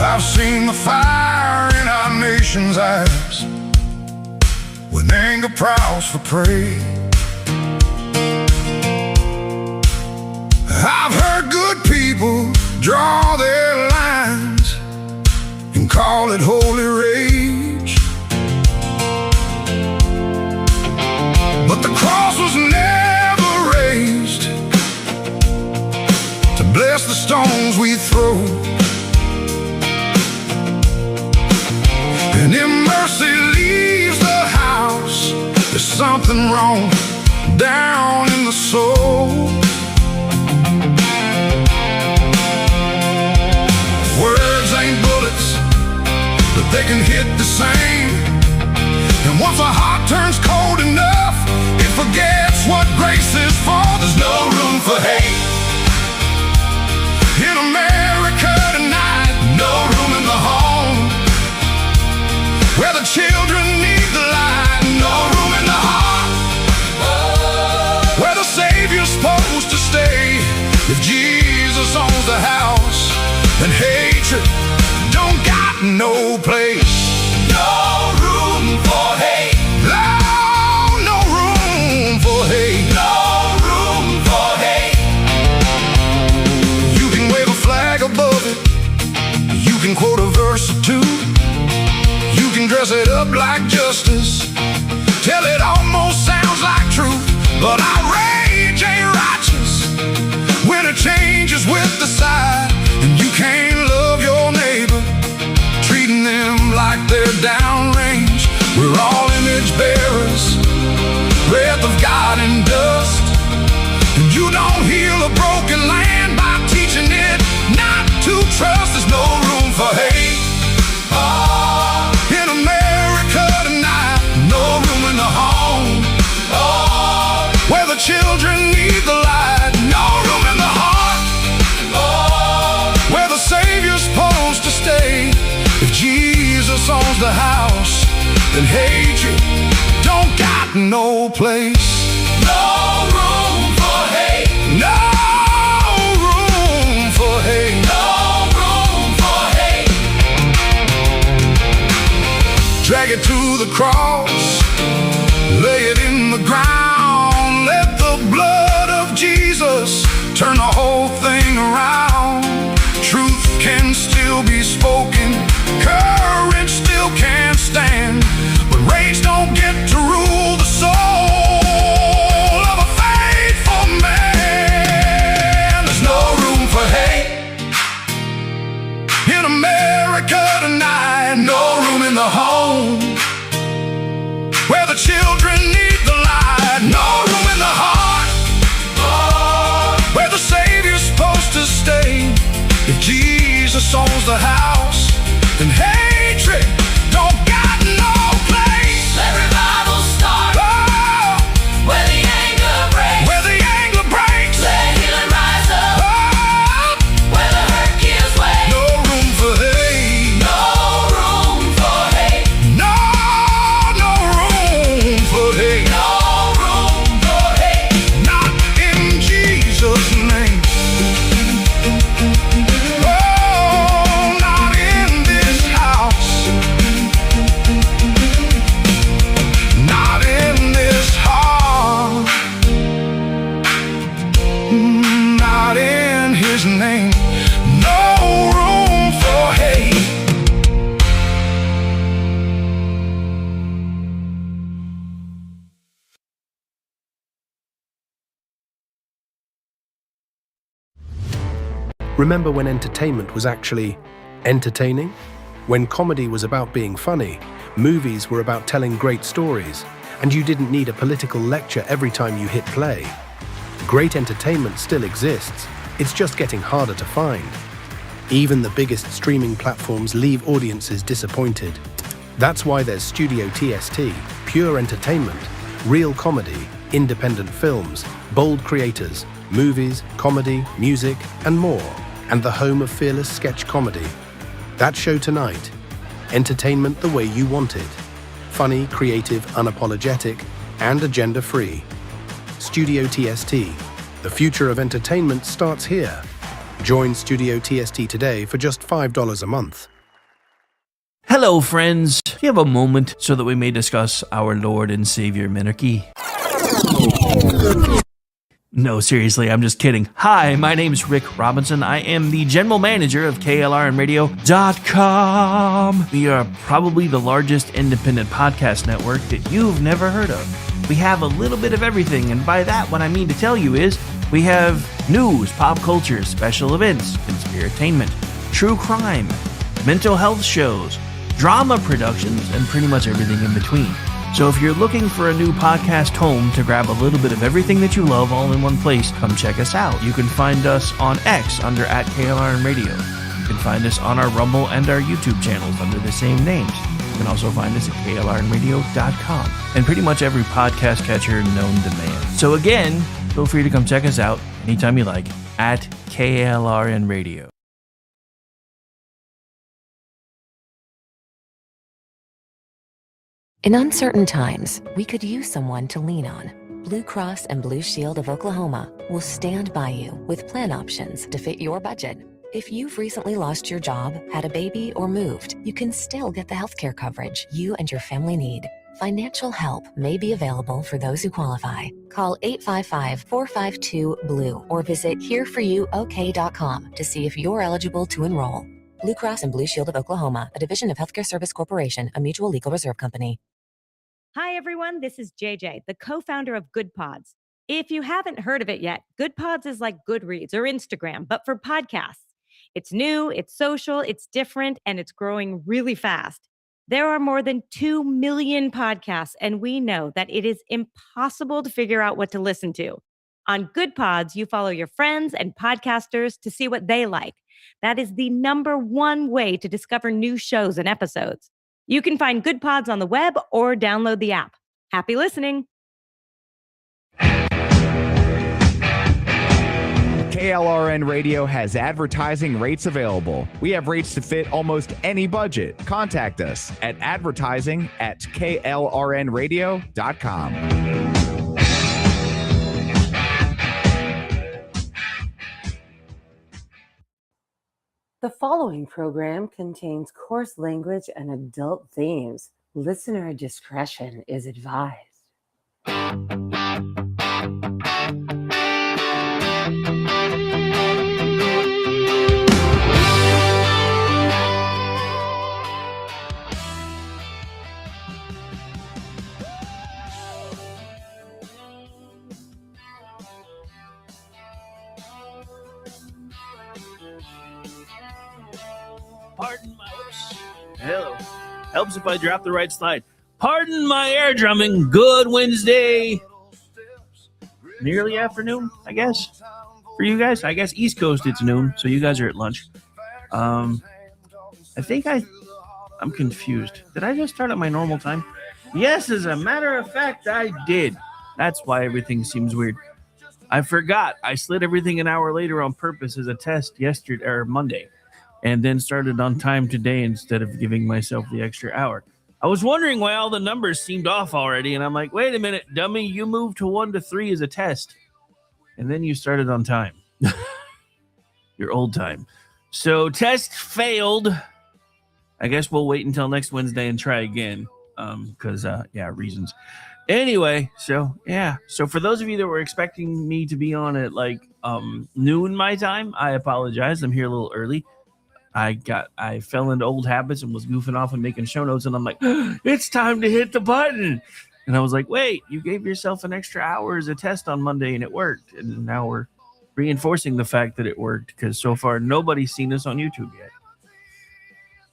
I've seen the fire in our nation's eyes when anger prowls for prey. I've heard good people draw their lines and call it holy rage. But the cross was never raised to bless the stones we throw. And if mercy leaves the house, there's something wrong down in the soul. Words ain't bullets, but they can hit the same. And once a heart turns cold enough, it forgets what grace is for. There's no room for hate in America tonight. No room in the home where the children need the light. No room in the heart where the Savior's supposed to stay. If Jesus owns the house, then hatred don't got no place. No room for hate. No, no room for hate. No room for hate. You can wave a flag above it, you can quote a verse or two, you can dress it up like justice till it almost sounds like truth. But outrage ain't righteous when it changes with the side. And you can't love your neighbor treating them like they're downrange. We're all image bearers, breath of God and dust. And you don't heal a broken land by teaching it not to trust. There's no room for hate in America tonight. No room in the home where the children need the light. No room in the heart where the Savior's supposed to stay. If Jesus owns the house, then hatred don't got no place. No room for hate. No room for hate. No room for hate. Drag it to the cross, lay it in the ground. Let the blood of Jesus turn the whole thing around. Truth can still be spoken, courage still can stand, but rage don't get to rule the soul of a faithful man. There's no room for hate in America tonight. No room in the home where the children need the light. No room in the heart where the Savior's supposed to stay. If Jesus owns the house, then hatred don't got no place. Let revival start where the anger breaks. Where the anger breaks. Let healing rise up where the hurt gives way. No room for hate. No room for hate. No, no room for hate. No room for hate. Not in Jesus' name. Oh, not in this house. Not in this heart. Not in His name. No room for hate. Remember when entertainment was actually entertaining? When comedy was about being funny, movies were about telling great stories, and you didn't need a political lecture every time you hit play. Great entertainment still exists, it's just getting harder to find. Even the biggest streaming platforms leave audiences disappointed. That's why there's Studio TST, pure entertainment, real comedy, independent films, bold creators, movies, comedy, music, and more, and the home of fearless sketch comedy. That show tonight. Entertainment the way you want it. Funny, creative, unapologetic, and agenda-free. Studio TST. The future of entertainment starts here. Join Studio TST today for just $5 a month. Hello, friends. Do you have a moment so that we may discuss our Lord and Savior Minarchy? No, seriously, I'm just kidding. Hi, my name's Rick Robinson. I am the general manager of KLRNradio.com. We are probably the largest independent podcast network that you've never heard of. We have a little bit of everything, and by that, what I mean to tell you is we have news, pop culture, special events, conspiratainment, true crime, mental health shows, drama productions, and pretty much everything in between. So if you're looking for a new podcast home to grab a little bit of everything that you love all in one place, come check us out. You can find us on X under @KLRNradio. You can find us on our Rumble and our YouTube channels under the same names. You can also find us at KLRNradio.com and pretty much every podcast catcher known to man. So again, feel free to come check us out anytime you like at KLRNradio. In uncertain times, we could use someone to lean on. Blue Cross and Blue Shield of Oklahoma will stand by you with plan options to fit your budget. If you've recently lost your job, had a baby, or moved, you can still get the healthcare coverage you and your family need. Financial help may be available for those who qualify. Call 855-452-BLUE or visit hereforyouok.com to see if you're eligible to enroll. Blue Cross and Blue Shield of Oklahoma, a division of Healthcare Service Corporation, a mutual legal reserve company. Hi, everyone. This is JJ, the co-founder of Good Pods. If you haven't heard of it yet, Good Pods is like Goodreads or Instagram, but for podcasts. It's new, it's social, it's different, and it's growing really fast. There are more than 2 million podcasts, and we know that it is impossible to figure out what to listen to. On Good Pods, you follow your friends and podcasters to see what they like. That is the #1 way to discover new shows and episodes. You can find Good Pods on the web or download the app. Happy listening. KLRN Radio has advertising rates available. We have rates to fit almost any budget. Contact us at advertising@klrnradio.com. The following program contains coarse language and adult themes. Listener discretion is advised. Pardon my oops. Hello. Helps if I drop the right slide. Pardon my air drumming. Good Wednesday. Nearly afternoon, I guess. For you guys, I guess East Coast it's noon, so you guys are at lunch. I think I'm confused. Did I just start at my normal time? Yes, as a matter of fact, I did. That's why everything seems weird. I forgot. I slid everything an hour later on purpose as a test yesterday or Monday, and then started on time today instead of giving myself the extra hour. I was wondering why all the numbers seemed off already, and I'm like, wait a minute, dummy, you moved to 1 to 3 as a test, and then you started on time. Your old time. So test failed. I guess we'll wait until next Wednesday and try again, because reasons. Anyway, so for those of you that were expecting me to be on at like noon my time, I apologize. I'm here a little early. I fell into old habits and was goofing off and making show notes, and I'm like, it's time to hit the button. And I was like, wait, you gave yourself an extra hour as a test on Monday, and it worked. And now we're reinforcing the fact that it worked, because so far nobody's seen us on YouTube yet.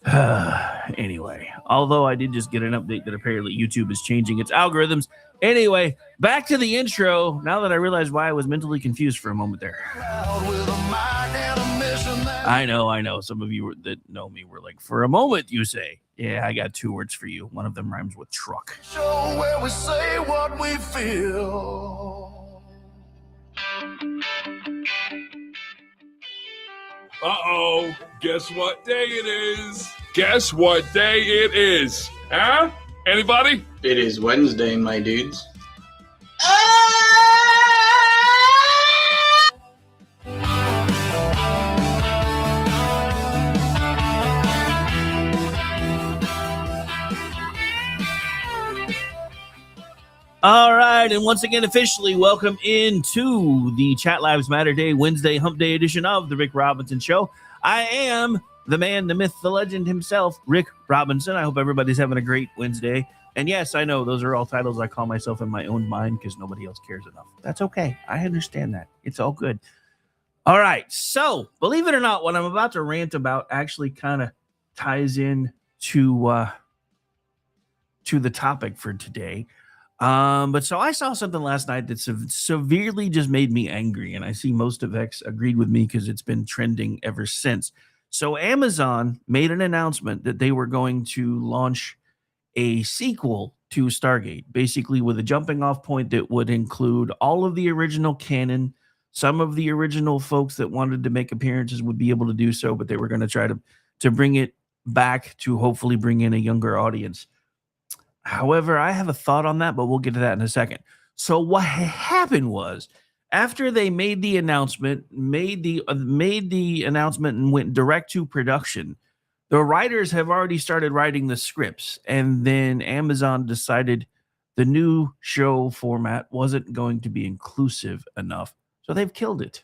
Anyway, although I did just get an update that apparently YouTube is changing its algorithms. Anyway, back to the intro. Now that I realize why I was mentally confused for a moment there. I know. Some of you that know me were like, for a moment, you say. Yeah, I got 2 words for you. One of them rhymes with truck. Show where we say what we feel. Uh-oh, guess what day it is? Guess what day it is? Huh? Anybody? It is Wednesday, my dudes. All right, and once again, officially welcome into the Chat Lives Matter Day, Wednesday Hump Day edition of the Rick Robinson Show. I am the man, the myth, the legend himself, Rick Robinson. I hope everybody's having a great Wednesday. And yes, I know those are all titles I call myself in my own mind because nobody else cares enough. That's okay. I understand that. It's all good. All right, so believe it or not, what I'm about to rant about actually kind of ties in to the topic for today. But so I saw something last night that severely just made me angry, and I see most of X agreed with me because it's been trending ever since. So Amazon made an announcement that they were going to launch a sequel to Stargate, basically with a jumping off point that would include all of the original canon. Some of the original folks that wanted to make appearances would be able to do so, but they were going to try to bring it back to hopefully bring in a younger audience. However, I have a thought on that, but we'll get to that in a second. So what happened was, after they made the announcement, made the announcement and went direct to production, the writers have already started writing the scripts, and then Amazon decided the new show format wasn't going to be inclusive enough, so they've killed it.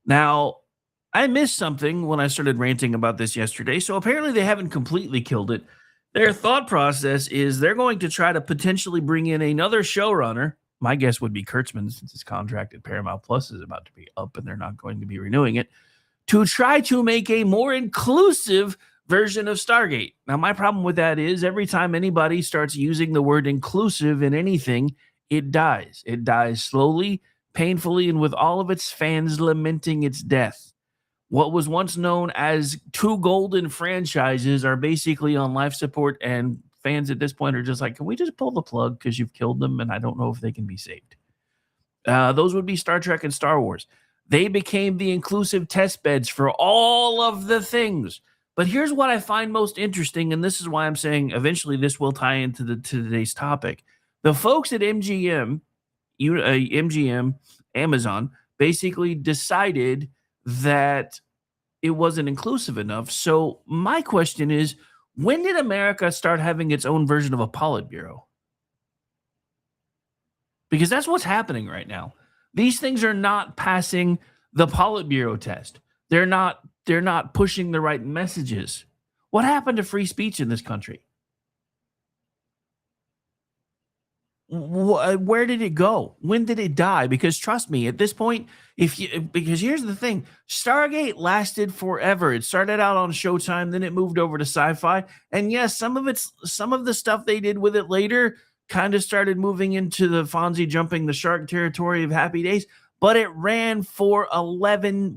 Now, I missed something when I started ranting about this yesterday, so apparently they haven't completely killed it. Their thought process is they're going to try to potentially bring in another showrunner. My guess would be Kurtzman, since his contract at Paramount Plus is about to be up and they're not going to be renewing it, to try to make a more inclusive version of Stargate. Now, my problem with that is every time anybody starts using the word inclusive in anything, it dies. It dies slowly, painfully, and with all of its fans lamenting its death. What was once known as 2 golden franchises are basically on life support, and fans at this point are just like, can we just pull the plug because you've killed them and I don't know if they can be saved. Those would be Star Trek and Star Wars. They became the inclusive test beds for all of the things. But here's what I find most interesting, and this is why I'm saying eventually this will tie into today's topic. The folks at MGM, Amazon, basically decided that it wasn't inclusive enough. So my question is, when did America start having its own version of a Politburo? Because that's what's happening right now. These things are not passing the Politburo test. They're not pushing the right messages. What happened to free speech in this country? Where did it go? When did it die? Because trust me, at this point, because here's the thing, Stargate lasted forever. It started out on Showtime, then it moved over to Sci-Fi, and yes, some of the stuff they did with it later kind of started moving into the Fonzie jumping the shark territory of Happy Days. But it ran for 11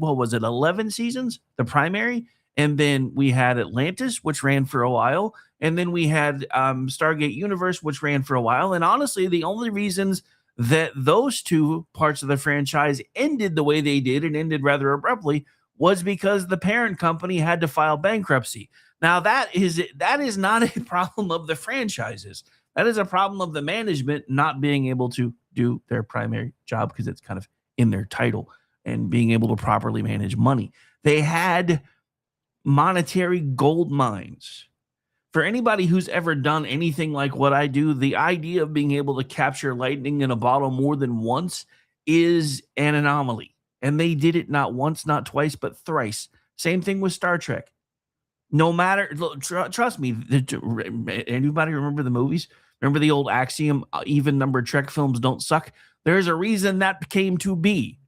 seasons, the primary, and then we had Atlantis, which ran for a while. And then we had Stargate Universe, which ran for a while. And honestly, the only reasons that those 2 parts of the franchise ended the way they did and ended rather abruptly was because the parent company had to file bankruptcy. Now, that is not a problem of the franchises. That is a problem of the management not being able to do their primary job because it's kind of in their title and being able to properly manage money. They had monetary gold mines. For anybody who's ever done anything like what I do, the idea of being able to capture lightning in a bottle more than once is an anomaly. And they did it not once, not twice, but thrice. Same thing with Star Trek. No matter, trust me, anybody remember the movies? Remember the old axiom, even-numbered Trek films don't suck? There's a reason that came to be.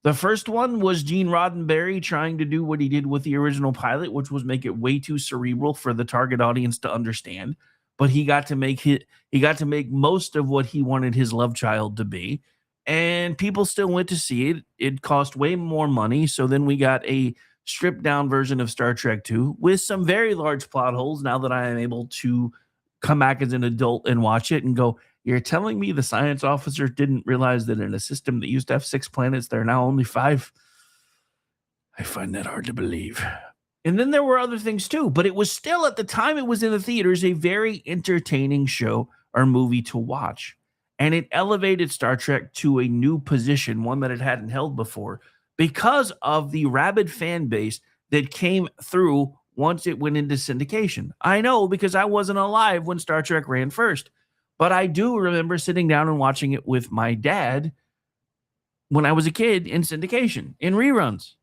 The first one was Gene Roddenberry trying to do what he did with the original pilot, which was make it way too cerebral for the target audience to understand. But he got to make most of what he wanted his love child to be, and people still went to see it. It cost way more money, so then we got a stripped down version of Star Trek 2 with some very large plot holes. Now that I am able to come back as an adult and watch it and go, you're telling me the science officer didn't realize that in a system that used to have 6 planets, there are now only 5? I find that hard to believe. And then there were other things too, but it was still, at the time it was in the theaters, a very entertaining show or movie to watch. And it elevated Star Trek to a new position, one that it hadn't held before, because of the rabid fan base that came through once it went into syndication. I know, because I wasn't alive when Star Trek ran first. But I do remember sitting down and watching it with my dad when I was a kid in syndication, in reruns.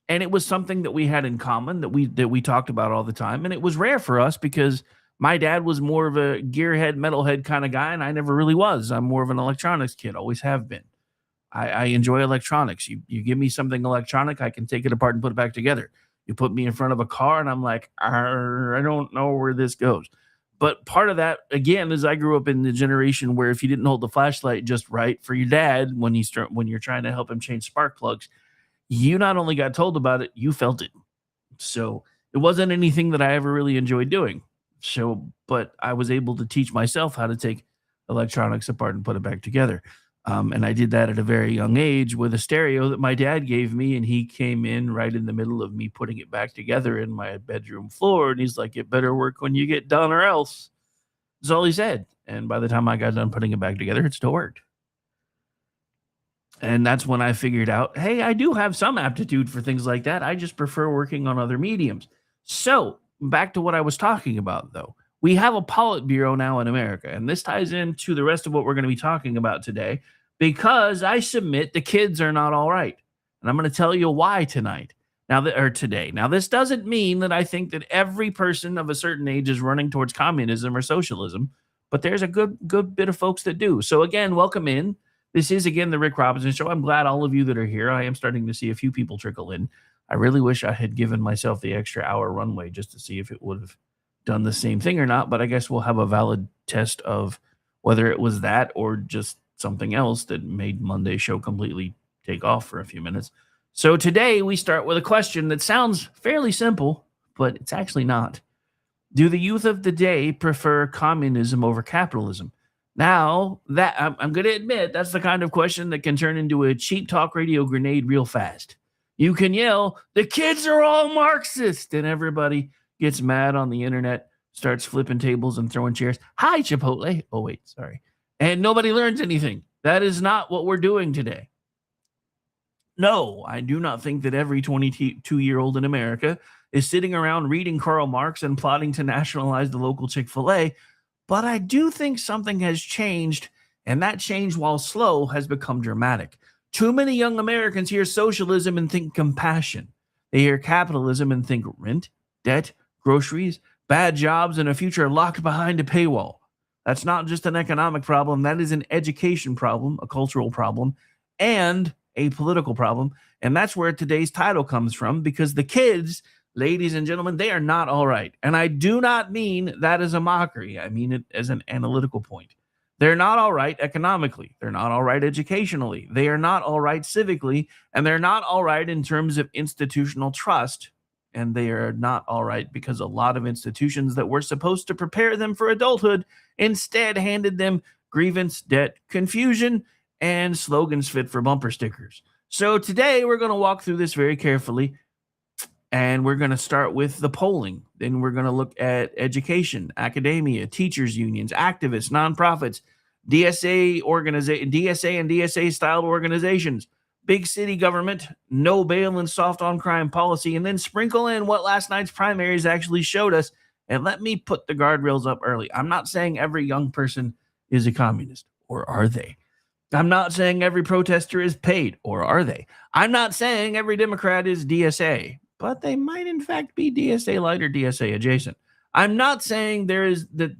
And it was something that we had in common, that we talked about all the time. And it was rare for us because my dad was more of a gearhead, metalhead kind of guy, and I never really was. I'm more of an electronics kid, always have been. I enjoy electronics. You give me something electronic, I can take it apart and put it back together. You put me in front of a car, and I'm like, I don't know where this goes. But part of that, again, is I grew up in the generation where if you didn't hold the flashlight just right for your dad when you're trying to help him change spark plugs, you not only got told about it, you felt it. So it wasn't anything that I ever really enjoyed doing. But I was able to teach myself how to take electronics apart and put it back together. And I did that at a very young age with a stereo that my dad gave me, and he came in right in the middle of me putting it back together in my bedroom floor, and he's like, it better work when you get done or else. That's all he said. And by the time I got done putting it back together, it still worked. And that's when I figured out, hey, I do have some aptitude for things like that. I just prefer working on other mediums. So back to what I was talking about, though. We have a Politburo now in America, and this ties into the rest of what we're going to be talking about today, because I submit the kids are not all right. And I'm going to tell you why today. Now, this doesn't mean that I think that every person of a certain age is running towards communism or socialism, but there's a good bit of folks that do. So again, welcome in. This is, again, the Rick Robinson Show. I'm glad all of you that are here. I am starting to see a few people trickle in. I really wish I had given myself the extra hour runway just to see if it would have done the same thing or not, but I guess we'll have a valid test of whether it was that or just something else that made Monday's show completely take off for a few minutes. So today we start with a question that sounds fairly simple, but it's actually not. Do the youth of the day prefer communism over capitalism? Now, that I'm going to admit, that's the kind of question that can turn into a cheap talk radio grenade real fast. You can yell, the kids are all Marxist, and everybody gets mad on the internet, starts flipping tables and throwing chairs. Hi, Chipotle. Oh, wait, sorry. And nobody learns anything. That is not what we're doing today. No, I do not think that every 22-year-old in America is sitting around reading Karl Marx and plotting to nationalize the local Chick-fil-A, but I do think something has changed, and that change, while slow, has become dramatic. Too many young Americans hear socialism and think compassion. They hear capitalism and think rent, debt, groceries, bad jobs, and a future locked behind a paywall. That's not just an economic problem. That is an education problem, a cultural problem, and a political problem. And that's where today's title comes from, because the kids, ladies and gentlemen, they are not all right. And I do not mean that as a mockery. I mean it as an analytical point. They're not all right economically. They're not all right educationally. They are not all right civically. And they're not all right in terms of institutional trust. And they are not all right because a lot of institutions that were supposed to prepare them for adulthood instead handed them grievance, debt, confusion, and slogans fit for bumper stickers. So today we're going to walk through this very carefully, and we're going to start with the polling. Then we're going to look at education, academia, teachers unions, activists, nonprofits, DSA and DSA styled organizations, big city government, no bail and soft on crime policy, and then sprinkle in what last night's primaries actually showed us. And let me put the guardrails up early. I'm not saying every young person is a communist, or are they? I'm not saying every protester is paid, or are they? I'm not saying every Democrat is DSA, but they might in fact be DSA light or DSA adjacent. I'm not saying there is an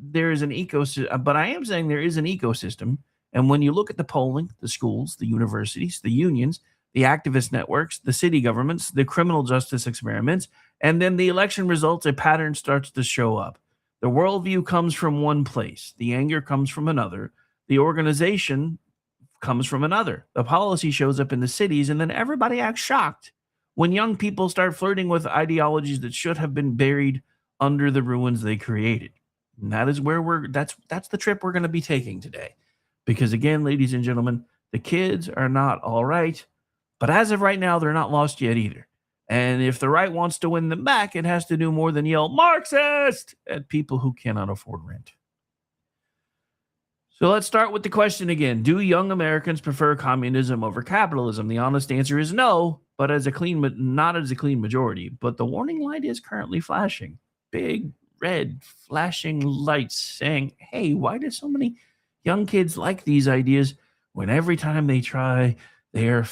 ecosystem, but I am saying there is an ecosystem. And when you look at the polling, the schools, the universities, the unions, the activist networks, the city governments, the criminal justice experiments, and then the election results, a pattern starts to show up. The worldview comes from one place, the anger comes from another, the organization comes from another. The policy shows up in the cities, and then everybody acts shocked when young people start flirting with ideologies that should have been buried under the ruins they created. And that is where that's the trip we're going to be taking today. Because again, ladies and gentlemen, the kids are not all right, but as of right now, they're not lost yet either. And if the right wants to win them back, it has to do more than yell Marxist at people who cannot afford rent. So let's start with the question again. Do young Americans prefer communism over capitalism? The honest answer is no, but not as a clean majority. But the warning light is currently flashing. Big red flashing lights saying, hey, why do so many young kids like these ideas when every time they try, they have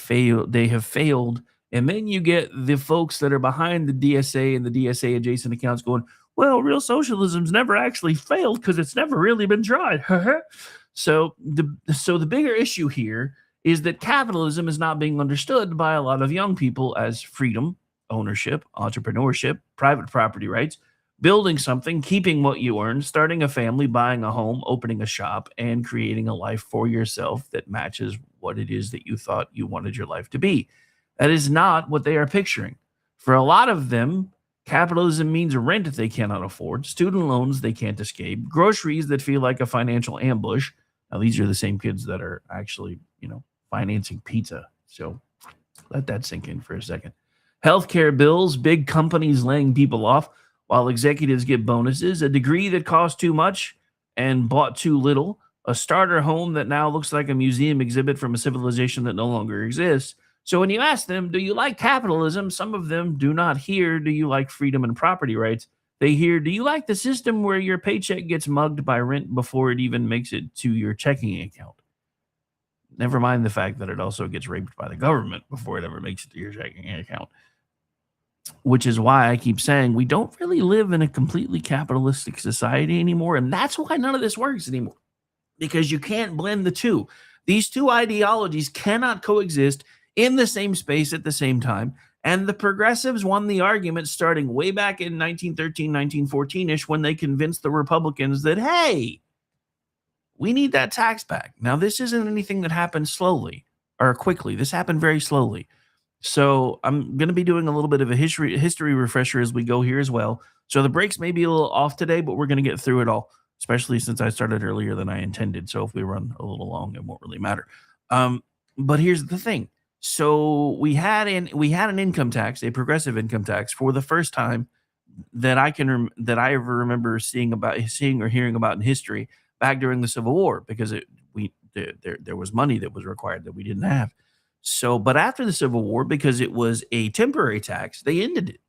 failed? And then you get the folks that are behind the DSA and the DSA adjacent accounts going, well, real socialism's never actually failed because it's never really been tried. So the bigger issue here is that capitalism is not being understood by a lot of young people as freedom, ownership, entrepreneurship, private property rights, building something, keeping what you earn, starting a family, buying a home, opening a shop, and creating a life for yourself that matches what it is that you thought you wanted your life to be. That is not what they are picturing. For a lot of them, capitalism means rent that they cannot afford, student loans they can't escape, groceries that feel like a financial ambush. Now, these are the same kids that are actually, financing pizza. So let that sink in for a second. Healthcare bills, big companies laying people off while executives get bonuses, a degree that costs too much and bought too little, a starter home that now looks like a museum exhibit from a civilization that no longer exists. So when you ask them, do you like capitalism? Some of them do not hear, do you like freedom and property rights? They hear, do you like the system where your paycheck gets mugged by rent before it even makes it to your checking account? Never mind the fact that it also gets raped by the government before it ever makes it to your checking account. Which is why I keep saying we don't really live in a completely capitalistic society anymore. And that's why none of this works anymore. Because you can't blend the two. These two ideologies cannot coexist in the same space at the same time. And the progressives won the argument starting way back in 1913, 1914-ish when they convinced the Republicans that, hey, we need that tax back. Now, this isn't anything that happened slowly or quickly. This happened very slowly. So I'm going to be doing a little bit of a history refresher as we go here as well. So the breaks may be a little off today, but we're going to get through it all, especially since I started earlier than I intended. So if we run a little long, it won't really matter. But here's the thing. So we had an income tax, a progressive income tax, for the first time that I ever remember seeing or hearing about in history back during the Civil War, because there was money that was required that we didn't have. So, but after the Civil War, because it was a temporary tax, they ended it.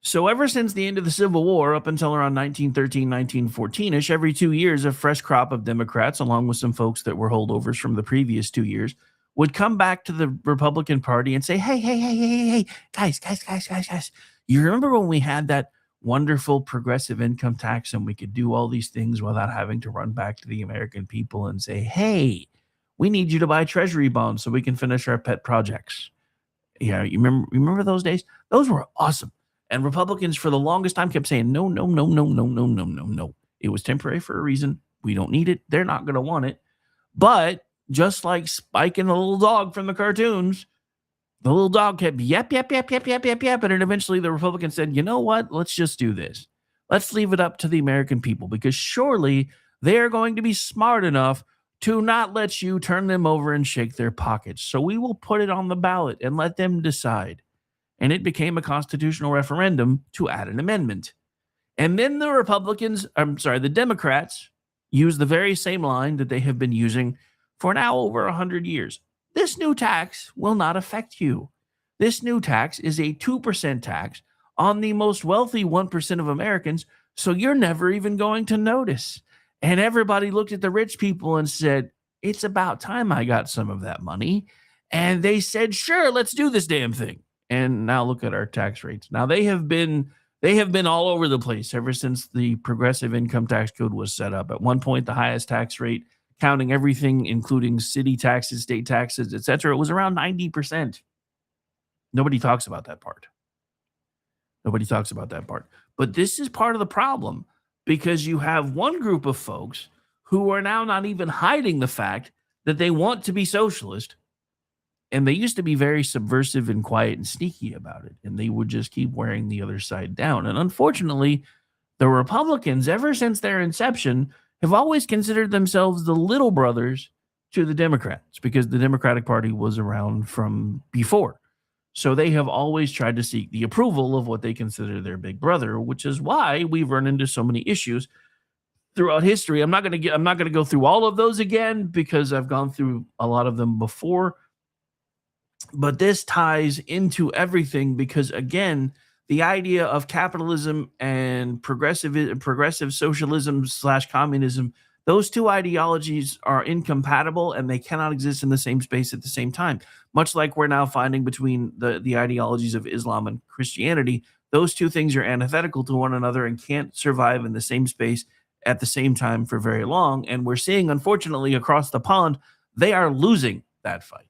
So ever since the end of the Civil War, up until around 1913, 1914-ish, every 2 years, a fresh crop of Democrats, along with some folks that were holdovers from the previous 2 years, would come back to the Republican Party and say, hey, guys, you remember when we had that wonderful progressive income tax and we could do all these things without having to run back to the American people and say, hey, we need you to buy treasury bonds so we can finish our pet projects. Yeah, you remember those days? Those were awesome. And Republicans for the longest time kept saying, no. It was temporary for a reason. We don't need it. They're not going to want it. But just like Spike and the little dog from the cartoons, the little dog kept yep. And then eventually the Republicans said, you know what? Let's just do this. Let's leave it up to the American people, because surely they're going to be smart enough to not let you turn them over and shake their pockets. So we will put it on the ballot and let them decide. And it became a constitutional referendum to add an amendment. And then the Democrats used the very same line that they have been using for now over 100 years. This new tax will not affect you. This new tax is a 2% tax on the most wealthy 1% of Americans, so you're never even going to notice. And everybody looked at the rich people and said, it's about time I got some of that money. And they said, sure, let's do this damn thing. And now look at our tax rates. Now they have been all over the place ever since the progressive income tax code was set up. At one point, the highest tax rate counting everything, including city taxes, state taxes, etc., it was around 90%. Nobody talks about that part. Nobody talks about that part. But this is part of the problem, because you have one group of folks who are now not even hiding the fact that they want to be socialist, and they used to be very subversive and quiet and sneaky about it, and they would just keep wearing the other side down. And unfortunately, the Republicans, ever since their inception, have always considered themselves the little brothers to the Democrats, because the Democratic Party was around from before. So they have always tried to seek the approval of what they consider their big brother, which is why we've run into so many issues throughout history. I'm not going to go through all of those again, because I've gone through a lot of them before. But this ties into everything, because again, the idea of capitalism and progressive socialism / communism, those two ideologies are incompatible, and they cannot exist in the same space at the same time. Much like we're now finding between the ideologies of Islam and Christianity, those two things are antithetical to one another and can't survive in the same space at the same time for very long. And we're seeing, unfortunately, across the pond, they are losing that fight.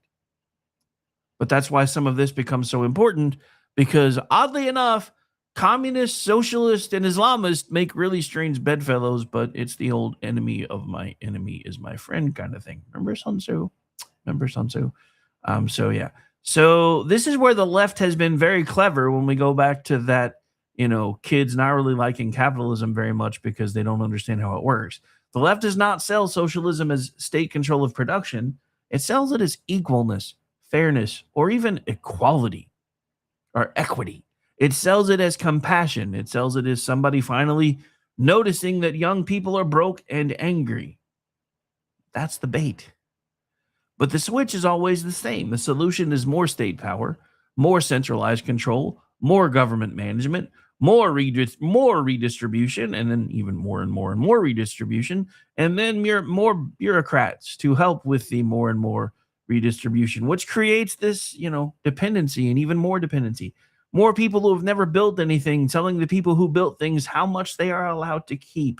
But that's why some of this becomes so important, because oddly enough, communists, socialists, and Islamists make really strange bedfellows, but it's the old enemy of my enemy is my friend kind of thing. Remember Sun Tzu? So yeah. So this is where the left has been very clever when we go back to that, kids not really liking capitalism very much because they don't understand how it works. The left does not sell socialism as state control of production. It sells it as equalness, fairness, or even equality or equity. It sells it as compassion. It sells it as somebody finally noticing that young people are broke and angry. That's the bait. But the switch is always the same. The solution is more state power, more centralized control, more government management, more redistribution, and then even more and more and more redistribution, and then more bureaucrats to help with the more and more redistribution, which creates this, dependency and even more dependency. More people who have never built anything telling the people who built things how much they are allowed to keep.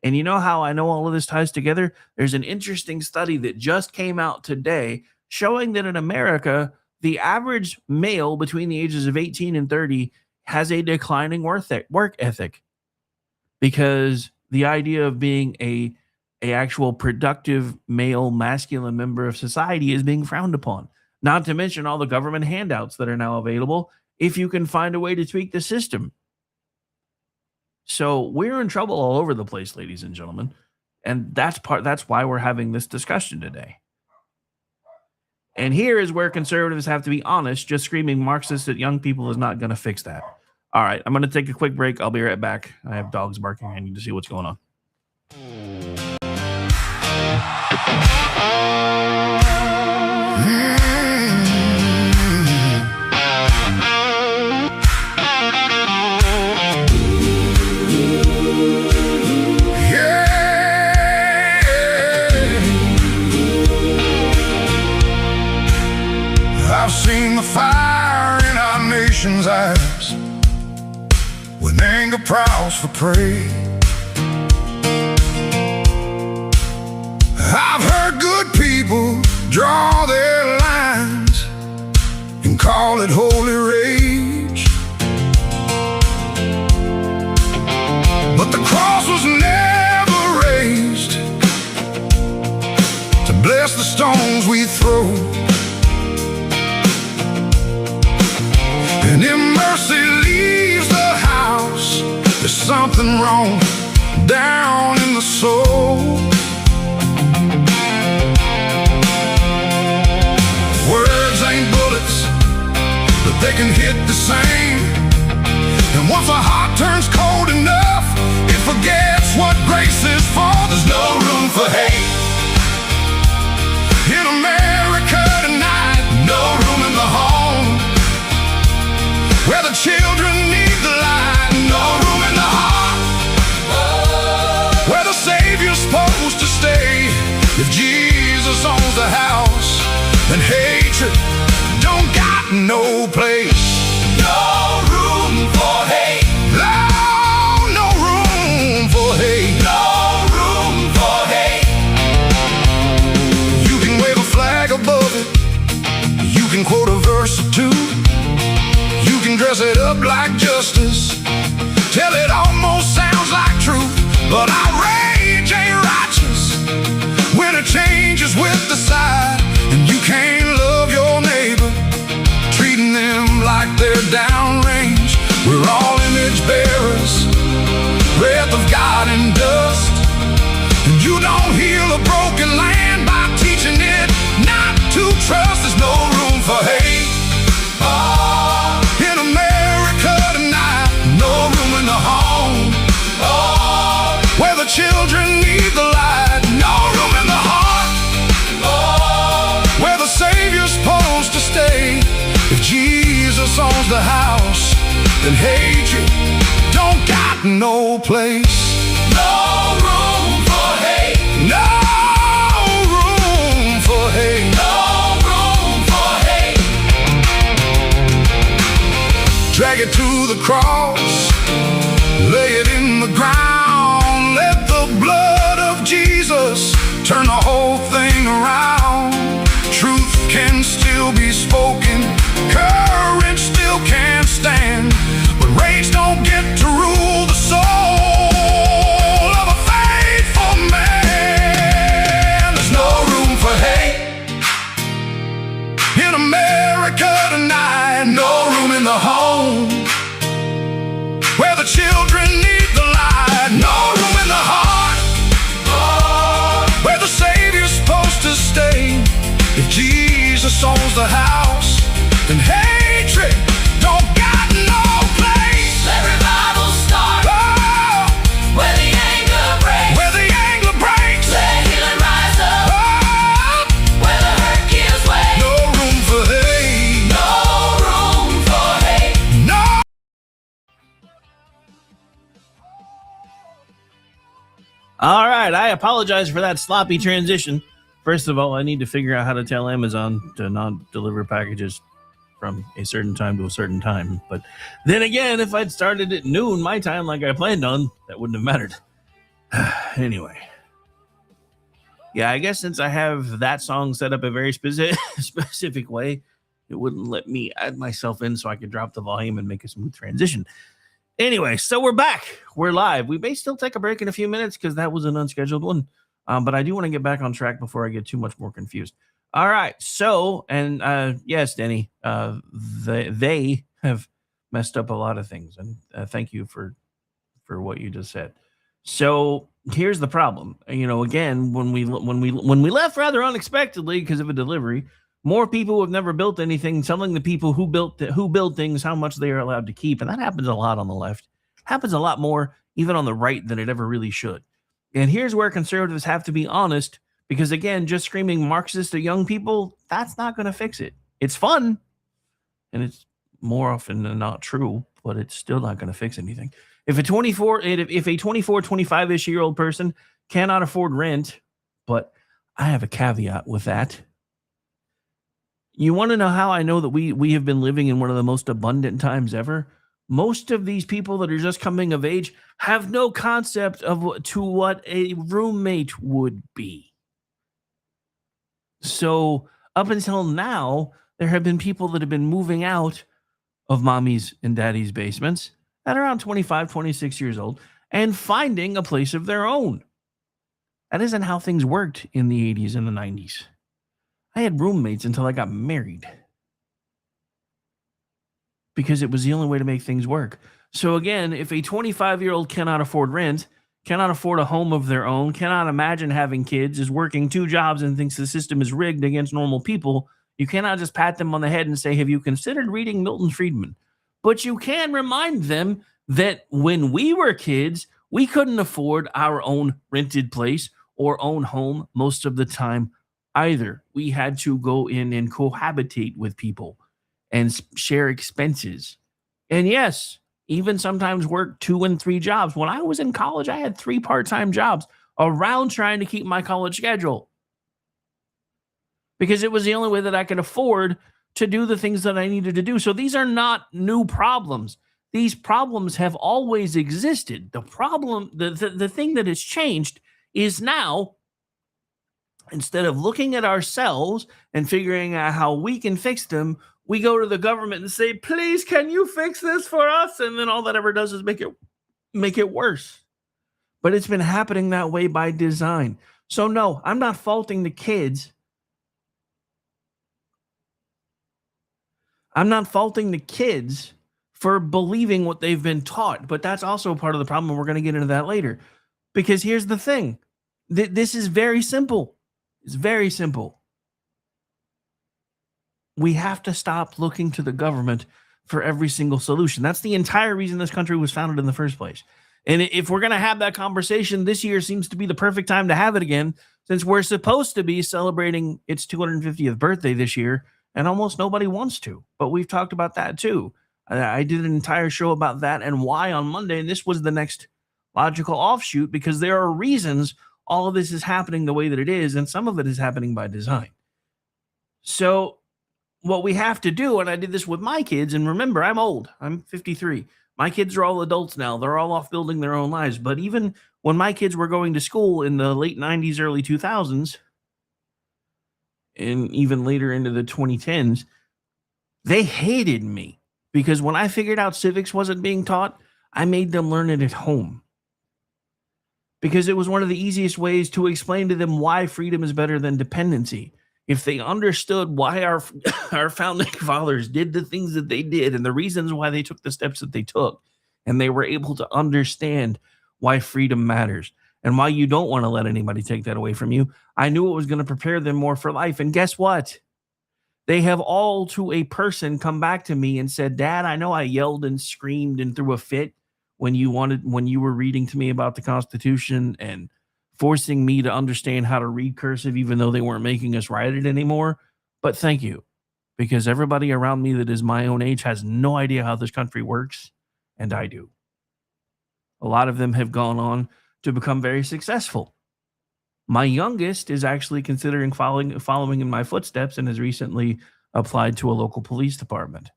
And you know how I know all of this ties together? There's an interesting study that just came out today showing that in America, the average male between the ages of 18 and 30 has a declining work ethic, because the idea of being a actual productive male masculine member of society is being frowned upon. Not to mention all the government handouts that are now available if you can find a way to tweak the system. So we're in trouble all over the place, ladies and gentlemen. And that's why we're having this discussion today. And here is where conservatives have to be honest. Just screaming Marxist at young people is not going to fix that. All right, I'm going to take a quick break. I'll be right back. I have dogs barking. I need to see what's going on. I've seen the fire in our nation's eyes when anger prowls for prey. I've heard good people draw their lines and call it holy rage. But the cross was never raised to bless the stones we throw. And if mercy leaves the house, there's something wrong down in the soul. Words ain't bullets, but they can hit the same. And once a heart turns cold enough, it forgets what grace is for. There's no room for hate in America tonight. No room in the home where the children need the light. No room in the heart where the Savior's supposed to stay. If Jesus owns the house, then hatred don't got no place. No room for hate. No room for hate. No room for hate. justice till it almost sounds like truth. But outrage ain't righteous when it changes with the side, and you can't love your neighbor, treating them like they're downrange. We're all image bearers, breath of God and dust, and you don't heal a broken land by teaching it not to trust. There's no room for hate in America tonight. No room in the home where the children need the light. No room in the heart where the Savior's supposed to stay. If Jesus owns the house, then hatred don't got no place. No room for hate. No room for hate. No room for hate. Drag it to the cross, lay it in the ground. Let the blood of Jesus turn the whole thing around. Truth can still be spoken, courage still can't stand, but rage don't get to rule the soul of a faithful man. There's no room for hate in America tonight. No room in the home where the children need the light. No room in the heart where the Savior's supposed to stay. If Jesus owns the house, then hatred don't got no place. Let revival start where the anger breaks. Where the anger breaks. Let healing rise up where the hurt gives way. No room for hate. No room for hate. No. All right, I apologize for that sloppy transition. First of all, I need to figure out how to tell Amazon to not deliver packages from a certain time to a certain time. But then again, if I'd started at noon my time like I planned on, that wouldn't have mattered. Anyway. Yeah, I guess since I have that song set up a very specific way, it wouldn't let me add myself in so I could drop the volume and make a smooth transition. Anyway, so we're back. We're live. We may still take a break in a few minutes because that was an unscheduled one. But I do want to get back on track before I get too much more confused. All right. So, and yes, Denny, they have messed up a lot of things. And thank you for what you just said. So here's the problem. You know, again, when we left rather unexpectedly because of a delivery, more people who have never built anything telling the people who build things how much they are allowed to keep. And that happens a lot on the left. Happens a lot more even on the right than it ever really should. And here's where conservatives have to be honest, because again, just screaming Marxist at young people, that's not going to fix it. It's fun, and it's more often than not true, but it's still not going to fix anything. If a 25-ish year old person cannot afford rent, but I have a caveat with that. You want to know how I know that we have been living in one of the most abundant times ever? Most of these people that are just coming of age have no concept of what a roommate would be. So up until now, there have been people that have been moving out of mommy's and daddy's basements at around 25, 26 years old and finding a place of their own. That isn't how things worked in the 80s and the 90s. I had roommates until I got married, because it was the only way to make things work. So again, if a 25-year-old cannot afford rent, cannot afford a home of their own, cannot imagine having kids, is working 2 jobs and thinks the system is rigged against normal people, you cannot just pat them on the head and say, have you considered reading Milton Friedman? But you can remind them that when we were kids, we couldn't afford our own rented place or own home most of the time either. We had to go in and cohabitate with people and share expenses. And yes, even sometimes work 2 and 3 jobs. When I was in college, I had 3 part-time jobs around trying to keep my college schedule, because it was the only way that I could afford to do the things that I needed to do. So these are not new problems. These problems have always existed. The problem, the thing that has changed is now, instead of looking at ourselves and figuring out how we can fix them, we go to the government and say, please, can you fix this for us? And then all that ever does is make it worse. But it's been happening that way by design. So no, I'm not faulting the kids. I'm not faulting the kids for believing what they've been taught, but that's also part of the problem, and we're going to get into that later. Because here's the thing. This is very simple. It's very simple. We have to stop looking to the government for every single solution. That's the entire reason this country was founded in the first place. And if we're going to have that conversation, this year seems to be the perfect time to have it again, since we're supposed to be celebrating its 250th birthday this year, and almost nobody wants to. But we've talked about that too. I did an entire show about that and why on Monday, and this was the next logical offshoot, because there are reasons all of this is happening the way that it is, and some of it is happening by design. So what we have to do, and I did this with my kids, and remember, I'm old. I'm 53. My kids are all adults now. They're all off building their own lives. But even when my kids were going to school in the late 90s, early 2000s, and even later into the 2010s, they hated me. Because when I figured out civics wasn't being taught, I made them learn it at home. Because it was one of the easiest ways to explain to them why freedom is better than dependency. If they understood why our founding fathers did the things that they did and the reasons why they took the steps that they took, and they were able to understand why freedom matters and why you don't want to let anybody take that away from you, I knew it was going to prepare them more for life. And guess what? They have all to a person come back to me and said, Dad, I know I yelled and screamed and threw a fit when you were reading to me about the Constitution and forcing me to understand how to read cursive, even though they weren't making us write it anymore. But thank you, because everybody around me that is my own age has no idea how this country works, and I do. A lot of them have gone on to become very successful. My youngest is actually considering following in my footsteps and has recently applied to a local police department.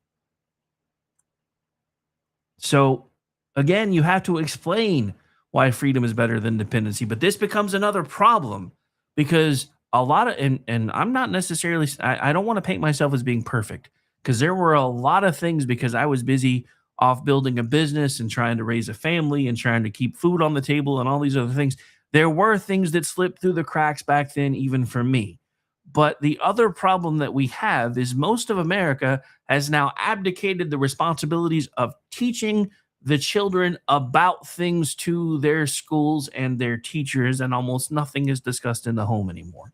So, again, you have to explain why freedom is better than dependency. But this becomes another problem because a lot of, and I'm not necessarily, I don't want to paint myself as being perfect, because there were a lot of things, because I was busy off building a business and trying to raise a family and trying to keep food on the table and all these other things. There were things that slipped through the cracks back then, even for me. But the other problem that we have is most of America has now abdicated the responsibilities of teaching the children about things to their schools and their teachers, and almost nothing is discussed in the home anymore.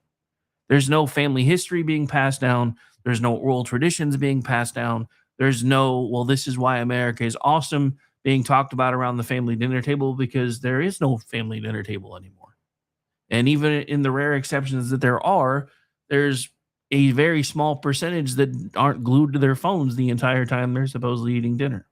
There's no family history being passed down. There's no oral traditions being passed down. There's no, well, this is why America is awesome being talked about around the family dinner table, because there is no family dinner table anymore. And even in the rare exceptions that there are, there's a very small percentage that aren't glued to their phones the entire time they're supposedly eating dinner.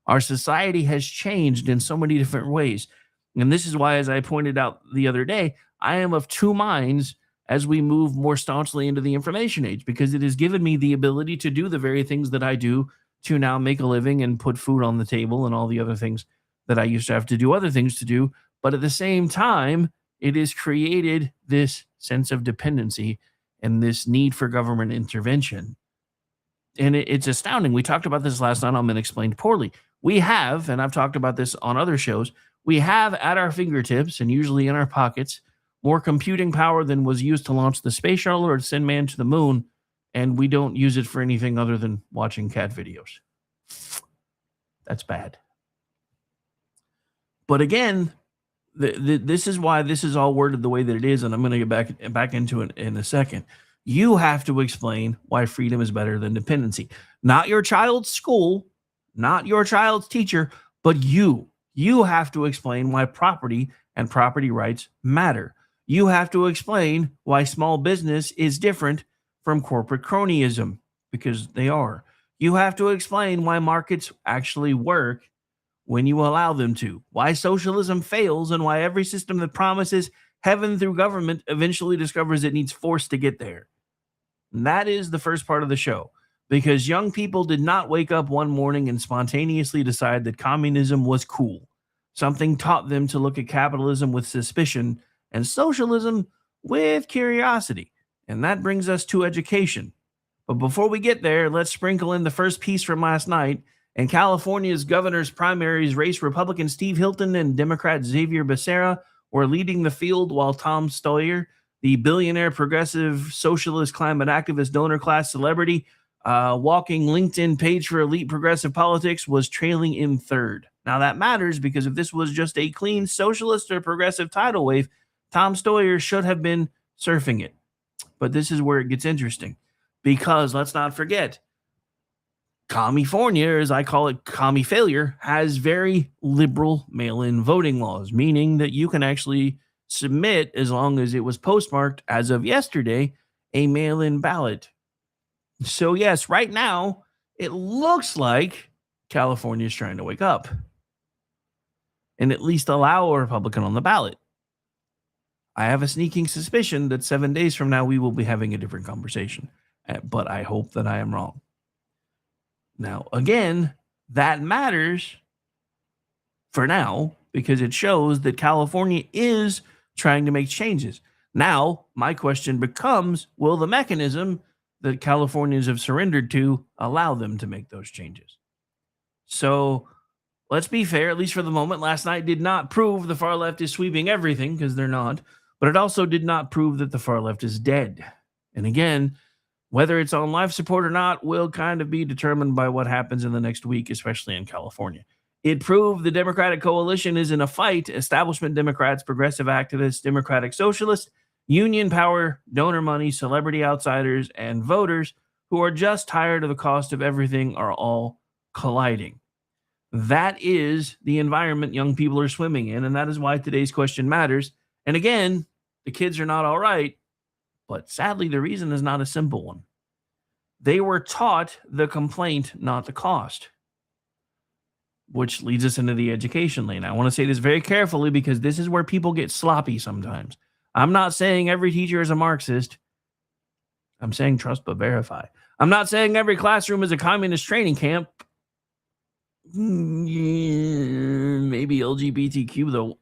Our society has changed in so many different ways. And this is why, as I pointed out the other day, I am of two minds as we move more staunchly into the information age, because it has given me the ability to do the very things that I do to now make a living and put food on the table and all the other things that I used to have to do other things to do. But at the same time, it has created this sense of dependency and this need for government intervention. And it's astounding. We talked about this last night on Men Explained Poorly. We have, and I've talked about this on other shows, we have at our fingertips and usually in our pockets more computing power than was used to launch the space shuttle or to send man to the moon, and we don't use it for anything other than watching cat videos. That's bad. But again, this is why this is all worded the way that it is, and I'm going to get back into it in a second. You have to explain why freedom is better than dependency. Not your child's school, not your child's teacher, but you. You have to explain why property and property rights matter. You have to explain why small business is different from corporate cronyism, because they are. You have to explain why markets actually work when you allow them to, why socialism fails, and why every system that promises heaven through government eventually discovers it needs force to get there. And that is the first part of the show, because young people did not wake up one morning and spontaneously decide that communism was cool. Something taught them to look at capitalism with suspicion and socialism with curiosity. And that brings us to education. But before we get there, let's sprinkle in the first piece from last night. In California's governor's primaries race, Republican Steve Hilton and Democrat Xavier Becerra were leading the field, while Tom Steyer, the billionaire progressive socialist climate activist donor class celebrity, walking LinkedIn page for elite progressive politics, was trailing in third. Now that matters because if this was just a clean socialist or progressive tidal wave, Tom Steyer should have been surfing it. But this is where it gets interesting, because let's not forget, California, as I call it, commie failure, has very liberal mail-in voting laws, meaning that you can actually submit, as long as it was postmarked as of yesterday, a mail-in ballot. So yes, right now, it looks like California is trying to wake up and at least allow a Republican on the ballot. I have a sneaking suspicion that 7 days from now, we will be having a different conversation, but I hope that I am wrong. Now, again, that matters for now because it shows that California is trying to make changes. Now, my question becomes, will the mechanism that Californians have surrendered to allow them to make those changes? So let's be fair, at least for the moment. Last night did not prove the far left is sweeping everything, because they're not, but it also did not prove that the far left is dead. And again, whether it's on life support or not will kind of be determined by what happens in the next week, especially in California. It proved the Democratic coalition is in a fight. Establishment Democrats, progressive activists, Democratic socialists, union power, donor money, celebrity outsiders, and voters who are just tired of the cost of everything are all colliding. That is the environment young people are swimming in, and that is why today's question matters. And again, the kids are not all right, but sadly, the reason is not a simple one. They were taught the complaint, not the cost, which leads us into the education lane. I want to say this very carefully because this is where people get sloppy sometimes. I'm not saying every teacher is a Marxist. I'm saying trust but verify. I'm not saying every classroom is a communist training camp. Maybe LGBTQ, though.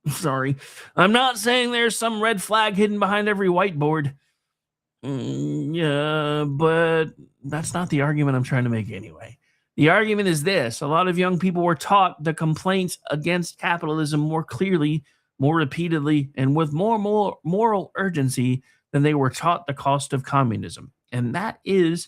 Sorry. I'm not saying there's some red flag hidden behind every whiteboard. Yeah, but that's not the argument I'm trying to make anyway. The argument is this. A lot of young people were taught the complaints against capitalism more clearly, more repeatedly, and with more moral urgency than they were taught the cost of communism. And that is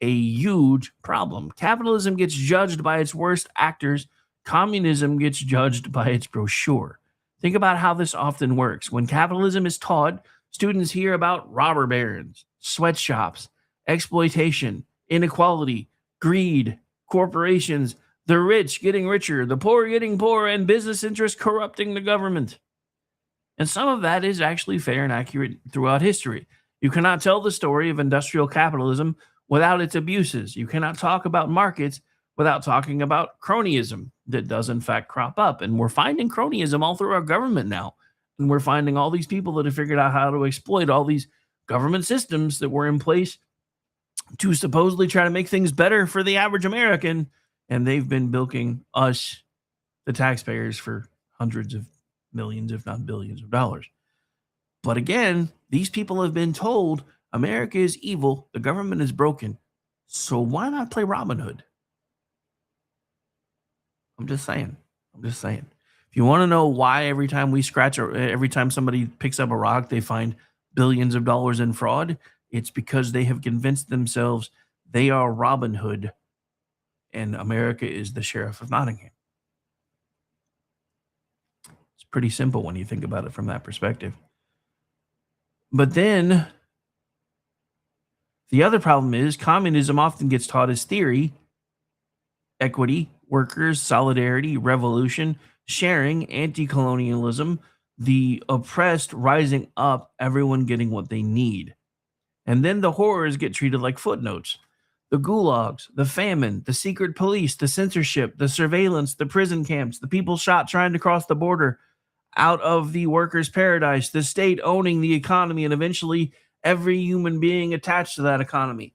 a huge problem. Capitalism gets judged by its worst actors. Communism gets judged by its brochure. Think about how this often works. When capitalism is taught, students hear about robber barons, sweatshops, exploitation, inequality, greed, corporations, the rich getting richer, the poor getting poorer, and business interests corrupting the government. And some of that is actually fair and accurate throughout history. You cannot tell the story of industrial capitalism without its abuses. You cannot talk about markets without talking about cronyism that does in fact crop up. And we're finding cronyism all through our government now. And we're finding all these people that have figured out how to exploit all these government systems that were in place to supposedly try to make things better for the average American. And they've been bilking us, the taxpayers, for hundreds of millions, if not billions of dollars. But again, these people have been told America is evil, the government is broken. So why not play Robin Hood? I'm just saying. If you want to know why every time we scratch or every time somebody picks up a rock, they find billions of dollars in fraud, it's because they have convinced themselves they are Robin Hood and America is the Sheriff of Nottingham. It's pretty simple when you think about it from that perspective. But then the other problem is communism often gets taught as theory, equity, workers, solidarity, revolution, sharing, anti-colonialism, the oppressed rising up, everyone getting what they need. And then the horrors get treated like footnotes. The gulags, the famine, the secret police, the censorship, the surveillance, the prison camps, the people shot trying to cross the border out of the workers' paradise, the state owning the economy, and eventually every human being attached to that economy.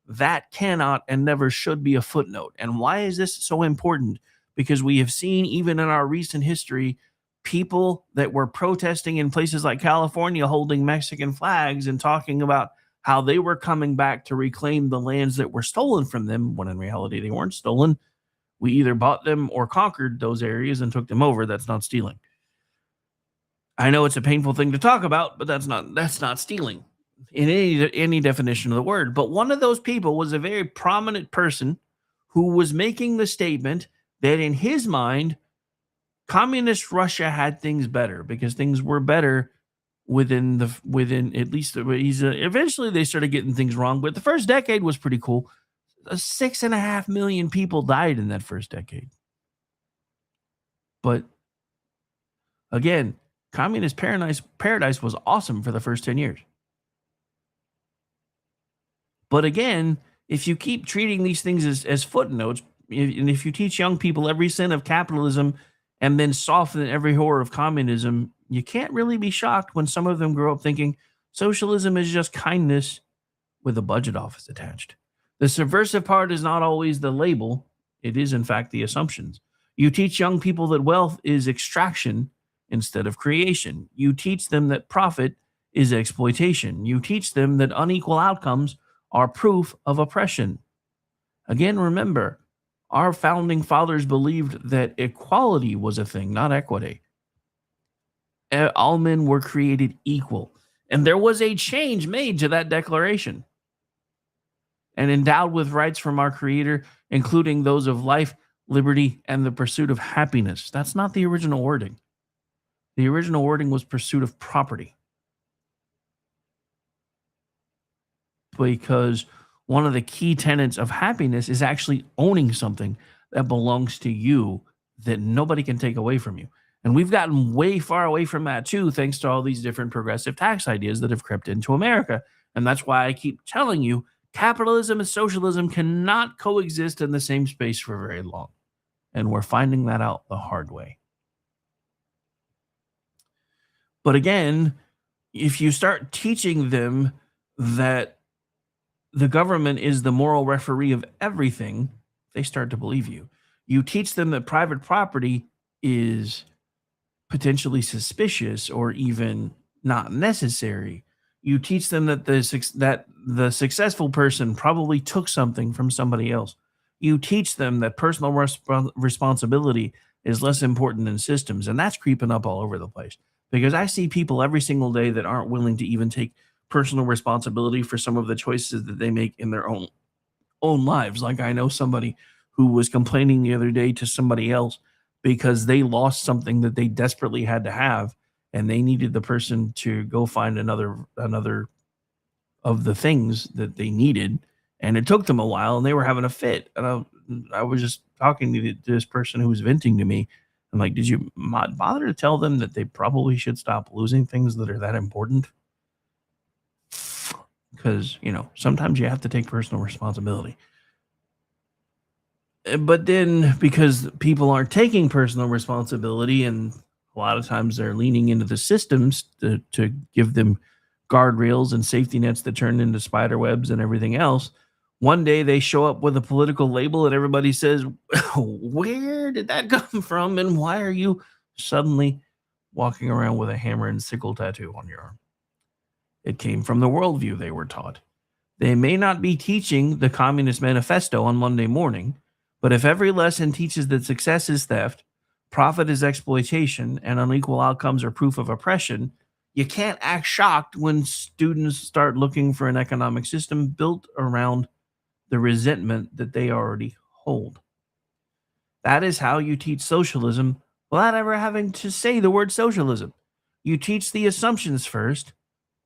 That cannot and never should be a footnote. And why is this so important? Because we have seen, even in our recent history, people that were protesting in places like California holding Mexican flags and talking about how they were coming back to reclaim the lands that were stolen from them, when in reality they weren't stolen. We either bought them or conquered those areas and took them over. That's not stealing. I know it's a painful thing to talk about, but that's not stealing in any definition of the word. But one of those people was a very prominent person who was making the statement that in his mind, communist Russia had things better because things were better within at least eventually they started getting things wrong. But the first decade was pretty cool. 6.5 million people died in that first decade. But again, communist paradise was awesome for the first 10 years. But again, if you keep treating these things as footnotes, and if you teach young people every sin of capitalism and then soften every horror of communism, you can't really be shocked when some of them grow up thinking socialism is just kindness with a budget office attached. The subversive part is not always the label. It is, in fact, the assumptions. You teach young people that wealth is extraction instead of creation. You teach them that profit is exploitation. You teach them that unequal outcomes are proof of oppression. Again, remember, our founding fathers believed that equality was a thing, not equity. All men were created equal. And there was a change made to that declaration and endowed with rights from our Creator, including those of life, liberty, and the pursuit of happiness. That's not the original wording. The original wording was pursuit of property. Because one of the key tenets of happiness is actually owning something that belongs to you that nobody can take away from you. And we've gotten way far away from that too, thanks to all these different progressive tax ideas that have crept into America. And that's why I keep telling you, capitalism and socialism cannot coexist in the same space for very long. And we're finding that out the hard way. But again, if you start teaching them that the government is the moral referee of everything, they start to believe you. You teach them that private property is potentially suspicious or even not necessary. You teach them that the successful person probably took something from somebody else. You teach them that personal responsibility is less important than systems, and that's creeping up all over the place. Because I see people every single day that aren't willing to even take personal responsibility for some of the choices that they make in their own lives. Like I know somebody who was complaining the other day to somebody else because they lost something that they desperately had to have, and they needed the person to go find another of the things that they needed, and it took them a while, and they were having a fit. And I was just talking to this person who was venting to me. I'm like, did you bother to tell them that they probably should stop losing things that are that important? Because, sometimes you have to take personal responsibility. But then because people aren't taking personal responsibility, and a lot of times they're leaning into the systems to give them guardrails and safety nets that turn into spider webs and everything else, one day they show up with a political label and everybody says, where did that come from? And why are you suddenly walking around with a hammer and sickle tattoo on your arm? It came from the worldview they were taught. They may not be teaching the Communist Manifesto on Monday morning, but if every lesson teaches that success is theft, profit is exploitation, and unequal outcomes are proof of oppression, you can't act shocked when students start looking for an economic system built around the resentment that they already hold. That is how you teach socialism without ever having to say the word socialism. You teach the assumptions first,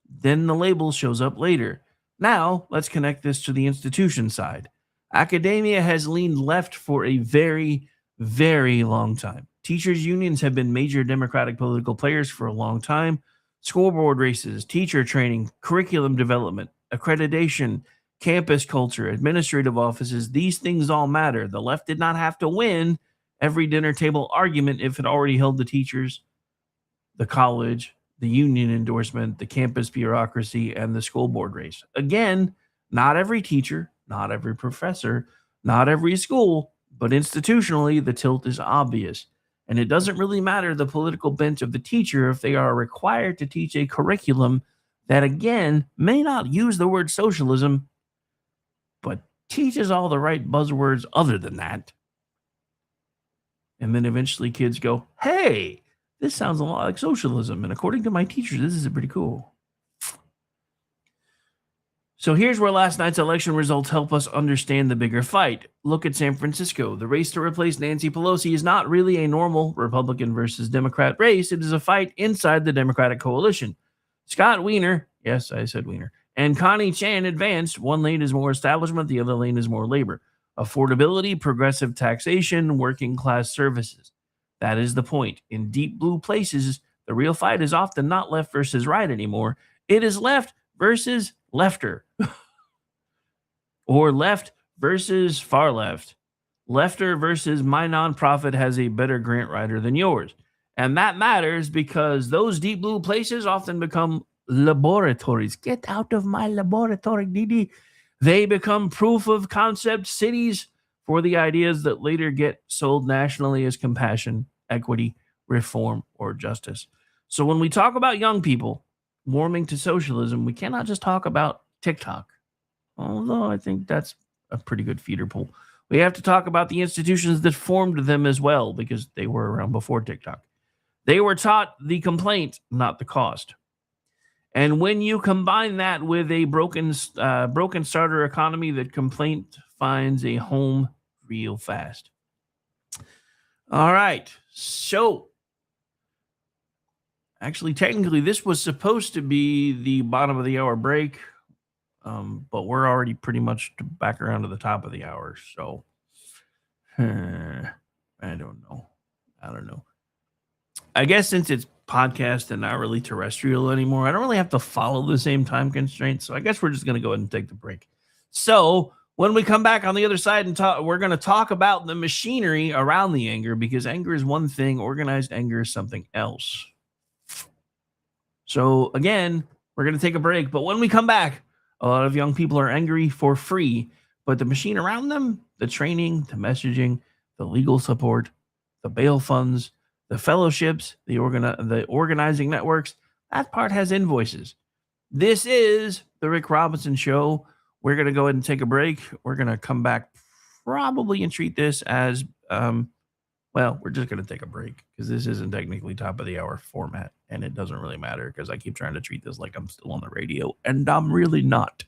then the label shows up later. Now, let's connect this to the institution side. Academia has leaned left for a very, very long time. Teachers' unions have been major democratic political players for a long time. School board races, teacher training, curriculum development, accreditation, campus culture, administrative offices, these things all matter. The left did not have to win every dinner table argument if it already held the teachers, the college, the union endorsement, the campus bureaucracy, and the school board race. Again, not every teacher, not every professor, not every school, but institutionally, the tilt is obvious. And it doesn't really matter the political bent of the teacher if they are required to teach a curriculum that, again, may not use the word socialism, but teaches all the right buzzwords other than that. And then eventually kids go, hey, this sounds a lot like socialism. And according to my teachers, this is pretty cool. So here's where last night's election results help us understand the bigger fight. Look at San Francisco. The race to replace Nancy Pelosi is not really a normal Republican versus Democrat race. It is a fight inside the Democratic coalition. Scott Wiener, yes, I said Wiener, and Connie Chan advanced. One lane is more establishment, the other lane is more labor. Affordability, progressive taxation, working class services. That is the point. In deep blue places, the real fight is often not left versus right anymore. It is left versus lefter. Or left versus far left. Lefter versus my nonprofit has a better grant writer than yours. And that matters because those deep blue places often become laboratories. Get out of my laboratory, Didi. They become proof of concept cities for the ideas that later get sold nationally as compassion, equity, reform, or justice. So when we talk about young people warming to socialism, we cannot just talk about TikTok, although I think that's a pretty good feeder pool. We have to talk about the institutions that formed them as well, because they were around before TikTok. They were taught the complaint, not the cost. And when you combine that with a broken starter economy, that complaint finds a home real fast. All right. So, actually, technically, this was supposed to be the bottom of the hour break, but we're already pretty much back around to the top of the hour. So, I don't know. I guess since it's podcast and not really terrestrial anymore, I don't really have to follow the same time constraints. So I guess we're just going to go ahead and take the break. So when we come back on the other side and talk, we're going to talk about the machinery around the anger, because anger is one thing, organized anger is something else. So again, we're going to take a break. But when we come back, a lot of young people are angry for free, but the machine around them, the training, the messaging, the legal support, the bail funds, the fellowships, the organizing networks, that part has invoices. This is the Rick Robinson Show. We're going to go ahead and take a break. We're going to come back probably and treat this as, we're just going to take a break because this isn't technically top of the hour format, and it doesn't really matter because I keep trying to treat this like I'm still on the radio, and I'm really not.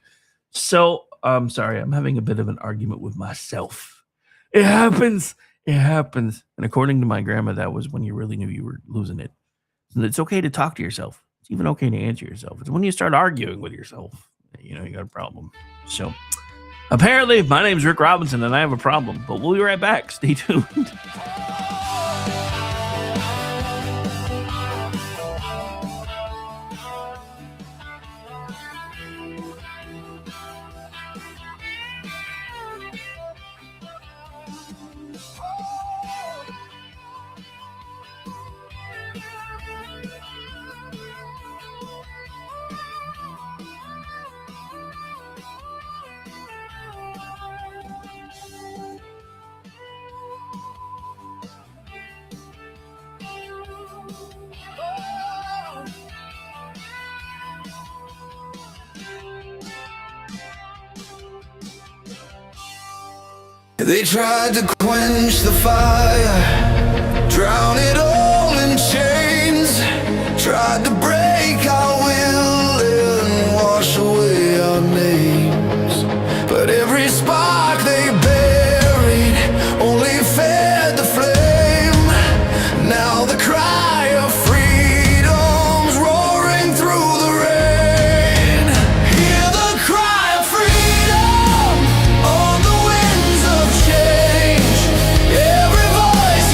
So, I'm sorry, I'm having a bit of an argument with myself. It happens. It happens. And according to my grandma, that was when you really knew you were losing it. And it's okay to talk to yourself. It's even okay to answer yourself. It's when you start arguing with yourself, you got a problem. So apparently my name's Rick Robinson and I have a problem, but we'll be right back. Stay tuned. They tried to quench the fire, drown it all in chains, tried to break our will and wash away our names. But every spark they buried only fed the flame. Now the cry of freedom's roaring through the rain. Hear the cry of freedom on the winds of change. Every voice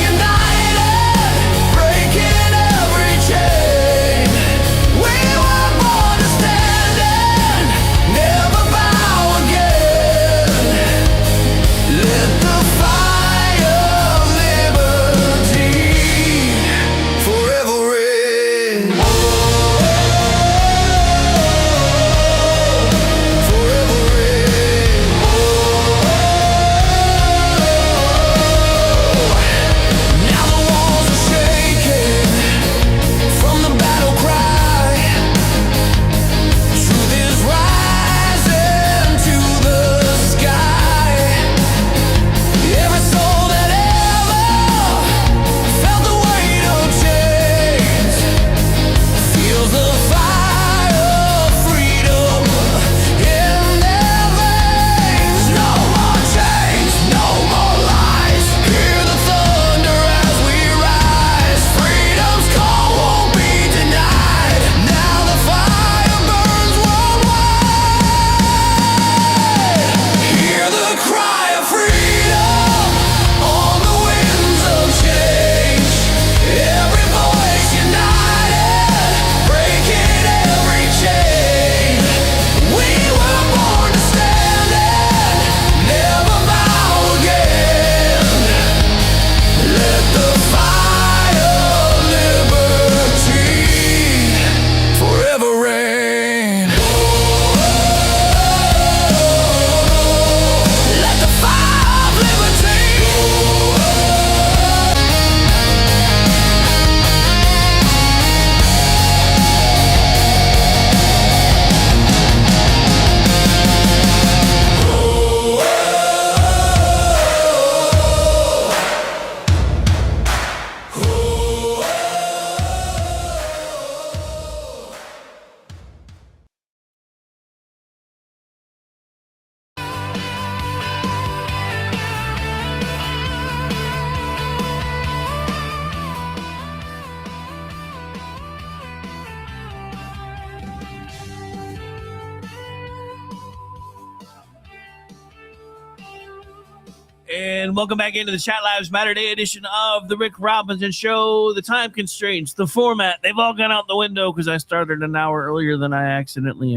And welcome back into the Chat Lives Matter Day edition of the Rick Robinson Show. The time constraints, the format, they've all gone out the window because I started an hour earlier than I accidentally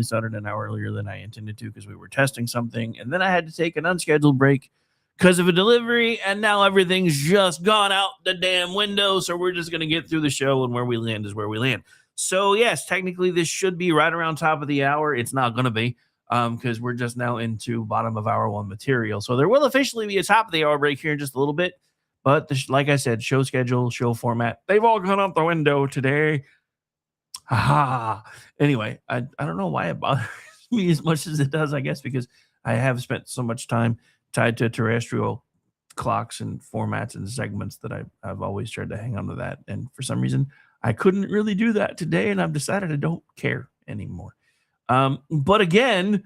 started an hour earlier than I intended to because we were testing something. And then I had to take an unscheduled break because of a delivery. And now everything's just gone out the damn window. So we're just going to get through the show, and where we land is where we land. So, yes, technically this should be right around top of the hour. It's not going to be. Because we're just now into bottom of hour one material. So there will officially be a top of the hour break here in just a little bit. But like I said, show schedule, show format, they've all gone out the window today. Anyway, I don't know why it bothers me as much as it does, I guess, because I have spent so much time tied to terrestrial clocks and formats and segments that I've always tried to hang on to that. And for some reason, I couldn't really do that today, and I've decided I don't care anymore. But again,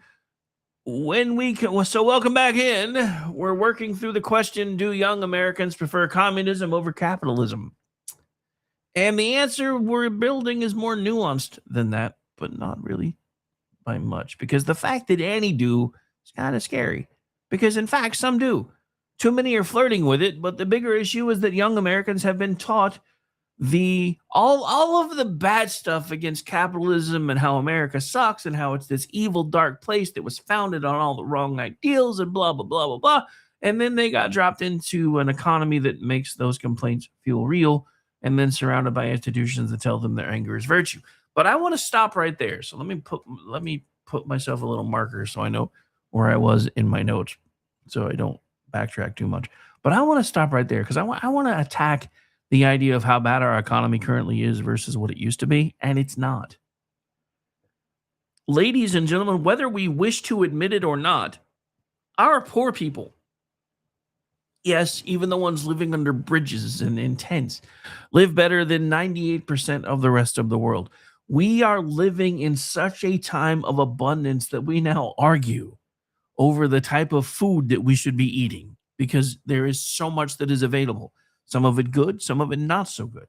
so welcome back in. We're working through the question, do young Americans prefer communism over capitalism? And the answer we're building is more nuanced than that, but not really by much, because the fact that any do is kind of scary, because in fact, some do. Too many are flirting with it, but the bigger issue is that young Americans have been taught all of the bad stuff against capitalism and how America sucks and how it's this evil, dark place that was founded on all the wrong ideals and blah, blah, blah, blah, blah. And then they got dropped into an economy that makes those complaints feel real, and then surrounded by institutions that tell them their anger is virtue. But I want to stop right there. So let me put myself a little marker so I know where I was in my notes so I don't backtrack too much. But I want to stop right there because I want to attack the idea of how bad our economy currently is versus what it used to be, and it's not. Ladies and gentlemen, whether we wish to admit it or not, our poor people, yes, even the ones living under bridges and in tents, live better than 98% of the rest of the world. We are living in such a time of abundance that we now argue over the type of food that we should be eating because there is so much that is available. Some of it good, some of it not so good.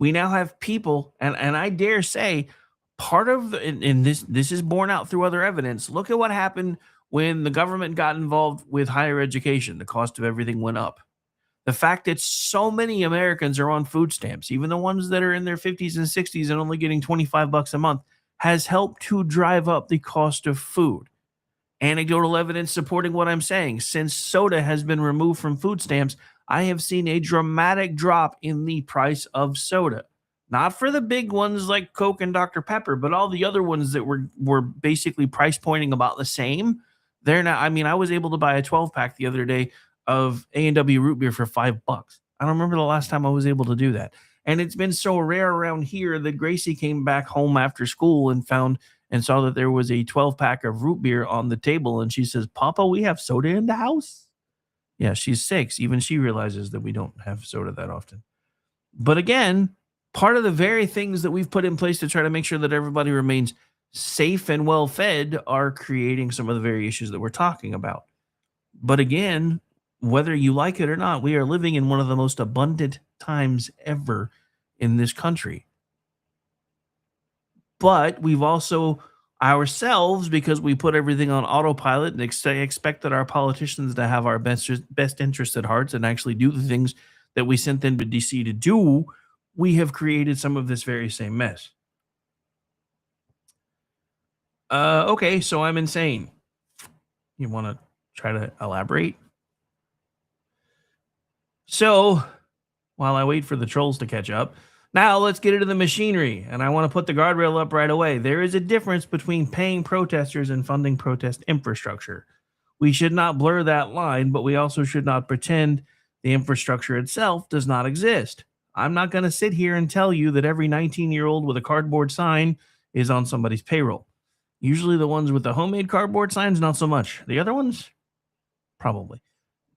We now have people, and I dare say, part of this is borne out through other evidence. Look at what happened when the government got involved with higher education. The cost of everything went up. The fact that so many Americans are on food stamps, even the ones that are in their 50s and 60s and only getting $25 a month, has helped to drive up the cost of food. Anecdotal evidence supporting what I'm saying. Since soda has been removed from food stamps, I have seen a dramatic drop in the price of soda. Not for the big ones like Coke and Dr. Pepper, but all the other ones that were basically price pointing about the same. They're not. I mean, I was able to buy a 12-pack the other day of A&W root beer for $5. I don't remember the last time I was able to do that. And it's been so rare around here that Gracie came back home after school and saw that there was a 12-pack of root beer on the table. And she says, "Papa, we have soda in the house?" Yeah, she's 6. Even she realizes that we don't have soda that often. But again, part of the very things that we've put in place to try to make sure that everybody remains safe and well fed are creating some of the very issues that we're talking about. But again, whether you like it or not, we are living in one of the most abundant times ever in this country. But we've also ourselves, because we put everything on autopilot and expect that our politicians to have our best interest at heart and actually do the things that we sent them to DC to do, we have created some of this very same mess. Okay, so I'm insane. You want to try to elaborate? So, while I wait for the trolls to catch up, now let's get into the machinery, and I want to put the guardrail up right away. There is a difference between paying protesters and funding protest infrastructure. We should not blur that line, but we also should not pretend the infrastructure itself does not exist. I'm not going to sit here and tell you that every 19-year-old with a cardboard sign is on somebody's payroll. Usually the ones with the homemade cardboard signs, not so much. The other ones, probably.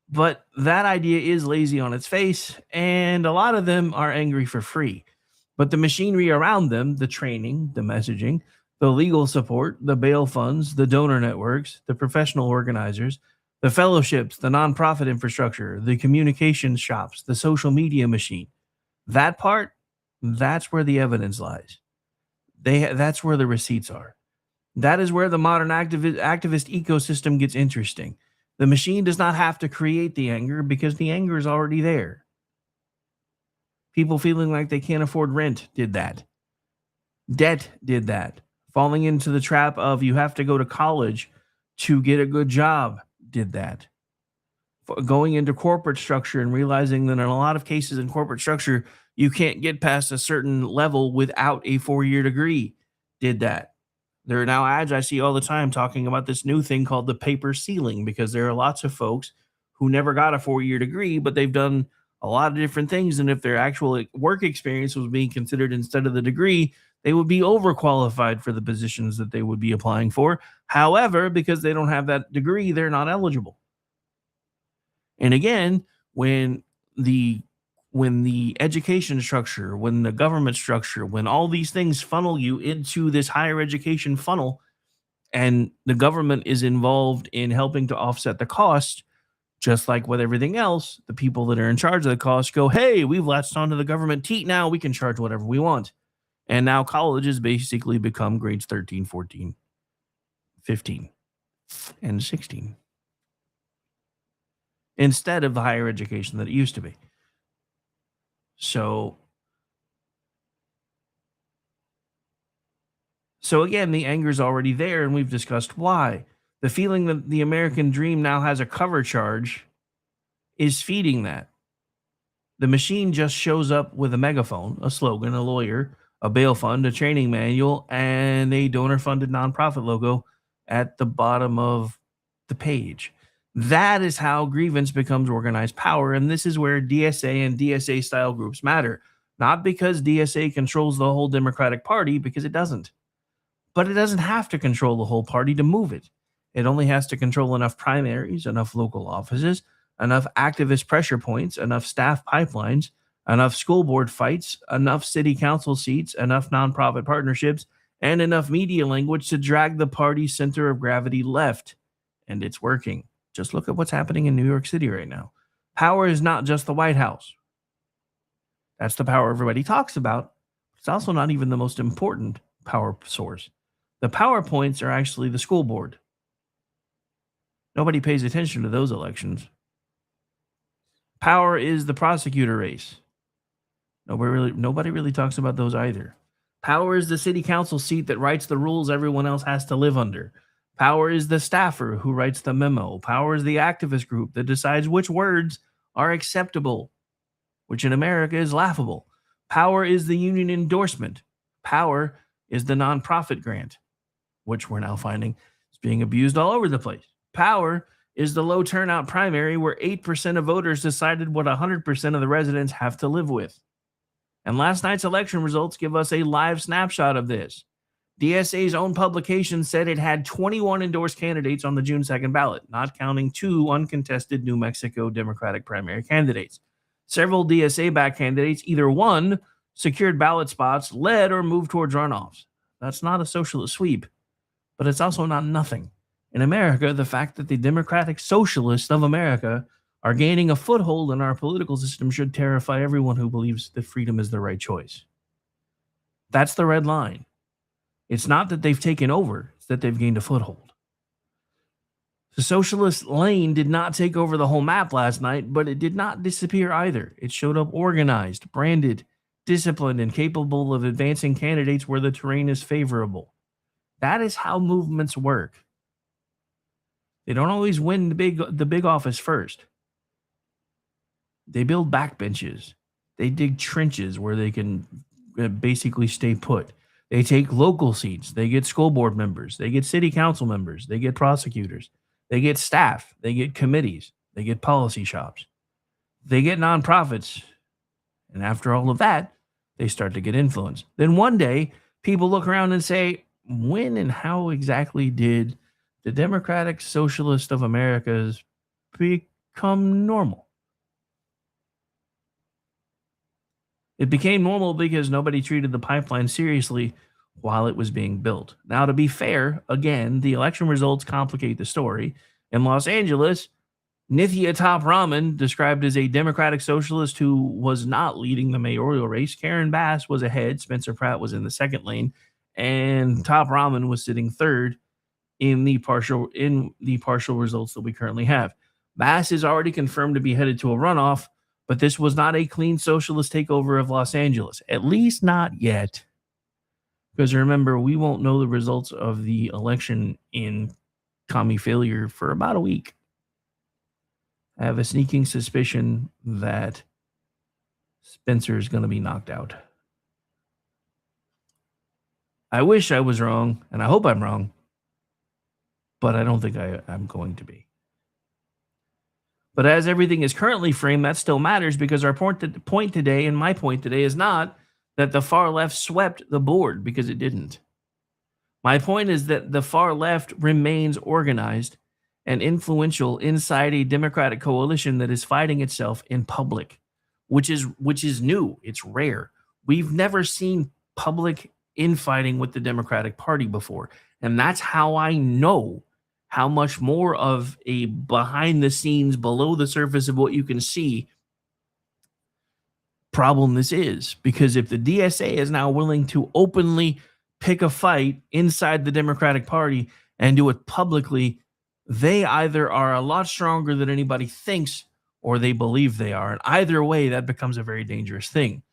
But that idea is lazy on its face, and a lot of them are angry for free. But the machinery around them, the training, the messaging, the legal support, the bail funds, the donor networks, the professional organizers, the fellowships, the nonprofit infrastructure, the communications shops, the social media machine, that part, that's where the evidence lies. That's where the receipts are. That is where the modern activist ecosystem gets interesting. The machine does not have to create the anger because the anger is already there. People feeling like they can't afford rent did that. Debt did that. Falling into the trap of you have to go to college to get a good job did that. Going into corporate structure and realizing that in a lot of cases in corporate structure, you can't get past a certain level without a 4-year degree did that. There are now ads I see all the time talking about this new thing called the paper ceiling, because there are lots of folks who never got a 4-year degree, but they've done a lot of different things. And if their actual work experience was being considered instead of the degree, they would be overqualified for the positions that they would be applying for. However, because they don't have that degree, they're not eligible. And again, when the education structure, when the government structure, when all these things funnel you into this higher education funnel, and the government is involved in helping to offset the cost, just like with everything else, the people that are in charge of the cost go, hey, we've latched onto the government teat now, we can charge whatever we want. And now colleges basically become grades 13, 14, 15, and 16. Instead of the higher education that it used to be. So again, the anger is already there, and we've discussed why. The feeling that the American dream now has a cover charge is feeding that. The machine just shows up with a megaphone, a slogan, a lawyer, a bail fund, a training manual, and a donor-funded nonprofit logo at the bottom of the page. That is how grievance becomes organized power, and this is where DSA and DSA-style groups matter. Not because DSA controls the whole Democratic Party, because it doesn't. But it doesn't have to control the whole party to move it. It only has to control enough primaries, enough local offices, enough activist pressure points, enough staff pipelines, enough school board fights, enough city council seats, enough nonprofit partnerships, and enough media language to drag the party's center of gravity left. And it's working. Just look at what's happening in New York City right now. Power is not just the White House. That's the power everybody talks about. It's also not even the most important power source. The PowerPoints are actually the school board. Nobody pays attention to those elections. Power is the prosecutor race. Nobody really talks about those either. Power is the city council seat that writes the rules everyone else has to live under. Power is the staffer who writes the memo. Power is the activist group that decides which words are acceptable, which in America is laughable. Power is the union endorsement. Power is the nonprofit grant, which we're now finding is being abused all over the place. Power is the low turnout primary where 8% of voters decided what 100% of the residents have to live with. And last night's election results give us a live snapshot of this. DSA's own publication said it had 21 endorsed candidates on the June 2nd ballot, not counting 2 uncontested New Mexico Democratic primary candidates. Several DSA-backed candidates either won, secured ballot spots, led, or moved towards runoffs. That's not a socialist sweep, but it's also not nothing. In America, the fact that the Democratic Socialists of America are gaining a foothold in our political system should terrify everyone who believes that freedom is the right choice. That's the red line. It's not that they've taken over, it's that they've gained a foothold. The socialist lane did not take over the whole map last night, but it did not disappear either. It showed up organized, branded, disciplined, and capable of advancing candidates where the terrain is favorable. That is how movements work. They don't always win the big office first. They build backbenches. They dig trenches where they can basically stay put. They take local seats. They get school board members. They get city council members. They get prosecutors. They get staff. They get committees. They get policy shops. They get nonprofits. And after all of that, they start to get influence. Then one day, people look around and say, when and how exactly did the Democratic Socialist of Americas become normal? It became normal because nobody treated the pipeline seriously while it was being built. Now, to be fair, again, the election results complicate the story. In Los Angeles, Nithya Top Raman, described as a Democratic Socialist who was not leading the mayoral race. Karen Bass was ahead. Spencer Pratt was in the second lane. And Top Raman was sitting third. in the partial results that we currently have. Bass is already confirmed to be headed to a runoff, but this was not a clean socialist takeover of Los Angeles, at least not yet. Because remember, we won't know the results of the election in commie failure for about a week. I have a sneaking suspicion that Spencer is going to be knocked out. I wish I was wrong, and I hope I'm wrong, but I don't think I'm going to be. But as everything is currently framed, that still matters, because our point today, and my point today, is not that the far left swept the board, because it didn't. My point is that the far left remains organized and influential inside a Democratic coalition that is fighting itself in public, which is new. It's rare. We've never seen public infighting with the Democratic Party before. And that's how I know how much more of a behind the scenes, below the surface of what you can see problem this is. Because if the DSA is now willing to openly pick a fight inside the Democratic Party and do it publicly, they either are a lot stronger than anybody thinks, or they believe they are. And either way, that becomes a very dangerous thing.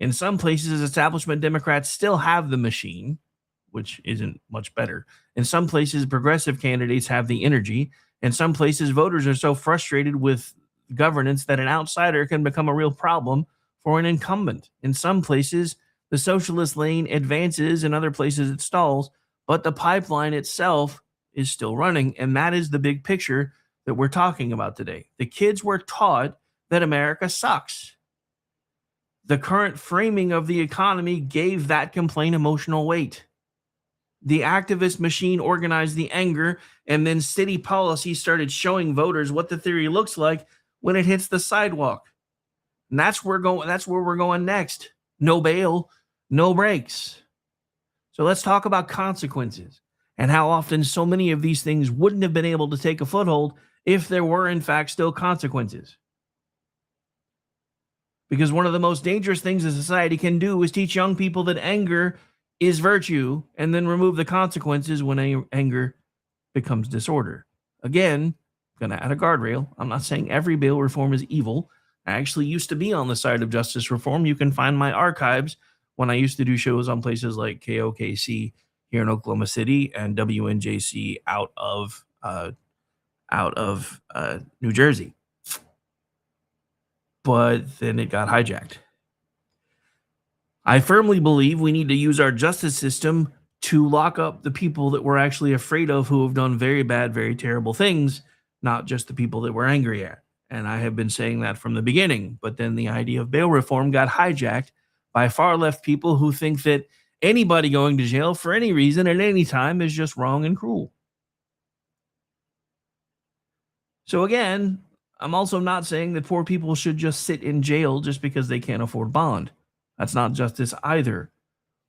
In some places, establishment Democrats still have the machine, which isn't much better. In some places, progressive candidates have the energy. In some places, voters are so frustrated with governance that an outsider can become a real problem for an incumbent. In some places, the socialist lane advances. In other places, it stalls. But the pipeline itself is still running. And that is the big picture that we're talking about today. The kids were taught that America sucks. The current framing of the economy gave that complaint emotional weight. The activist machine organized the anger, and then city policy started showing voters what the theory looks like when it hits the sidewalk. And that's where we're going next. No bail, no brakes. So let's talk about consequences and how often so many of these things wouldn't have been able to take a foothold if there were, in fact, still consequences. Because one of the most dangerous things a society can do is teach young people that anger is virtue, and then remove the consequences when anger becomes disorder. Again, I'm going to add a guardrail. I'm not saying every bail reform is evil. I actually used to be on the side of justice reform. You can find my archives when I used to do shows on places like KOKC here in Oklahoma City and WNJC out of New Jersey. But then it got hijacked. I firmly believe we need to use our justice system to lock up the people that we're actually afraid of, who have done very bad, very terrible things, not just the people that we're angry at. And I have been saying that from the beginning. But then the idea of bail reform got hijacked by far left people who think that anybody going to jail for any reason at any time is just wrong and cruel. So again, I'm also not saying that poor people should just sit in jail just because they can't afford bond. That's not justice either.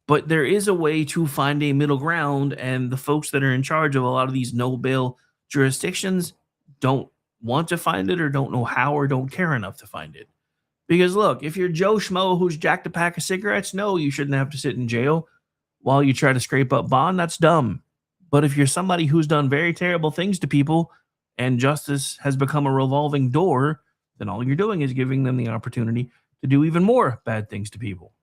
But there is a way to find a middle ground, and the folks that are in charge of a lot of these no bail jurisdictions don't want to find it, or don't know how, or don't care enough to find it. Because look, if you're Joe Schmo who's jacked a pack of cigarettes, no, you shouldn't have to sit in jail while you try to scrape up bond. That's dumb. But if you're somebody who's done very terrible things to people and justice has become a revolving door, then all you're doing is giving them the opportunity to do even more bad things to people.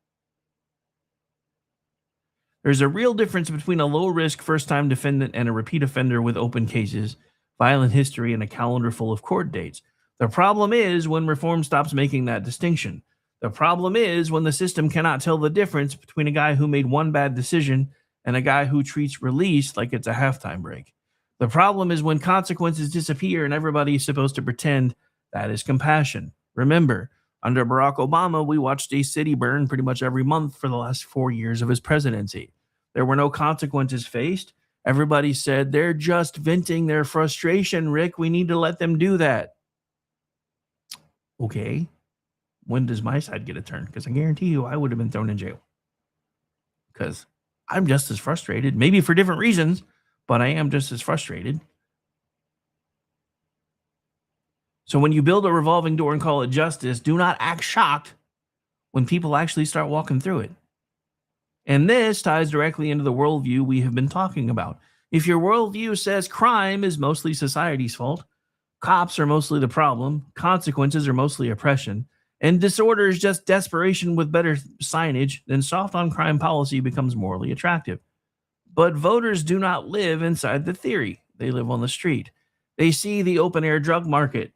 There's a real difference between a low-risk first-time defendant and a repeat offender with open cases, violent history, and a calendar full of court dates. The problem is when reform stops making that distinction. The problem is when the system cannot tell the difference between a guy who made one bad decision and a guy who treats release like it's a halftime break. The problem is when consequences disappear and everybody is supposed to pretend that is compassion. Remember, under Barack Obama, we watched a city burn pretty much every month for the last 4 years of his presidency. There were no consequences faced. Everybody said, they're just venting their frustration, Rick. We need to let them do that. Okay. When does my side get a turn? Because I guarantee you I would have been thrown in jail. Because I'm just as frustrated, maybe for different reasons, but I am just as frustrated. So when you build a revolving door and call it justice, do not act shocked when people actually start walking through it. And this ties directly into the worldview we have been talking about. If your worldview says crime is mostly society's fault, cops are mostly the problem, consequences are mostly oppression, and disorder is just desperation with better signage, then soft on crime policy becomes morally attractive. But voters do not live inside the theory. They live on the street. They see the open air drug market.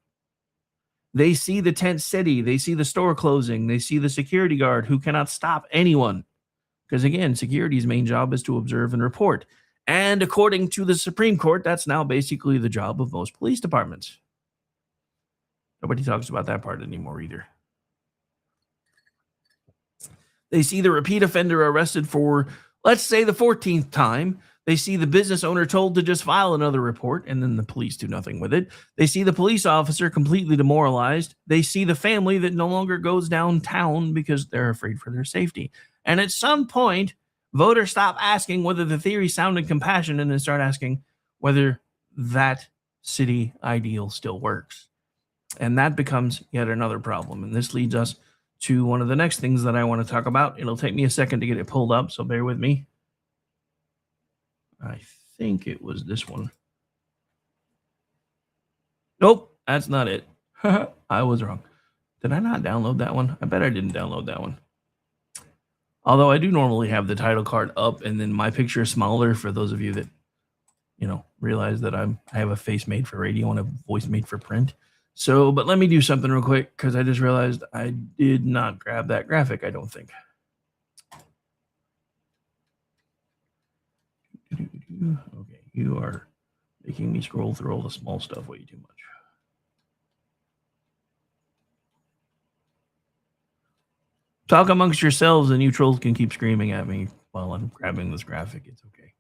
They see the tent city. They see the store closing. They see the security guard who cannot stop anyone. Because again, security's main job is to observe and report. And according to the Supreme Court, that's now basically the job of most police departments. Nobody talks about that part anymore either. They see the repeat offender arrested for, let's say, the 14th time. They see the business owner told to just file another report, and then the police do nothing with it. They see the police officer completely demoralized. They see the family that no longer goes downtown because they're afraid for their safety. And at some point, voters stop asking whether the theory sounded compassionate and start asking whether that city ideal still works. And that becomes yet another problem. And this leads us to one of the next things that I want to talk about. It'll take me a second to get it pulled up, so bear with me. I think it was this one. Nope, that's not it. I was wrong. Did I not download that one? I bet I didn't download that one. Although I do normally have the title card up and then my picture is smaller for those of you that, realize that I have a face made for radio and a voice made for print. So, but let me do something real quick because I just realized I did not grab that graphic, I don't think. Okay, you are making me scroll through all the small stuff way too much. Talk amongst yourselves and you trolls can keep screaming at me while I'm grabbing this graphic. It's okay.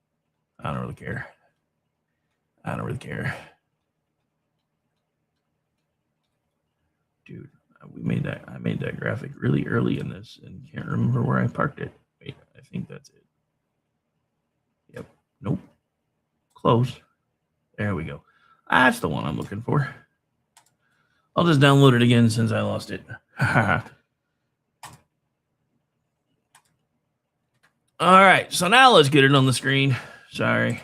I don't really care. Dude, I made that graphic really early in this and can't remember where I parked it. Wait, I think that's it. Yep. Nope. Close. There we go. That's the one I'm looking for. I'll just download it again since I lost it. All right, so now let's get it on the screen. Sorry.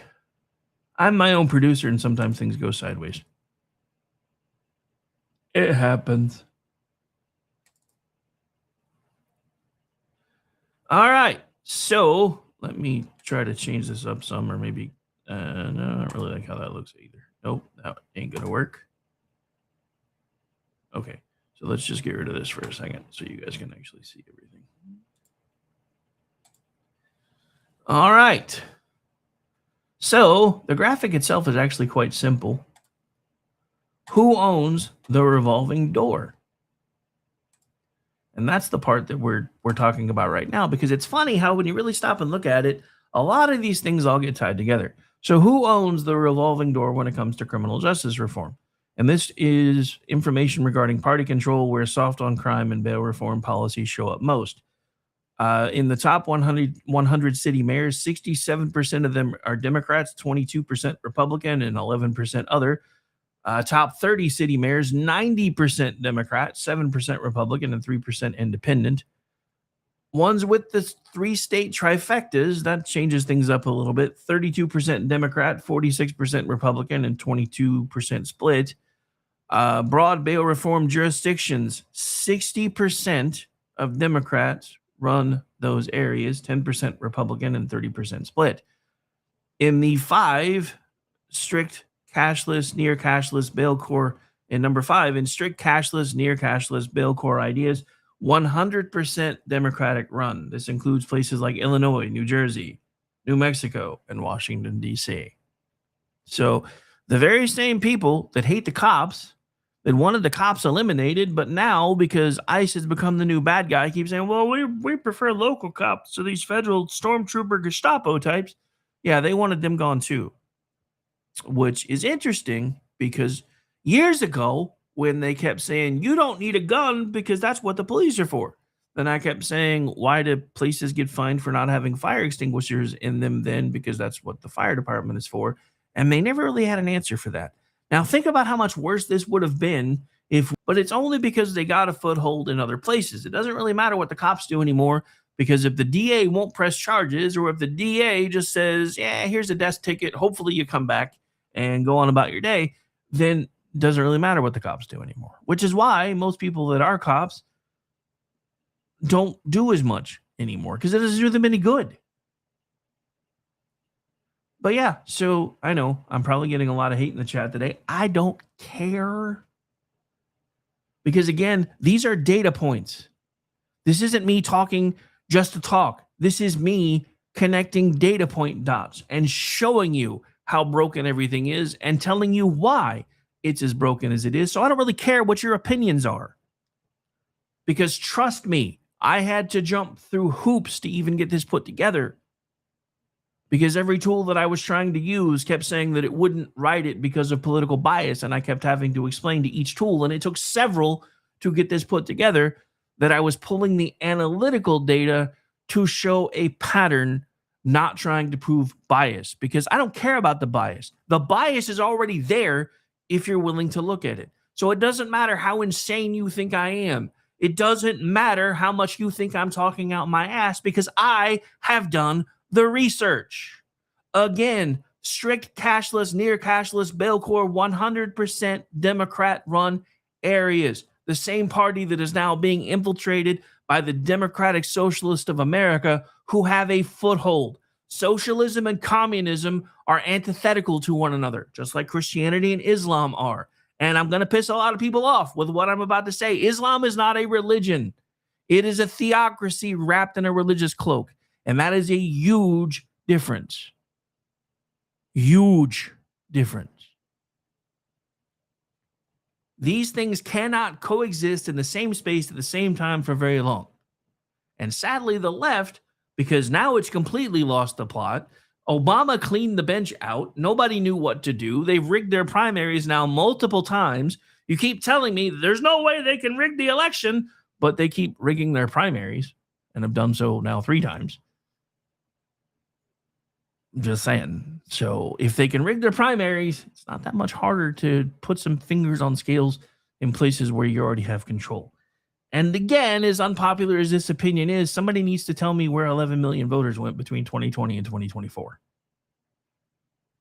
I'm my own producer, and sometimes things go sideways. It happens. All right, so let me try to change this up some, or maybe, no, I don't really like how that looks either. Nope, that ain't gonna work. Okay, so let's just get rid of this for a second so you guys can actually see everything. All right. So the graphic itself is actually quite simple. Who owns the revolving door? And that's the part that we're talking about right now, because it's funny how when you really stop and look at it, a lot of these things all get tied together. So who owns the revolving door when it comes to criminal justice reform? And this is information regarding party control, where soft on crime and bail reform policies show up most. In the top 100 city mayors, 67% of them are Democrats, 22% Republican, and 11% other. Top 30 city mayors, 90% Democrat, 7% Republican, and 3% independent. Ones with the 3-state trifectas, that changes things up a little bit. 32% Democrat, 46% Republican, and 22% split. Broad bail reform jurisdictions, 60% of Democrats run those areas, 10% Republican and 30% split. In the 5 strict cashless, near cashless bail core, and number 5 in strict cashless, near cashless bail core ideas, 100% Democratic run. This includes places like Illinois, New Jersey, New Mexico, and Washington, D.C. So the very same people that hate the cops, that wanted the cops eliminated, but now because ICE has become the new bad guy, keep saying, well, we prefer local cops to these federal stormtrooper Gestapo types. Yeah, they wanted them gone too, which is interesting because years ago when they kept saying, you don't need a gun because that's what the police are for. Then I kept saying, why do places get fined for not having fire extinguishers in them then? Because that's what the fire department is for. And they never really had an answer for that. Now, think about how much worse this would have been but it's only because they got a foothold in other places. It doesn't really matter what the cops do anymore Because if the DA won't press charges, or if the DA just says, yeah, here's a desk ticket, hopefully you come back and go on about your day, then it doesn't really matter what the cops do anymore. Which is why most people that are cops don't do as much anymore, because it doesn't do them any good. But yeah, so I know I'm probably getting a lot of hate in the chat today. I don't care. Because again, these are data points. This isn't me talking just to talk. This is me connecting data point dots and showing you how broken everything is and telling you why it's as broken as it is. So I don't really care what your opinions are. Because trust me, I had to jump through hoops to even get this put together. Because every tool that I was trying to use kept saying that it wouldn't write it because of political bias. And I kept having to explain to each tool. And it took several to get this put together, that I was pulling the analytical data to show a pattern, not trying to prove bias, because I don't care about the bias. The bias is already there if you're willing to look at it. So it doesn't matter how insane you think I am. It doesn't matter how much you think I'm talking out my ass, because I have done the research. Again, strict cashless, near cashless, bail core, 100% Democrat-run areas. The same party that is now being infiltrated by the Democratic Socialists of America, who have a foothold. Socialism and communism are antithetical to one another, just like Christianity and Islam are. And I'm going to piss a lot of people off with what I'm about to say. Islam is not a religion. It is a theocracy wrapped in a religious cloak. And that is a huge difference. Huge difference. These things cannot coexist in the same space at the same time for very long. And sadly, the left, because now it's completely lost the plot. Obama cleaned the bench out. Nobody knew what to do. They've rigged their primaries now multiple times. You keep telling me there's no way they can rig the election, but they keep rigging their primaries and have done so now 3 times. Just saying. So if they can rig their primaries, it's not that much harder to put some fingers on scales in places where you already have control. And again, as unpopular as this opinion is, somebody needs to tell me where 11 million voters went between 2020 and 2024.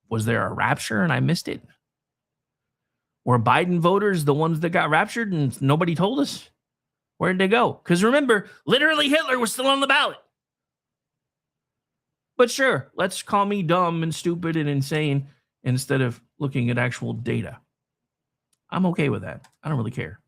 Was there a rapture and I missed it? Were Biden voters the ones that got raptured and nobody told us? Where'd they go? Because remember, literally Hitler was still on the ballot. But sure, let's call me dumb and stupid and insane instead of looking at actual data. I'm okay with that. I don't really care.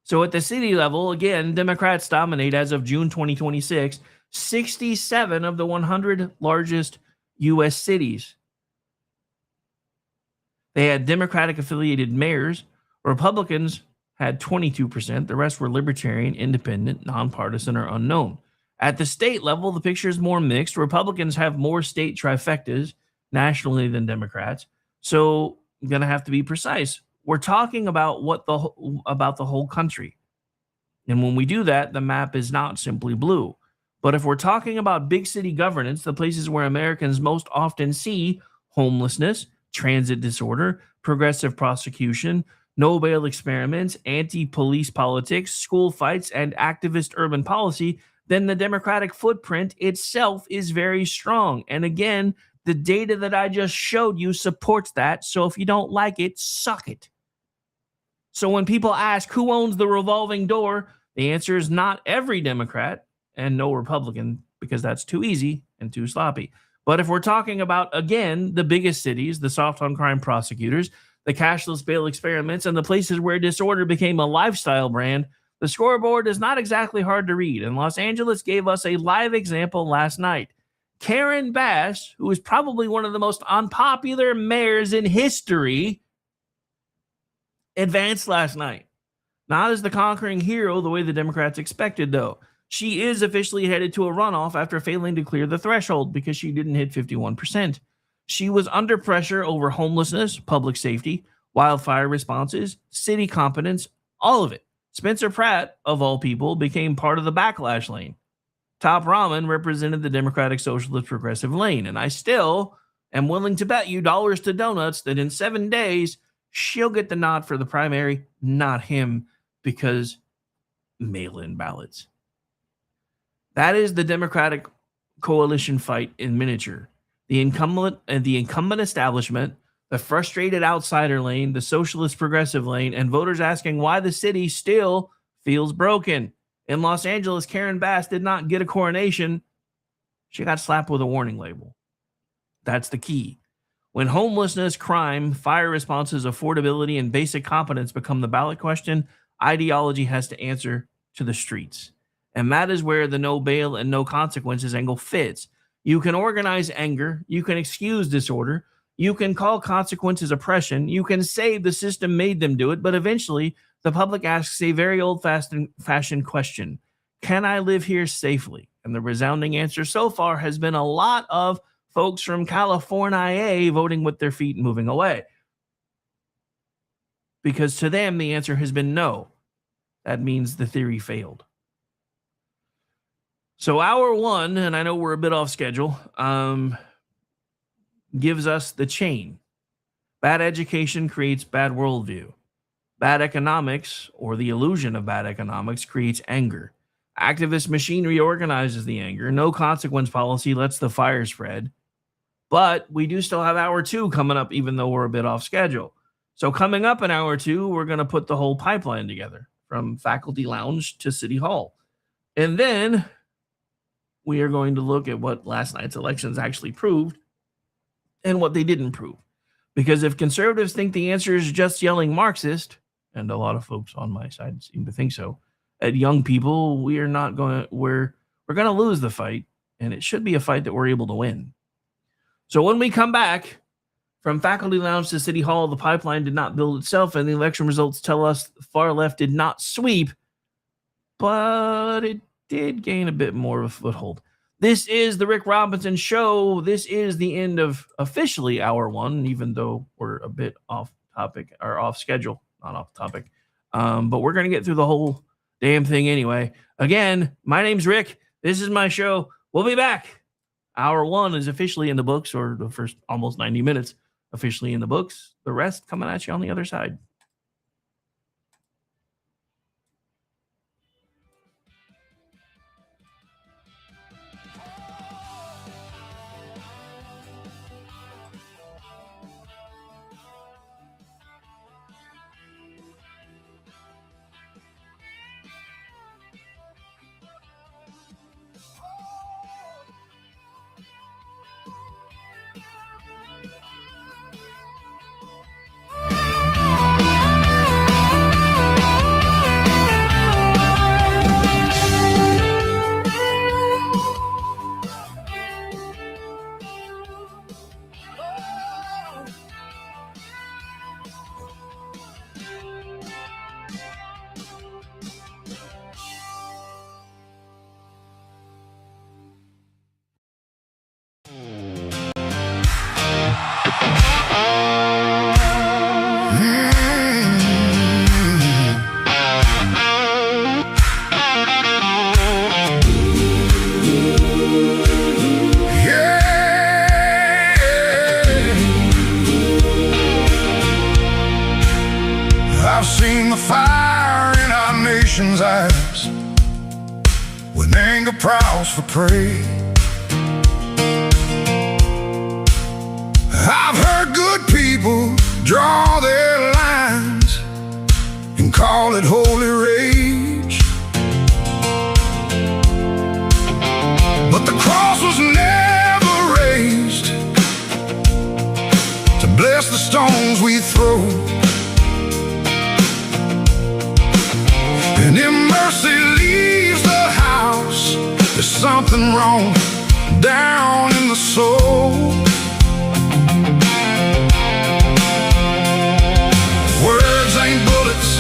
So at the city level, again, Democrats dominate as of June 2026, 67 of the 100 largest U.S. cities. They had Democratic-affiliated mayors. Republicans had 22%. The rest were libertarian, independent, nonpartisan, or unknown. At the state level, the picture is more mixed. Republicans have more state trifectas nationally than Democrats. So I'm going to have to be precise. We're talking about the whole country. And when we do that, the map is not simply blue. But if we're talking about big city governance, the places where Americans most often see homelessness, transit disorder, progressive prosecution, no bail experiments, anti-police politics, school fights, and activist urban policy, then the Democratic footprint itself is very strong. And again, the data that I just showed you supports that. So if you don't like it, suck it. So when people ask who owns the revolving door, the answer is not every Democrat and no Republican, because that's too easy and too sloppy. But if we're talking about, again, the biggest cities, the soft on crime prosecutors, the cashless bail experiments, and the places where disorder became a lifestyle brand, the scoreboard is not exactly hard to read. And Los Angeles gave us a live example last night. Karen Bass, who is probably one of the most unpopular mayors in history, advanced last night. Not as the conquering hero the way the Democrats expected, though. She is officially headed to a runoff after failing to clear the threshold because she didn't hit 51%. She was under pressure over homelessness, public safety, wildfire responses, city competence, all of it. Spencer Pratt, of all people, became part of the backlash lane. Top Ramen represented the Democratic Socialist Progressive lane, and I still am willing to bet you dollars to donuts that in 7 days, she'll get the nod for the primary, not him, because mail-in ballots. That is the Democratic coalition fight in miniature. The incumbent establishment, the frustrated outsider lane, the socialist progressive lane, and voters asking why the city still feels broken. In Los Angeles, Karen Bass did not get a coronation. She got slapped with a warning label. That's the key. When homelessness, crime, fire responses, affordability, and basic competence become the ballot question, ideology has to answer to the streets. And that is where the no bail and no consequences angle fits. You can organize anger. You can excuse disorder. You can call consequences oppression. You can say the system made them do it. But eventually, the public asks a very old-fashioned question. Can I live here safely? And the resounding answer so far has been a lot of folks from California voting with their feet and moving away. Because to them, the answer has been no. That means the theory failed. So hour one, and I know we're a bit off schedule, gives us the chain. Bad education creates bad worldview. Bad economics, or the illusion of bad economics, creates anger. Activist machinery organizes the anger. No consequence policy lets the fire spread. But we do still have hour two coming up, even though we're a bit off schedule. So coming up in hour two, we're going to put the whole pipeline together, from faculty lounge to City Hall. And then we are going to look at what last night's elections actually proved and what they didn't prove. Because if conservatives think the answer is just yelling Marxist, and a lot of folks on my side seem to think so, at young people, we're going to lose the fight, and it should be a fight that we're able to win. So when we come back, from faculty lounge to City Hall, the pipeline did not build itself, and the election results tell us the far left did not sweep, but it did gain a bit more of a foothold. This is the Rick Robinson Show. This is the end of officially hour one, even though we're a bit off topic or off schedule, not off topic. But we're going to get through the whole damn thing anyway. Again, my name's Rick. This is my show. We'll be back. Hour one is officially in the books, or the first almost 90 minutes officially in the books. The rest coming at you on the other side. I've seen the fire in our nation's eyes when anger prowls for prey. I've heard good people draw their lines and call it holy rage. But the cross was never raised to bless the stones we throw. And if mercy leaves the house, there's something wrong down in the soul. Words ain't bullets,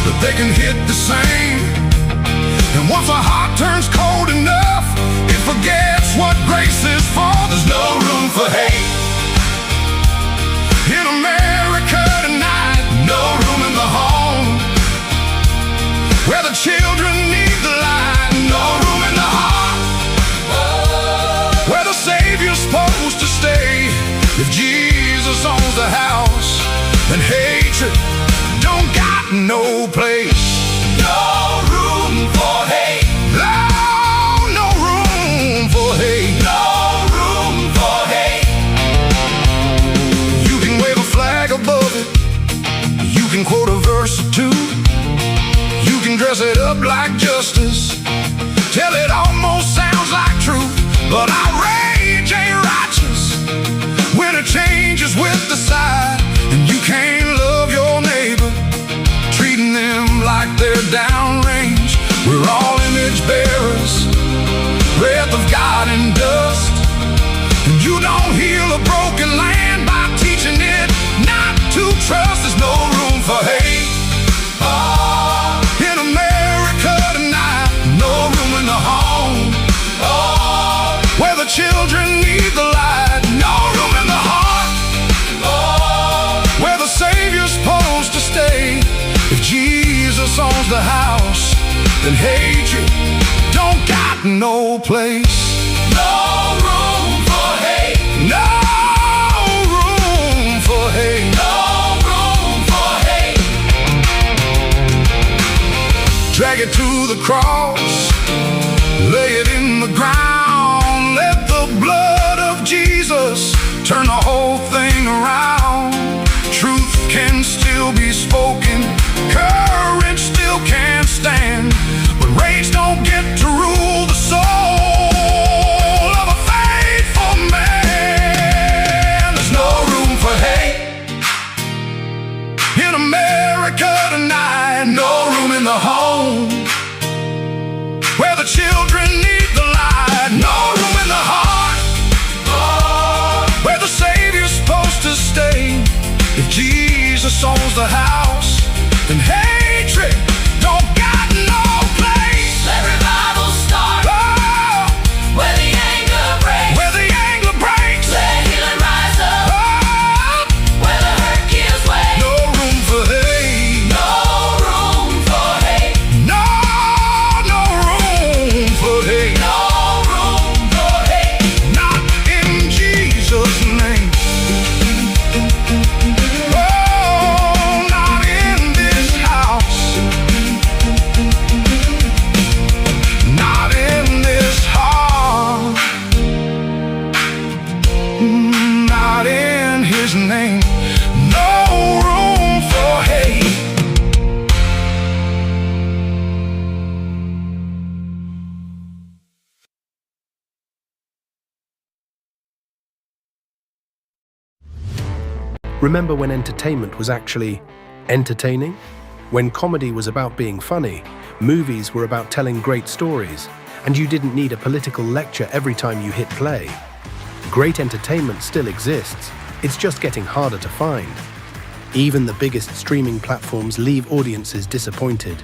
but they can hit the same. And once a heart turns cold enough, it forgets what grace is for. There's no room for hate in America tonight. No room in the home where the children need the light. No room in the heart where the Savior's supposed to stay. If Jesus owns the house, then hatred don't got no place. No room for hate. Oh, like justice. Till it almost sounds like truth, but outrage ain't righteous when it changes with the side, and you can't love your neighbor, treating them like they're downrange. We're all image bearers, breath of God and dust, and you don't heal a broken land by teaching it not to trust. There's no room for hate in America tonight. No room in the home where the children need the light. No room in the heart where the Savior's supposed to stay. If Jesus owns the house, then hatred don't got no place. No room for hate. No room for hate. No room for hate. Drag it to the cross, lay it in the ground. Let the blood of Jesus turn the whole thing around. Truth can still be spoken, courage still can't stand, but rage don't get to rule the soul of a faithful man. There's no room for hate in America tonight. No room in the home where the children need the light. No room in the heart where the Savior's supposed to stay. If Jesus owns the house, then hatred don't got no place. Let revival start where the anger breaks. Where the anger breaks. Let healing rise up where the hurt gives way. No room for hate. No room for hate. No room for hate. No room for hate. Not in Jesus' name. Oh, not in this house. Not in this heart. Not in His name. No room for hate. Remember when entertainment was actually entertaining? When comedy was about being funny, movies were about telling great stories, and you didn't need a political lecture every time you hit play. Great entertainment still exists, it's just getting harder to find. Even the biggest streaming platforms leave audiences disappointed.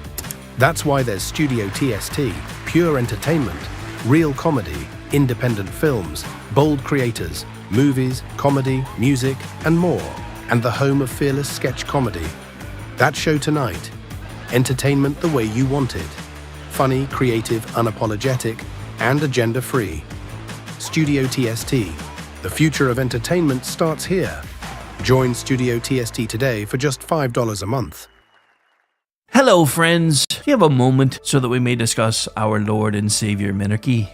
That's why there's Studio TST, pure entertainment, real comedy, independent films, bold creators, movies, comedy, music, and more, and the home of fearless sketch comedy. That show tonight, entertainment the way you want it. Funny, creative, unapologetic, and agenda-free. Studio TST, the future of entertainment starts here. Join Studio TST today for just $5 a month. Hello, friends. Do you have a moment so that we may discuss our Lord and Savior Minarchy?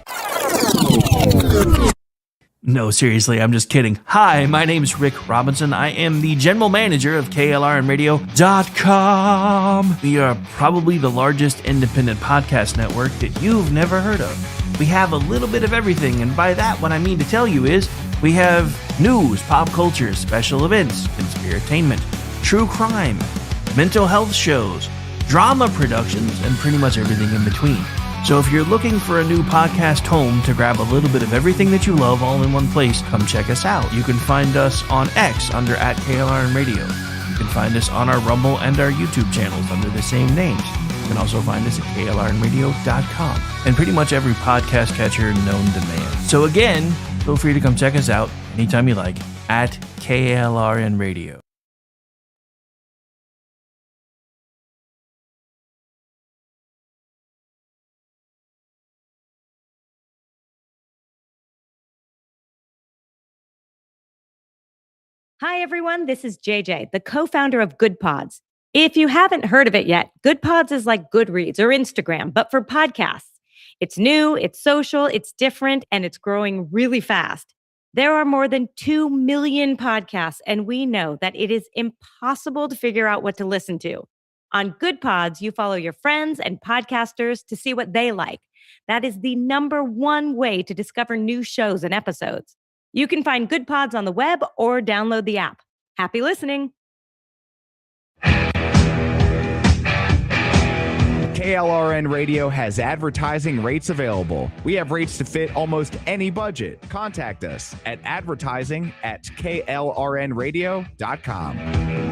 No, seriously, I'm just kidding. Hi, my name's Rick Robinson. I am the general manager of KLRNradio.com. We are probably the largest independent podcast network that you've never heard of. We have a little bit of everything, and by that, what I mean to tell you is we have news, pop culture, special events, conspiratainment, true crime, mental health shows, drama productions, and pretty much everything in between. So if you're looking for a new podcast home to grab a little bit of everything that you love all in one place, come check us out. You can find us on X under @KLRNradio. You can find us on our Rumble and our YouTube channels under the same names. You can also find us at KLRNradio.com and pretty much every podcast catcher known to man. So again, feel free to come check us out anytime you like at KLRNradio. Hi, everyone. This is JJ, the co-founder of Good Pods. If you haven't heard of it yet, Good Pods is like Goodreads or Instagram, but for podcasts. It's new, it's social, it's different, and it's growing really fast. There are more than 2 million podcasts, and we know that it is impossible to figure out what to listen to. On Good Pods, you follow your friends and podcasters to see what they like. That is the #1 way to discover new shows and episodes. You can find Good Pods on the web or download the app. Happy listening. KLRN Radio has advertising rates available. We have rates to fit almost any budget. Contact us at advertising@klrnradio.com.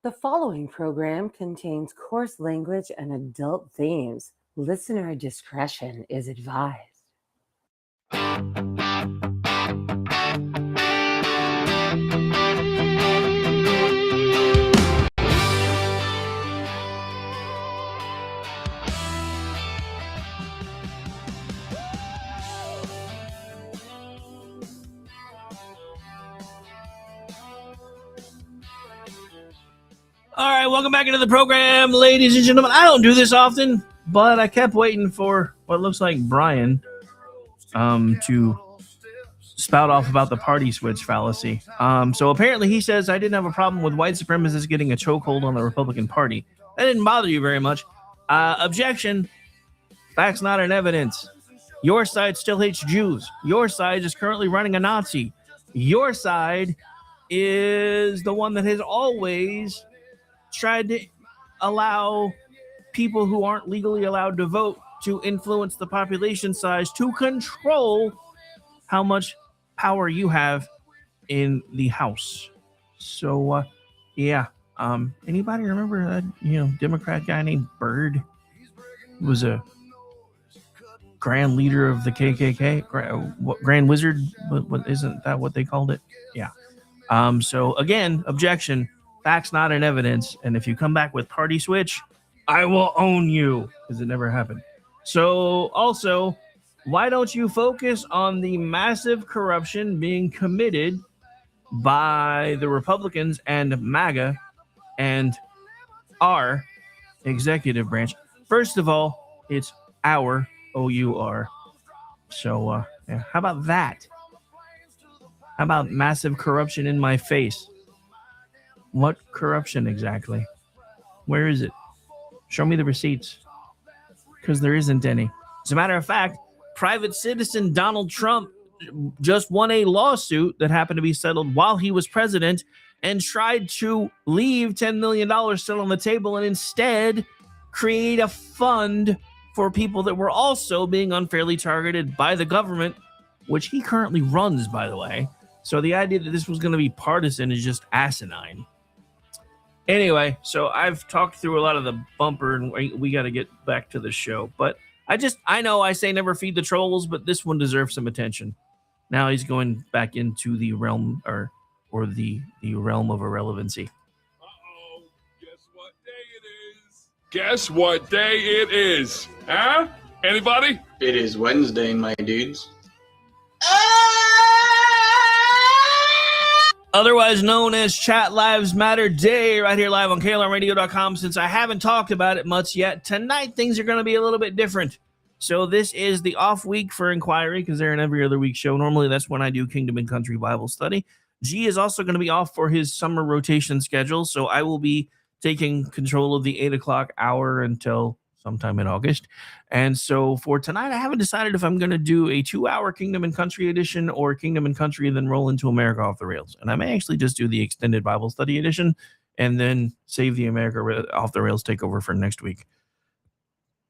The following program contains coarse language and adult themes. Listener discretion is advised. All right, welcome back into the program, ladies and gentlemen. I don't do this often, but I kept waiting for what looks like Brian to spout off about the party switch fallacy. So apparently he says I didn't have a problem with white supremacists getting a chokehold on the Republican Party. That didn't bother you very much. Objection. Facts not in evidence. Your side still hates Jews. Your side is currently running a Nazi. Your side is the one that has always tried to allow people who aren't legally allowed to vote to influence the population size to control how much power you have in the House. So, yeah. Anybody remember that, Democrat guy named Byrd? He was a grand leader of the KKK, Grand Wizard. What isn't that what they called it? Yeah. So again, objection. Facts not in evidence, and if you come back with party switch, I will own you, because it never happened. So also, why don't you focus on the massive corruption being committed by the Republicans and MAGA and our executive branch? First of all, it's our OUR. So yeah. How about that? How about massive corruption in my face? What corruption exactly? Where is it? Show me the receipts. Because there isn't any. As a matter of fact, private citizen Donald Trump just won a lawsuit that happened to be settled while he was president and tried to leave $10 million still on the table and instead create a fund for people that were also being unfairly targeted by the government, which he currently runs, by the way. So the idea that this was going to be partisan is just asinine. Anyway, so I've talked through a lot of the bumper, and we got to get back to the show. But I know I say never feed the trolls, but this one deserves some attention. Now he's going back into the realm or the realm of irrelevancy. Uh-oh, guess what day it is? Guess what day it is? Huh? Anybody? It is Wednesday, my dudes. Otherwise known as Chat Lives Matter Day, right here live on KLRradio.com. Since I haven't talked about it much yet, tonight things are going to be a little bit different. So this is the off week for Inquiry, because they're an every other week show. Normally that's when I do Kingdom and Country Bible Study. G is also going to be off for his summer rotation schedule, so I will be taking control of the 8 o'clock hour until sometime in August. And so for tonight, I haven't decided if I'm going to do a 2-hour Kingdom and Country edition or Kingdom and Country and then roll into America Off the Rails. And I may actually just do the extended Bible study edition and then save the America Off the Rails takeover for next week.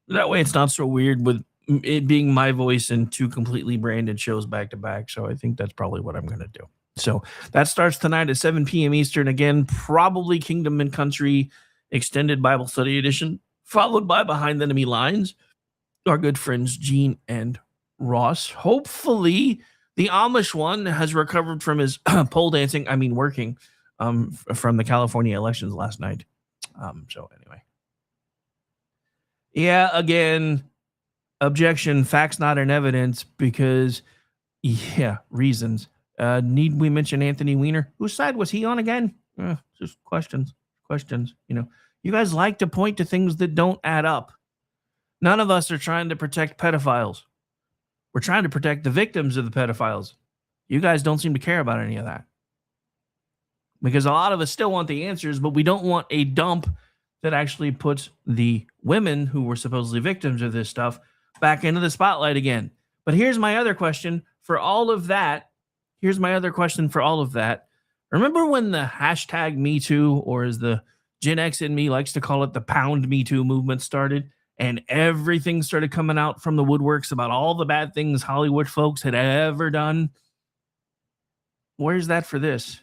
That way it's not so weird with it being my voice and 2 completely branded shows back to back. So I think that's probably what I'm going to do. So that starts tonight at 7 p.m. Eastern. Again, probably Kingdom and Country extended Bible study edition, followed by Behind Enemy Lines, our good friends Gene and Ross. Hopefully the Amish one has recovered from his pole dancing, working from the California elections last night. So anyway. Yeah, again, objection, facts not in evidence, because, reasons. Need we mention Anthony Weiner? Whose side was he on again? Just questions. You guys like to point to things that don't add up. None of us are trying to protect pedophiles. We're trying to protect the victims of the pedophiles. You guys don't seem to care about any of that. Because a lot of us still want the answers, but we don't want a dump that actually puts the women who were supposedly victims of this stuff back into the spotlight again. But here's my other question for all of that. Remember when the hashtag Me Too, or as the Gen X in me likes to call it, the Pound Me Too movement started, and everything started coming out from the woodworks about all the bad things Hollywood folks had ever done? Where's that for this?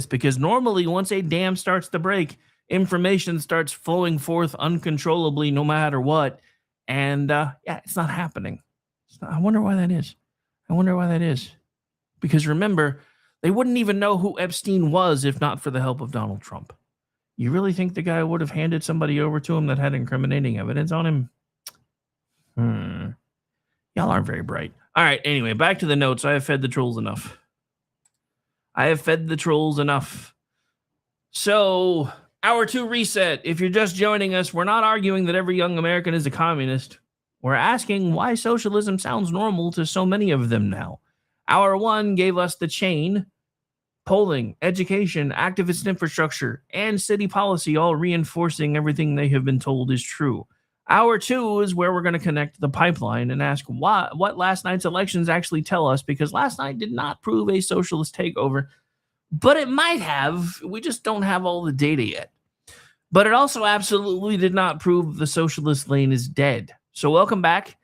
Because normally once a dam starts to break, information starts flowing forth uncontrollably no matter what. And it's not happening. I wonder why that is. Because remember, they wouldn't even know who Epstein was if not for the help of Donald Trump. You really think the guy would have handed somebody over to him that had incriminating evidence on him? Y'all aren't very bright. All right, anyway, back to the notes. I have fed the trolls enough. So, hour 2 reset. If you're just joining us, we're not arguing that every young American is a communist. We're asking why socialism sounds normal to so many of them now. Hour 1 gave us the chain, polling, education, activist infrastructure, and city policy all reinforcing everything they have been told is true. Hour 2 is where we're going to connect the pipeline and ask what last night's elections actually tell us, because last night did not prove a socialist takeover, but it might have. We just don't have all the data yet. But it also absolutely did not prove the socialist lane is dead. So welcome back.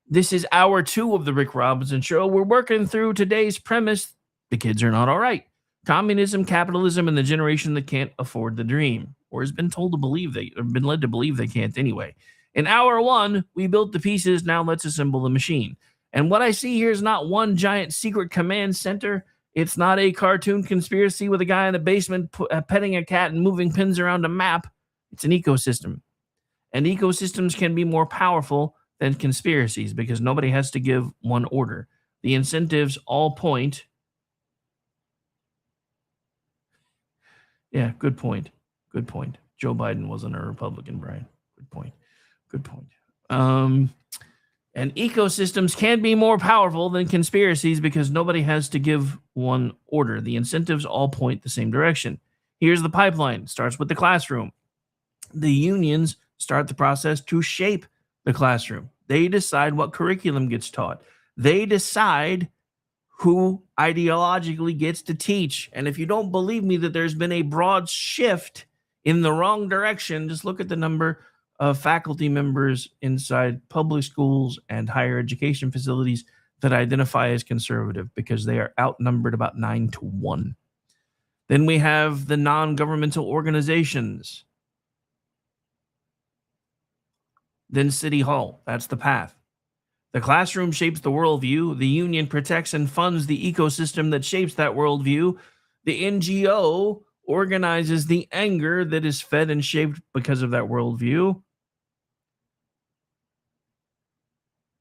This is hour 2 of the Rick Robinson Show. We're working through today's premise: the kids are not all right. Communism, capitalism, and the generation that can't afford the dream, or has been told to believe been led to believe they can't anyway. In hour 1, we built the pieces. Now let's assemble the machine. And what I see here is not one giant secret command center. It's not a cartoon conspiracy with a guy in the basement petting a cat and moving pins around a map. It's an ecosystem. And ecosystems can be more powerful than conspiracies because nobody has to give one order. The incentives all point. Yeah, good point. Joe Biden wasn't a Republican, Brian. Good point. And ecosystems can be more powerful than conspiracies because nobody has to give one order. The incentives all point the same direction. Here's the pipeline. It starts with the classroom. The unions start the process to shape the classroom. They decide what curriculum gets taught. They decide who ideologically gets to teach. And if you don't believe me that there's been a broad shift in the wrong direction, just look at the number of faculty members inside public schools and higher education facilities that identify as conservative, because they are outnumbered about 9-1. Then we have the non-governmental organizations. Then City Hall. That's the path. The classroom shapes the worldview. The union protects and funds the ecosystem that shapes that worldview. The NGO organizes the anger that is fed and shaped because of that worldview.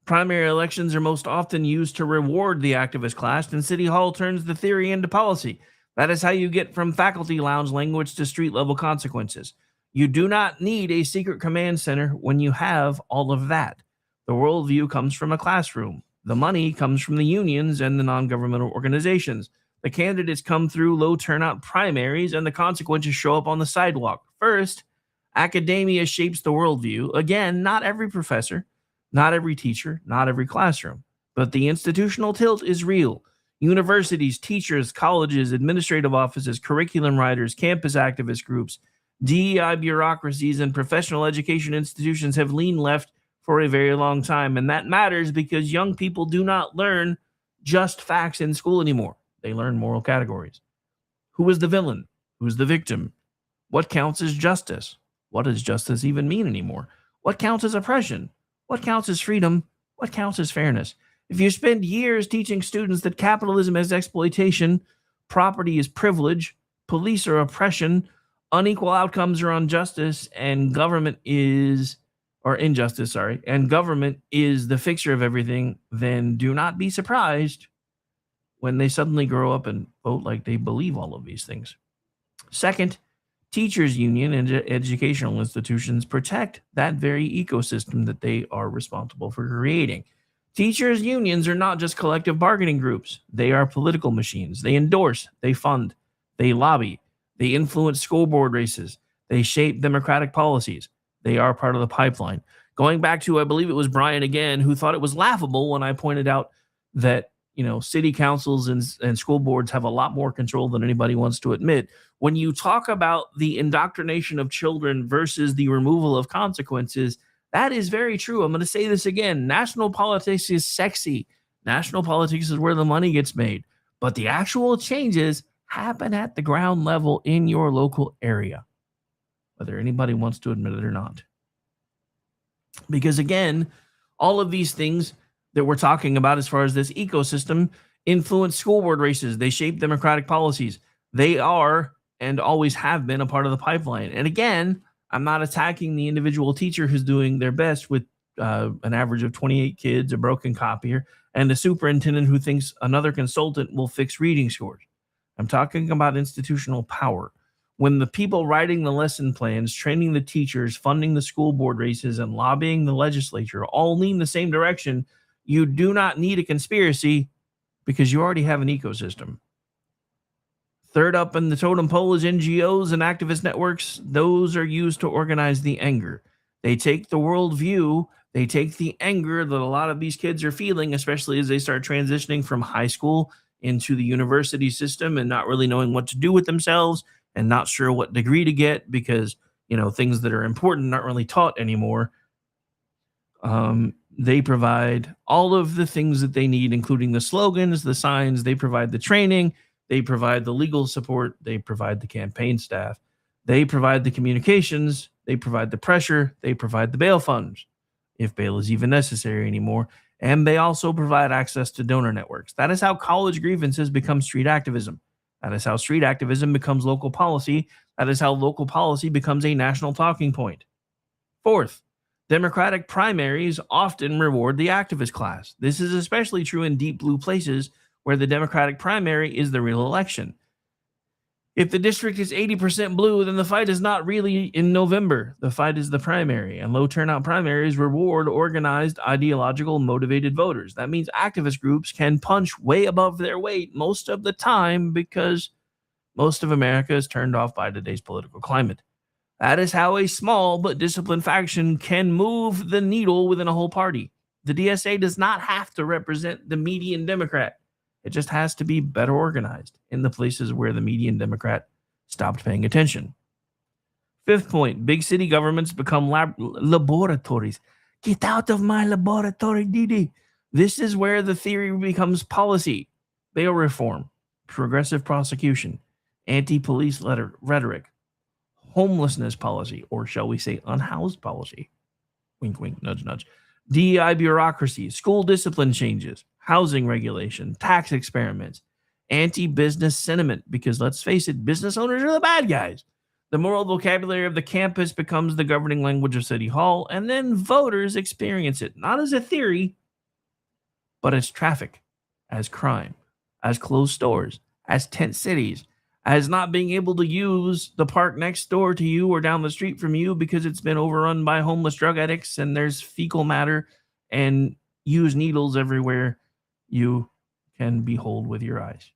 Primary elections are most often used to reward the activist class, and City Hall turns the theory into policy. That is how you get from faculty lounge language to street-level consequences. You do not need a secret command center when you have all of that. The worldview comes from a classroom. The money comes from the unions and the non-governmental organizations. The candidates come through low turnout primaries, and the consequences show up on the sidewalk. First, academia shapes the worldview. Again, not every professor, not every teacher, not every classroom, but the institutional tilt is real. Universities, teachers, colleges, administrative offices, curriculum writers, campus activist groups, DEI bureaucracies, and professional education institutions have leaned left for a very long time. And that matters because young people do not learn just facts in school anymore. They learn moral categories. Who is the villain? Who is the victim? What counts as justice? What does justice even mean anymore? What counts as oppression? What counts as freedom? What counts as fairness? If you spend years teaching students that capitalism is exploitation, property is privilege, police are oppression, unequal outcomes are injustice, and government is the fixer of everything, then do not be surprised when they suddenly grow up and vote like they believe all of these things. Second, teachers' union and educational institutions protect that very ecosystem that they are responsible for creating. Teachers' unions are not just collective bargaining groups. They are political machines. They endorse, they fund, they lobby, they influence school board races, they shape democratic policies. They are part of the pipeline. Going back to, I believe it was Brian again, who thought it was laughable when I pointed out that, city councils and school boards have a lot more control than anybody wants to admit. When you talk about the indoctrination of children versus the removal of consequences, that is very true. I'm going to say this again. National politics is sexy. National politics is where the money gets made. But the actual changes happen at the ground level in your local area, whether anybody wants to admit it or not. Because again, all of these things that we're talking about as far as this ecosystem influence school board races. They shape democratic policies. They are and always have been a part of the pipeline. And again, I'm not attacking the individual teacher who's doing their best with an average of 28 kids, a broken copier, and the superintendent who thinks another consultant will fix reading scores. I'm talking about institutional power. When the people writing the lesson plans, training the teachers, funding the school board races, and lobbying the legislature all lean the same direction, you do not need a conspiracy because you already have an ecosystem. Third up in the totem pole is NGOs and activist networks. Those are used to organize the anger. They take the worldview, they take the anger that a lot of these kids are feeling, especially as they start transitioning from high school into the university system and not really knowing what to do with themselves and not sure what degree to get because, things that are important aren't really taught anymore. They provide all of the things that they need, including the slogans, the signs. They provide the training. They provide the legal support. They provide the campaign staff. They provide the communications. They provide the pressure. They provide the bail funds, if bail is even necessary anymore. And they also provide access to donor networks. That is how college grievances become street activism. That is how street activism becomes local policy. That is how local policy becomes a national talking point. Fourth, Democratic primaries often reward the activist class. This is especially true in deep blue places where the Democratic primary is the real election. If the district is 80% blue, then the fight is not really in November. The fight is the primary, and low turnout primaries reward organized, ideological, motivated voters. That means activist groups can punch way above their weight most of the time because most of America is turned off by today's political climate. That is how a small but disciplined faction can move the needle within a whole party. The DSA does not have to represent the median Democrat. It just has to be better organized in the places where the median Democrat stopped paying attention. Fifth point, big city governments become laboratories. Get out of my laboratory, Didi. This is where the theory becomes policy. Bail reform, progressive prosecution, anti-police rhetoric, homelessness policy, or shall we say unhoused policy. Wink, wink, nudge, nudge. DEI bureaucracy, school discipline changes, housing regulation, tax experiments, anti-business sentiment, because let's face it, business owners are the bad guys. The moral vocabulary of the campus becomes the governing language of City Hall, and then voters experience it, not as a theory, but as traffic, as crime, as closed stores, as tent cities, as not being able to use the park next door to you or down the street from you because it's been overrun by homeless drug addicts and there's fecal matter and used needles everywhere you can behold with your eyes.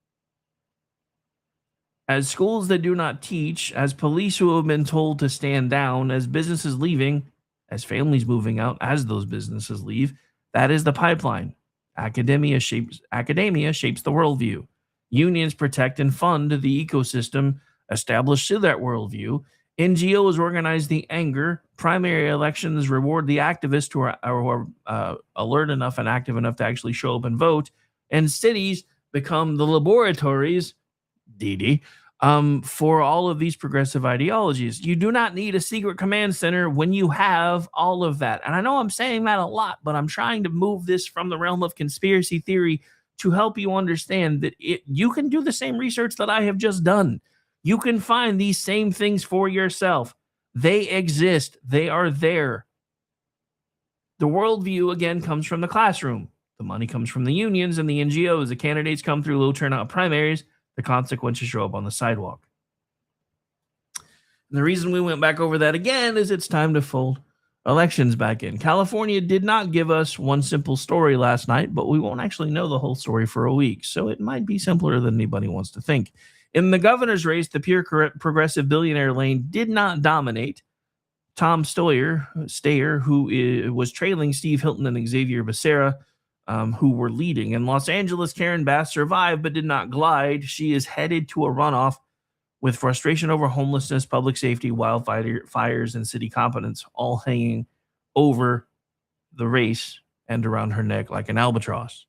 As schools that do not teach, as police who have been told to stand down, as businesses leaving, as families moving out, as those businesses leave, that is the pipeline. Academia shapes the worldview. Unions protect and fund the ecosystem established to that worldview. NGOs organize the anger. Primary elections reward the activists who are alert enough and active enough to actually show up and vote. And cities become the laboratories, for all of these progressive ideologies. You do not need a secret command center when you have all of that. And I know I'm saying that a lot, but I'm trying to move this from the realm of conspiracy theory to help you understand that you can do the same research that I have just done. You can find these same things for yourself. They exist. They are there. The worldview, again, comes from the classroom. The money comes from the unions and the NGOs. The candidates come through low turnout primaries. The consequences show up on the sidewalk. And the reason we went back over that again is it's time to fold Elections back in. California did not give us one simple story last night, but we won't actually know the whole story for a week, so it might be simpler than anybody wants to think. In the governor's race, the pure progressive billionaire lane did not dominate. Tom Steyer, who was trailing Steve Hilton and Xavier Becerra, who were leading. In Los Angeles, Karen Bass survived but did not glide. She is headed to a runoff with frustration over homelessness, public safety, wildfires, and city competence all hanging over the race and around her neck like an albatross.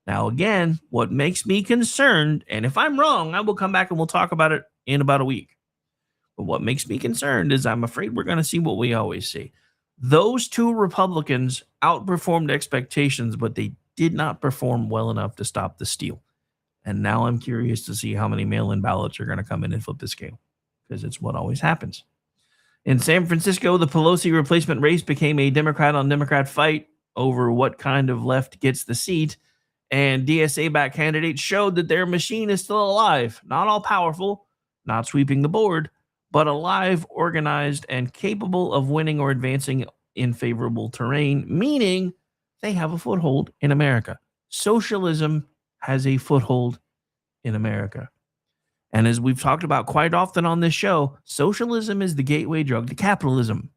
Now, again, what makes me concerned, and if I'm wrong, I will come back and we'll talk about it in about a week. But what makes me concerned is I'm afraid we're going to see what we always see. Those two Republicans outperformed expectations, but they did not perform well enough to stop the steal. And now I'm curious to see how many mail-in ballots are going to come in and flip the scale, because it's what always happens. In San Francisco, the Pelosi replacement race became a Democrat-on-Democrat fight over what kind of left gets the seat, and DSA-backed candidates showed that their machine is still alive, not all powerful, not sweeping the board, but alive, organized, and capable of winning or advancing in favorable terrain, meaning they have a foothold in America. Socialism has a foothold in America. And as we've talked about quite often on this show, socialism is the gateway drug to capitalism.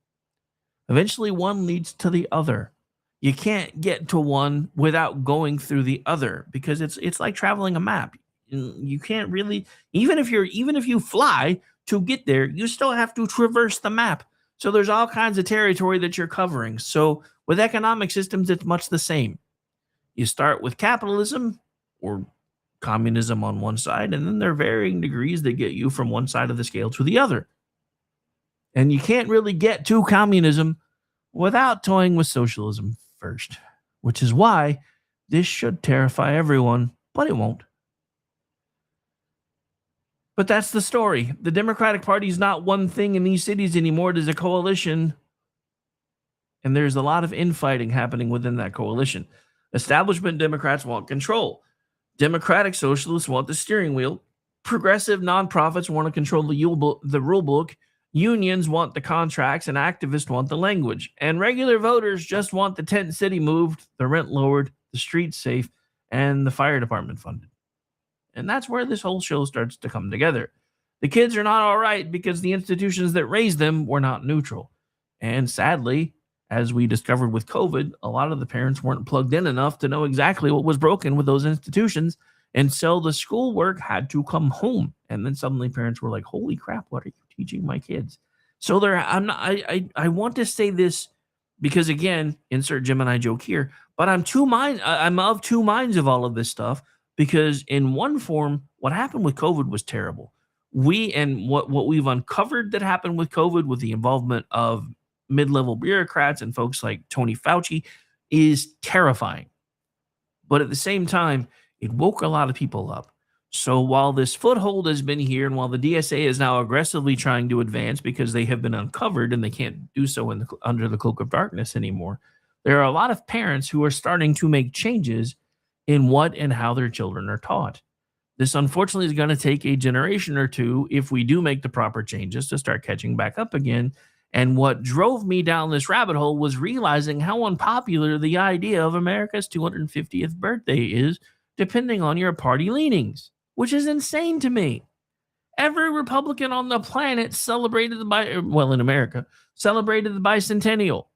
Eventually, one leads to the other. You can't get to one without going through the other, because it's like traveling a map. You can't really, even if you fly to get there, you still have to traverse the map. So there's all kinds of territory that you're covering. So with economic systems, it's much the same. You start with capitalism or communism on one side, and then there are varying degrees that get you from one side of the scale to the other. And you can't really get to communism without toying with socialism first, which is why this should terrify everyone, but it won't. But that's the story. The Democratic Party is not one thing in these cities anymore. It is a coalition, and there's a lot of infighting happening within that coalition. Establishment Democrats want control. Democratic Socialists want the steering wheel. Progressive nonprofits want to control the rule book. Unions want the contracts, and activists want the language. And regular voters just want the tent city moved, the rent lowered, the streets safe, and the fire department funded. And that's where this whole show starts to come together. The kids are not all right because the institutions that raised them were not neutral. And sadly, as we discovered with COVID, a lot of the parents weren't plugged in enough to know exactly what was broken with those institutions. And so the schoolwork had to come home. And then suddenly parents were like, holy crap, what are you teaching my kids? So I want to say this because, again, insert Gemini joke here, but I'm of two minds of all of this stuff, because in one form, what happened with COVID was terrible. What we've uncovered that happened with COVID, with the involvement of mid-level bureaucrats and folks like Tony Fauci, is terrifying. But at the same time, it woke a lot of people up. So while this foothold has been here, and while the DSA is now aggressively trying to advance because they have been uncovered and they can't do so under the cloak of darkness anymore, there are a lot of parents who are starting to make changes in what and how their children are taught. This, unfortunately, is going to take a generation or two, if we do make the proper changes, to start catching back up again. And what drove me down this rabbit hole was realizing how unpopular the idea of America's 250th birthday is, depending on your party leanings, which is insane to me. Every Republican on the planet celebrated in America, celebrated the bicentennial,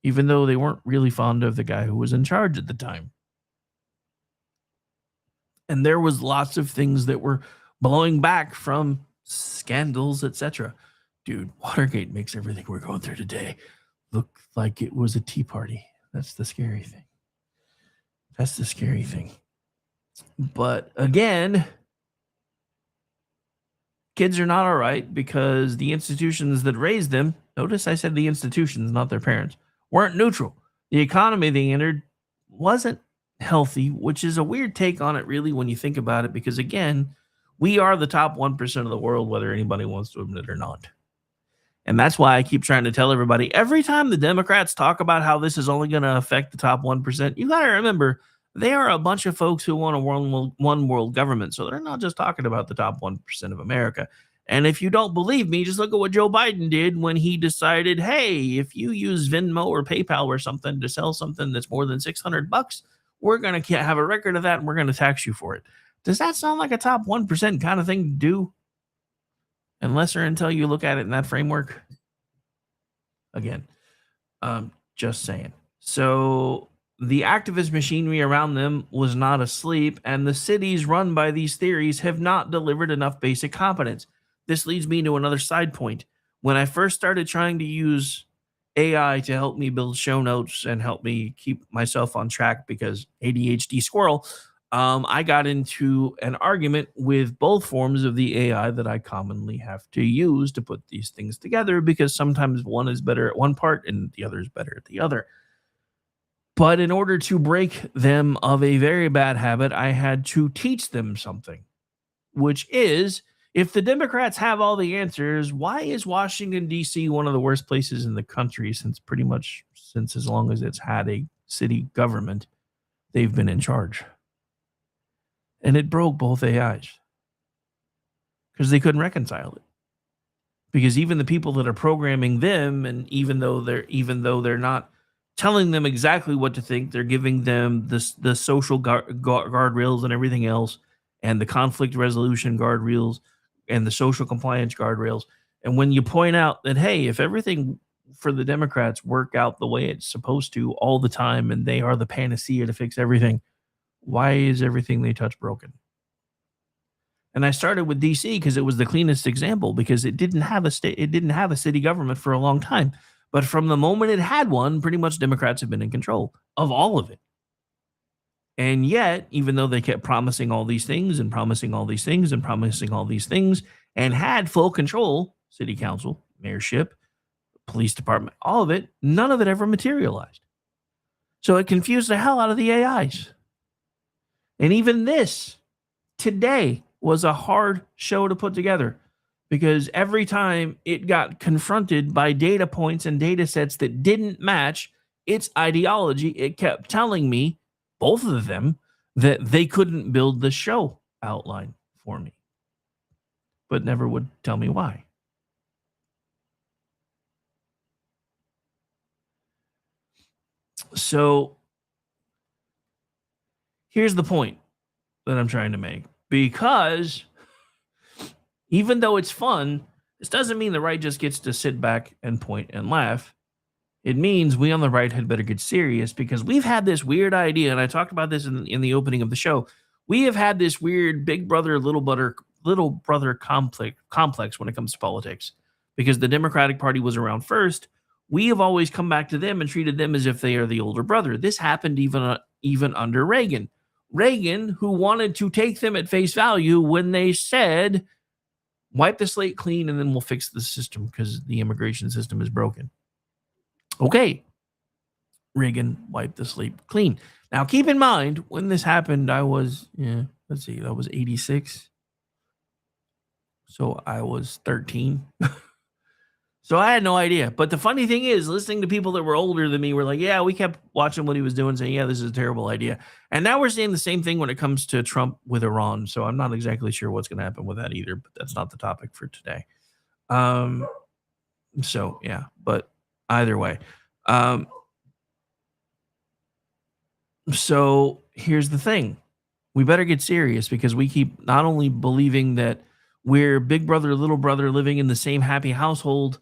even though they weren't really fond of the guy who was in charge at the time. And there was lots of things that were blowing back from scandals, etc. Dude, Watergate makes everything we're going through today look like it was a tea party. That's the scary thing. But again, kids are not all right because the institutions that raised them, notice I said the institutions, not their parents, weren't neutral. The economy they entered wasn't healthy, which is a weird take on it, really, when you think about it, because again, we are the top 1% of the world, whether anybody wants to admit it or not. And that's why I keep trying to tell everybody, every time the Democrats talk about how this is only going to affect the top 1%, you got to remember, they are a bunch of folks who want a one world government. So they're not just talking about the top 1% of America. And if you don't believe me, just look at what Joe Biden did when he decided, hey, if you use Venmo or PayPal or something to sell something that's more than $600, we're going to have a record of that and we're going to tax you for it. Does that sound like a top 1% kind of thing to do? Unless or until you look at it in that framework. Again, just saying. So the activist machinery around them was not asleep, and the cities run by these theories have not delivered enough basic competence. This leads me to another side point. When I first started trying to use AI to help me build show notes and help me keep myself on track because ADHD squirrel, I got into an argument with both forms of the AI that I commonly have to use to put these things together, because sometimes one is better at one part and the other is better at the other. But in order to break them of a very bad habit, I had to teach them something, which is, if the Democrats have all the answers, why is Washington, D.C. one of the worst places in the country since as long as it's had a city government, they've been in charge? And it broke both AIs because they couldn't reconcile it. Because even the people that are programming them, and even though they're not telling them exactly what to think, they're giving them the social guardrails and everything else, and the conflict resolution guardrails and the social compliance guardrails. And when you point out that, hey, if everything for the Democrats work out the way it's supposed to all the time, and they are the panacea to fix everything, why is everything they touch broken? And I started with DC because it was the cleanest example, because it didn't have a city government for a long time. But from the moment it had one, pretty much Democrats have been in control of all of it. And yet, even though they kept promising all these things and promising all these things and promising all these things, and had full control, city council, mayorship, police department, all of it, none of it ever materialized. So it confused the hell out of the AIs. And even this today was a hard show to put together, because every time it got confronted by data points and data sets that didn't match its ideology, it kept telling me, both of them, that they couldn't build the show outline for me, but never would tell me why. So here's the point that I'm trying to make. Because even though it's fun, this doesn't mean the right just gets to sit back and point and laugh. It means we on the right had better get serious, because we've had this weird idea, and I talked about this in the opening of the show. We have had this weird big brother, little brother complex when it comes to politics, because the Democratic Party was around first. We have always come back to them and treated them as if they are the older brother. This happened even under Reagan. Reagan, who wanted to take them at face value when they said, wipe the slate clean and then we'll fix the system because the immigration system is broken. Okay. Reagan wiped the slate clean. Now, keep in mind, when this happened, I was, that was 86. So I was 13. So I had no idea. But the funny thing is, listening to people that were older than me were like, yeah, we kept watching what he was doing, saying, yeah, this is a terrible idea. And now we're seeing the same thing when it comes to Trump with Iran. So I'm not exactly sure what's going to happen with that either, but that's not the topic for today. So, yeah, but either way. So here's the thing. We better get serious, because we keep not only believing that we're big brother, little brother living in the same happy household,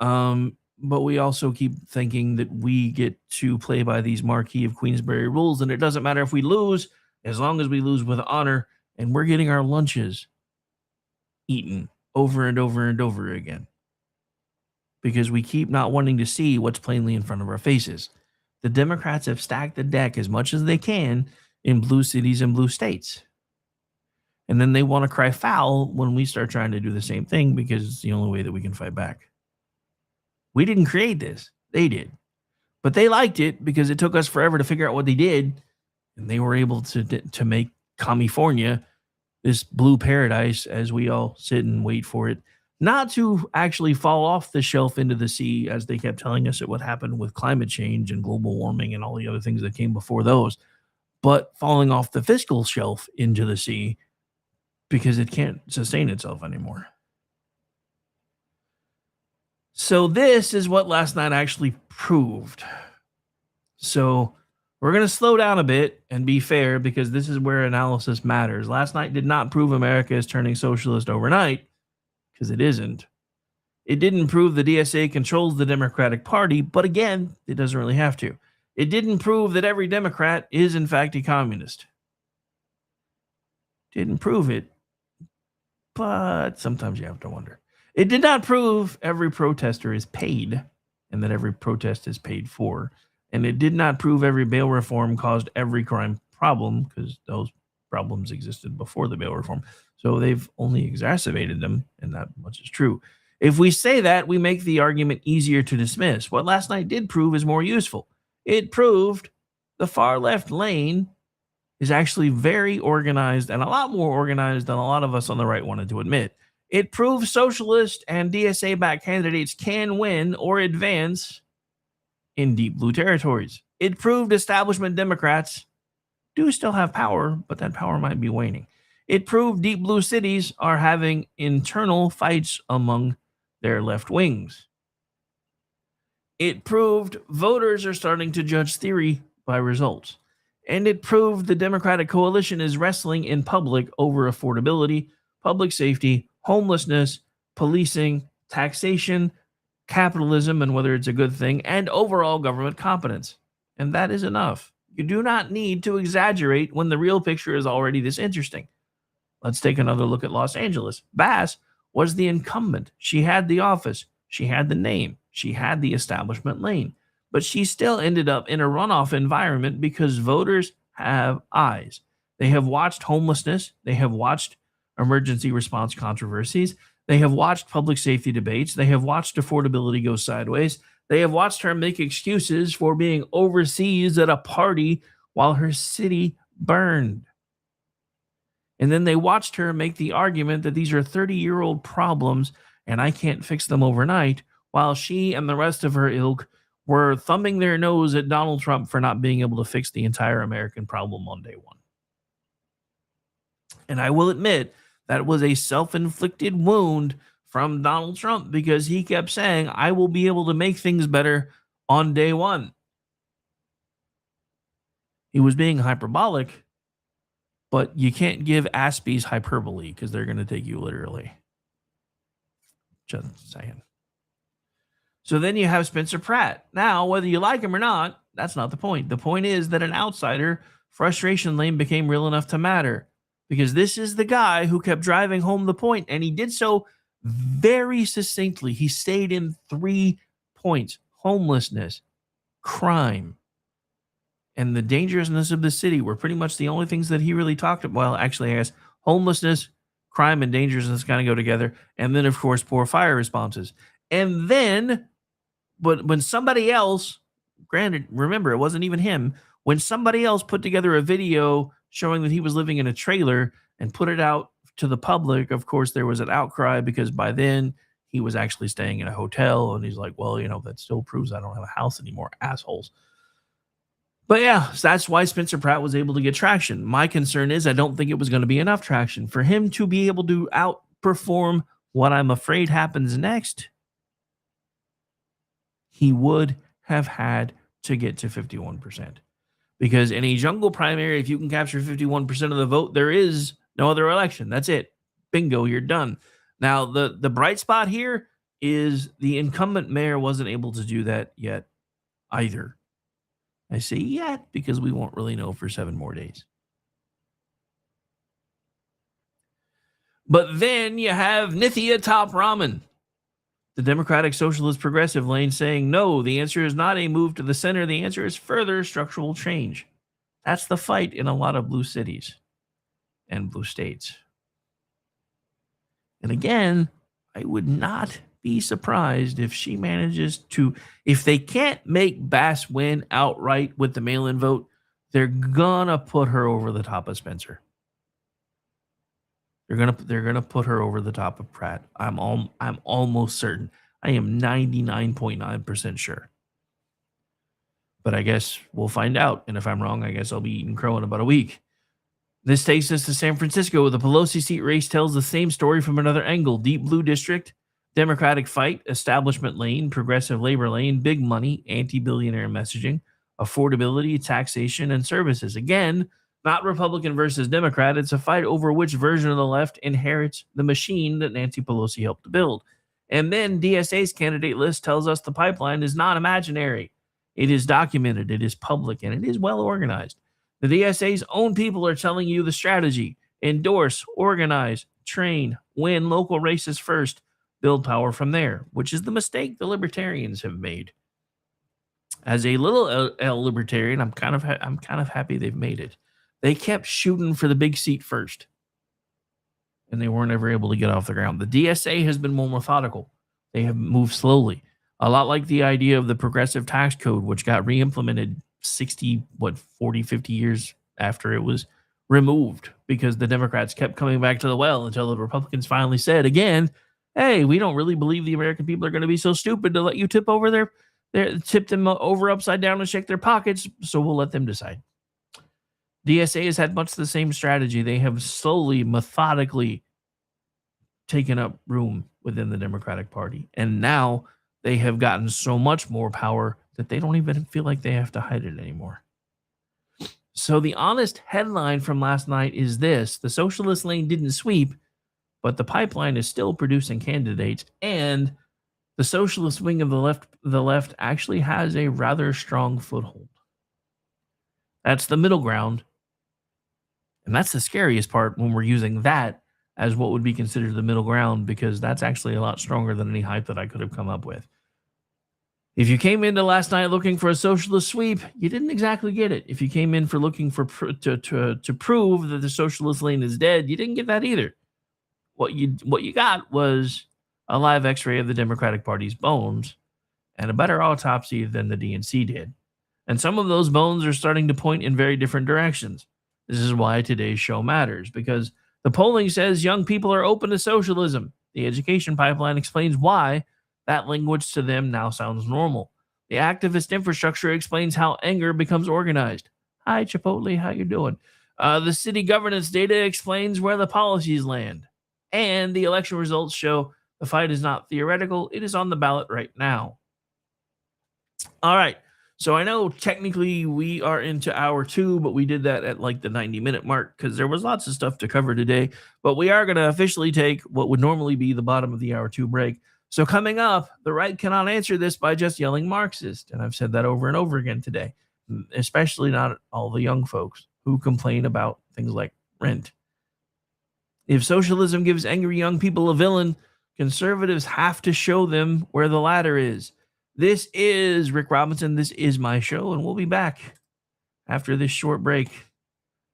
but we also keep thinking that we get to play by these Marquis of Queensberry rules, and it doesn't matter if we lose, as long as we lose with honor, and we're getting our lunches eaten over and over and over again, because we keep not wanting to see what's plainly in front of our faces. The Democrats have stacked the deck as much as they can in blue cities and blue states. And then they want to cry foul when we start trying to do the same thing, because it's the only way that we can fight back. We didn't create this. They did. But they liked it because it took us forever to figure out what they did. And they were able to make California this blue paradise as we all sit and wait for it not to actually fall off the shelf into the sea, as they kept telling us it would happen with climate change and global warming and all the other things that came before those, but falling off the fiscal shelf into the sea, because it can't sustain itself anymore. So this is what last night actually proved. So we're going to slow down a bit and be fair, because this is where analysis matters. Last night did not prove America is turning socialist overnight, because it isn't. It didn't prove the DSA controls the Democratic Party, but again, it doesn't really have to. It didn't prove that every Democrat is in fact a communist. Didn't prove it, but sometimes you have to wonder. It did not prove every protester is paid and that every protest is paid for. And it did not prove every bail reform caused every crime problem, because those problems existed before the bail reform. So they've only exacerbated them, and that much is true. If we say that, we make the argument easier to dismiss. What last night did prove is more useful. It proved the far left lane is actually very organized, and a lot more organized than a lot of us on the right wanted to admit. It proved socialist and DSA-backed candidates can win or advance in deep blue territories. It proved establishment Democrats do still have power, but that power might be waning. It proved deep blue cities are having internal fights among their left wings. It proved voters are starting to judge theory by results. And it proved the Democratic coalition is wrestling in public over affordability, public safety, homelessness, policing, taxation, capitalism, and whether it's a good thing, and overall government competence. And that is enough. You do not need to exaggerate when the real picture is already this interesting. Let's take another look at Los Angeles. Bass was the incumbent. She had the office. She had the name. She had the establishment lane. But she still ended up in a runoff environment because voters have eyes. They have watched homelessness. They have watched emergency response controversies. They have watched public safety debates. They have watched affordability go sideways. They have watched her make excuses for being overseas at a party while her city burned. And then they watched her make the argument that these are 30-year-old problems and I can't fix them overnight, while she and the rest of her ilk were thumbing their nose at Donald Trump for not being able to fix the entire American problem on day one. And I will admit that was a self-inflicted wound from Donald Trump, because he kept saying, I will be able to make things better on day one. He was being hyperbolic, but you can't give Aspies hyperbole because they're going to take you literally. Just saying. So then you have Spencer Pratt. Now, whether you like him or not, that's not the point. The point is that an outsider frustration lane became real enough to matter, because this is the guy who kept driving home the point, and he did so very succinctly. He stayed in 3 points: homelessness, crime, and the dangerousness of the city were pretty much the only things that he really talked about. Well, actually, I guess homelessness, crime, and dangerousness kind of go together. And then, of course, poor fire responses. And then, but when somebody else, granted, remember, it wasn't even him, when somebody else put together a video showing that he was living in a trailer and put it out to the public, of course, there was an outcry, because by then he was actually staying in a hotel. And he's like, well, that still proves I don't have a house anymore, assholes. But yeah, so that's why Spencer Pratt was able to get traction. My concern is I don't think it was going to be enough traction for him to be able to outperform what I'm afraid happens next. He would have had to get to 51%. Because in a jungle primary, if you can capture 51% of the vote, there is no other election. That's it. Bingo, you're done. Now, the bright spot here is the incumbent mayor wasn't able to do that yet either. I say yet because we won't really know for 7 more days. But then you have Nithya Top Raman, the Democratic Socialist Progressive lane, saying, no, the answer is not a move to the center. The answer is further structural change. That's the fight in a lot of blue cities and blue states. And again, I would not be surprised if she manages to, if they can't make Bass win outright with the mail-in vote, they're gonna put her over the top of Spencer. They're gonna put her over the top of Pratt. I'm almost certain. I am 99.9% sure. But I guess we'll find out. And if I'm wrong, I guess I'll be eating crow in about a week. This takes us to San Francisco. The Pelosi seat race tells the same story from another angle. Deep blue district, Democratic fight, establishment lane, progressive labor lane, big money, anti-billionaire messaging, affordability, taxation, and services. Again, not Republican versus Democrat. It's a fight over which version of the left inherits the machine that Nancy Pelosi helped to build. And then DSA's candidate list tells us the pipeline is not imaginary. It is documented, it is public, and it is well organized. The DSA's own people are telling you the strategy: endorse, organize, train, win local races first, build power from there, which is the mistake the libertarians have made. As a little L libertarian, I'm kind of happy they've made it. They kept shooting for the big seat first, and they weren't ever able to get off the ground. The DSA has been more methodical. They have moved slowly, a lot like the idea of the progressive tax code, which got re-implemented 40, 50 years after it was removed, because the Democrats kept coming back to the well until the Republicans finally said again, hey, we don't really believe the American people are going to be so stupid to let you tip them over upside down and shake their pockets, so we'll let them decide. DSA has had much the same strategy. They have slowly, methodically taken up room within the Democratic Party, and now they have gotten so much more power that they don't even feel like they have to hide it anymore. So the honest headline from last night is this: the socialist lane didn't sweep, but the pipeline is still producing candidates, and the socialist wing of the left actually has a rather strong foothold. That's the middle ground. And that's the scariest part when we're using that as what would be considered the middle ground, because that's actually a lot stronger than any hype that I could have come up with. If you came into last night looking for a socialist sweep, you didn't exactly get it. If you came in for looking for to prove that the socialist lane is dead, you didn't get that either. What you got was a live X-ray of the Democratic Party's bones and a better autopsy than the DNC did. And some of those bones are starting to point in very different directions. This is why today's show matters, because the polling says young people are open to socialism. The education pipeline explains why that language to them now sounds normal. The activist infrastructure explains how anger becomes organized. Hi, Chipotle, how you doing? The city governance data explains where the policies land. And the election results show the fight is not theoretical. It is on the ballot right now. All right. So I know technically we are into hour 2, but we did that at like the 90-minute mark because there was lots of stuff to cover today. But we are going to officially take what would normally be the bottom of the hour 2 break. So coming up, the right cannot answer this by just yelling Marxist. And I've said that over and over again today, especially not all the young folks who complain about things like rent. If socialism gives angry young people a villain, conservatives have to show them where the ladder is. This is Rick Robinson. This is my show, and we'll be back after this short break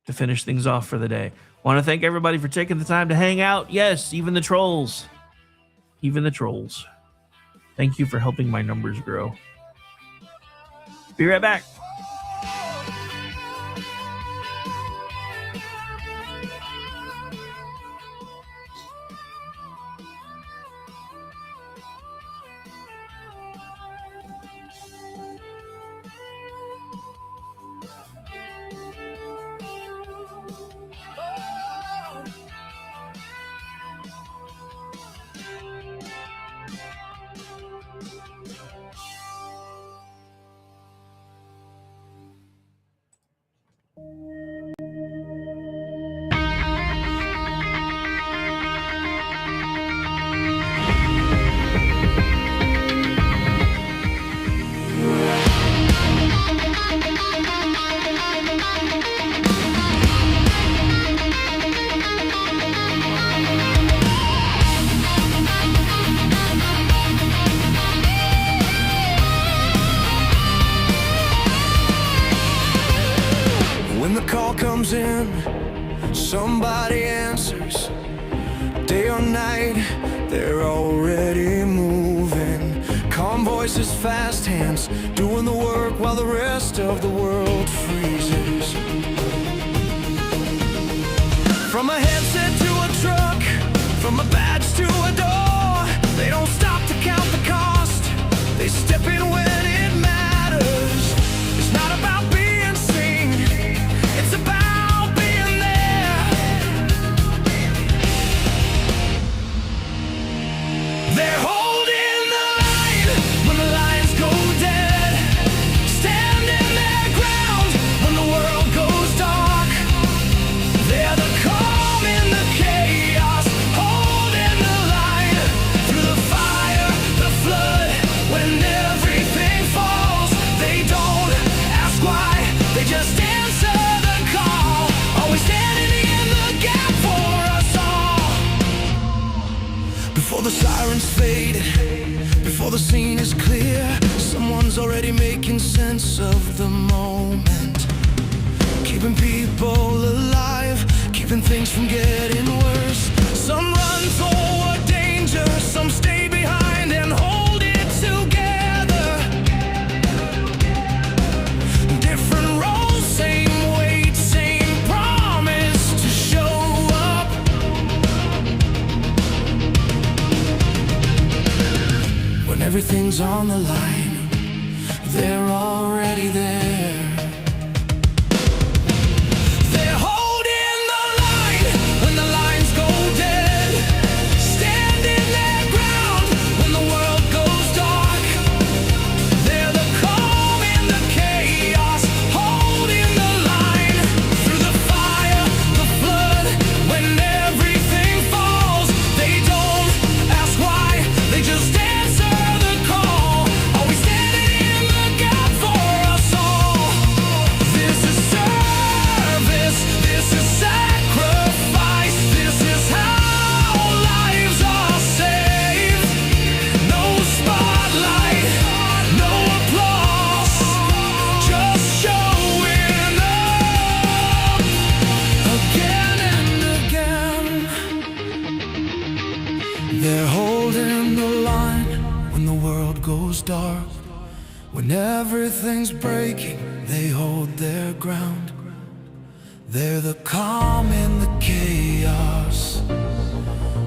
to finish things off for the day. Want to thank everybody for taking the time to hang out. Yes, even the trolls. Even the trolls. Thank you for helping my numbers grow. Be right back. comes in, somebody answers. Day or night, they're already moving. Calm voices, fast hands, doing the work while the rest of the world freezes. From a headset to a truck, from a badge to a door, they don't stop to count the cost. They step in when it matters. It's not about being seen, it's about being there. They're holding the line when the lines go dead, standing their ground when the world goes dark. They're the calm in the chaos, holding the line through the fire, the flood. When everything falls, they don't ask why, they just answer the call, always standing in the gap for us all. Before the sirens fade, before the scene is clear, someone's already making sense of the moment, keeping people alive, keeping things from getting worse. Some run toward danger, some stay behind and hold it together. Different roles, same weight, same promise to show up. When everything's on the line, they're already there. They're holding the line when the lines go dead, standing their ground when the world goes dark. They're the calm in the chaos, holding the line through the fire, the flood. When everything falls, they don't ask why, they just answer the call, always standing in the gap for us all. This is service, this is sacrifice, this is how lives are saved. No spotlight, no applause, just showing up again and again. They're holding the line when the world goes dark. When everything's breaking, they hold their ground. They're the calm in the chaos,